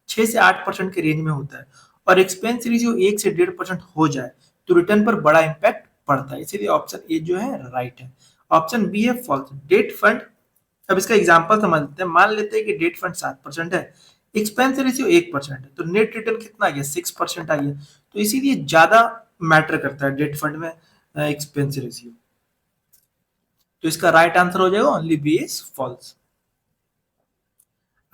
6 से 8% के रेंज में होता है, और एक्सपेंस रेशियो 1 से 1.5% हो जाए तो रिटर्न पर बड़ा इंपैक्ट पड़ता है, इसीलिए ऑप्शन ए जो है राइट है। ऑप्शन बी है फॉल्स। डेट फंड, अब इसका एग्जांपल समझते हैं। मान लेते हैं कि डेट फंड 7% है, एक्सपेंस रेशियो 1% है, तो नेट रिटर्न कितना आ गया 6% आ गया। तो इसीलिए ज्यादा मैटर करता है डेट फंड में एक्सपेंस रेशियो। तो इसका राइट आंसर हो जाएगा only B is false.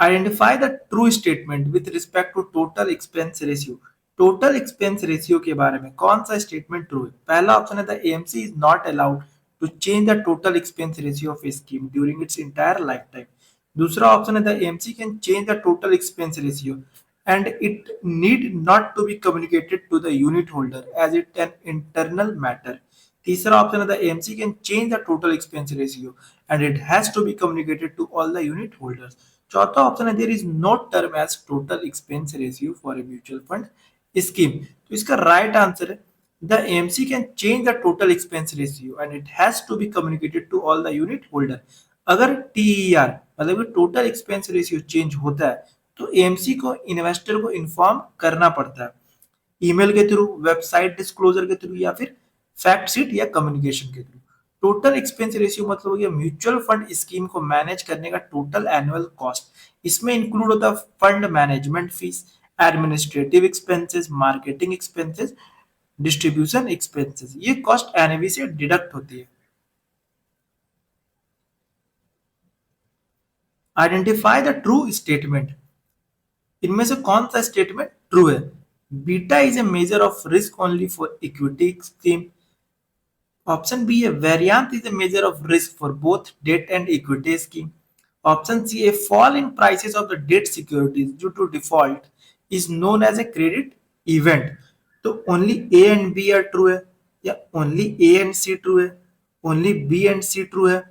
Identify the true statement with respect to total expense ratio. Total expense ratio के बारे में कौन सा स्टेटमेंट ट्रू है। पहला ऑप्शन है the AMC is not allowed to change the total expense ratio of a scheme during its entire life time. दूसरा ऑप्शन है the AMC can change the total expense ratio and it need not to be communicated to the unit holder as it an internal matter. तीसरा ऑप्शन है the AMC can change the total expense ratio and it has to be communicated to all the unit holders. चौथा ऑप्शन है there is no term as total expense ratio for a mutual fund scheme. तो इसका राइट आंसर है the AMC can change the total expense ratio and it has to be communicated to all the unit holder. अगर टीईआर मतलब टोटल एक्सपेंस रेशियो चेंज होता है तो एएमसी को इन्वेस्टर को इन्फॉर्म करना पड़ता है, ईमेल के थ्रू, वेबसाइट डिस्क्लोजर के थ्रू, या फिर फैक्ट शीट या कम्युनिकेशन के थ्रू। टोटल एक्सपेंस रेशियो मतलब हो गया म्यूचुअल फंड स्कीम को मैनेज करने का टोटल एनुअल कॉस्ट। इसमें इंक्लूड होता है fund management fees, administrative expenses, marketing expenses, distribution expenses, ये कॉस्ट एनएवी से डिडक्ट होती है। आइडेंटिफाई द ट्रू स्टेटमेंट, इनमें से कौन सा स्टेटमेंट ट्रू है? Beta is a measure of risk only for equity scheme. Option B है variance is a measure of risk for both debt and equity scheme. Option C a fall in prices of the debt securities due to default is known as a credit event. तो only A and B are true है, या only A and C true है, only B and C true है,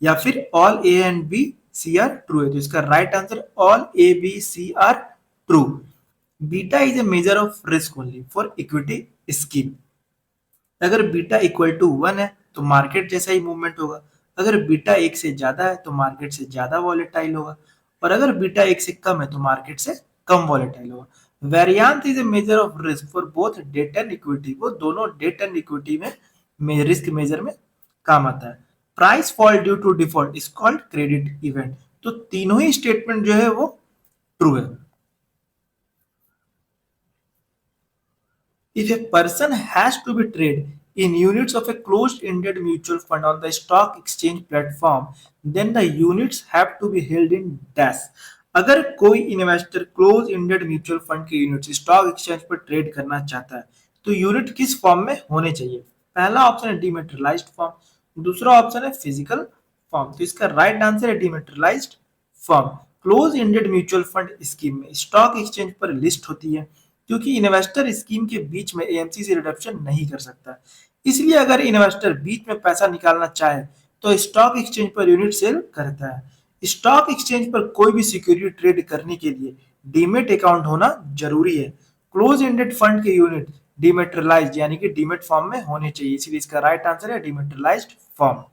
या फिर all A and B C are true है? तो इसका right answer all A B C are true. Beta is a measure of risk only for equity scheme. अगर बीटा इक्वल टू 1 है तो मार्केट जैसा ही मूवमेंट होगा, अगर बीटा 1 से ज्यादा है तो मार्केट से ज्यादा वॉलेटाइल होगा, और अगर बीटा 1 से कम है तो मार्केट से कम वॉलेटाइल होगा। Variance is a measure of risk for both debt and equity, वो दोनों डेट एंड इक्विटी में रिस्क मेजर में काम आता है। Price fall due to default is called credit event. तो तीनों ही स्टेटमेंट जो है वो ट्रू है। If a person has to be traded in units of a closed-ended mutual fund on the stock exchange platform, then the units have to be held in dash. अगर कोई investor close ended mutual fund के यूनिट स्टॉक एक्सचेंज पर ट्रेड करना चाहता है तो यूनिट किस फॉर्म में होने चाहिए? पहला ऑप्शन है डिमेटेरियलाइज्ड फॉर्म, दूसरा ऑप्शन है फिजिकल फॉर्म। तो इसका राइट आंसर है dematerialised form. Close ended mutual fund scheme में स्टॉक एक्सचेंज पर लिस्ट होती है, क्योंकि इन्वेस्टर स्कीम के बीच में एएमसी से रिडम्पशन नहीं कर सकता। इसलिए अगर इन्वेस्टर बीच में पैसा निकालना चाहे तो स्टॉक एक्सचेंज पर यूनिट सेल करता है। स्टॉक एक्सचेंज पर कोई भी सिक्योरिटी ट्रेड करने के लिए डीमेट अकाउंट होना जरूरी है। क्लोज एंडेड फंड के यूनिट डिमेटेरियलाइज्ड यानी कि डीमेट फॉर्म में होने चाहिए, इसलिए इसका राइट आंसर है डिमेटेरियलाइज्ड फॉर्म।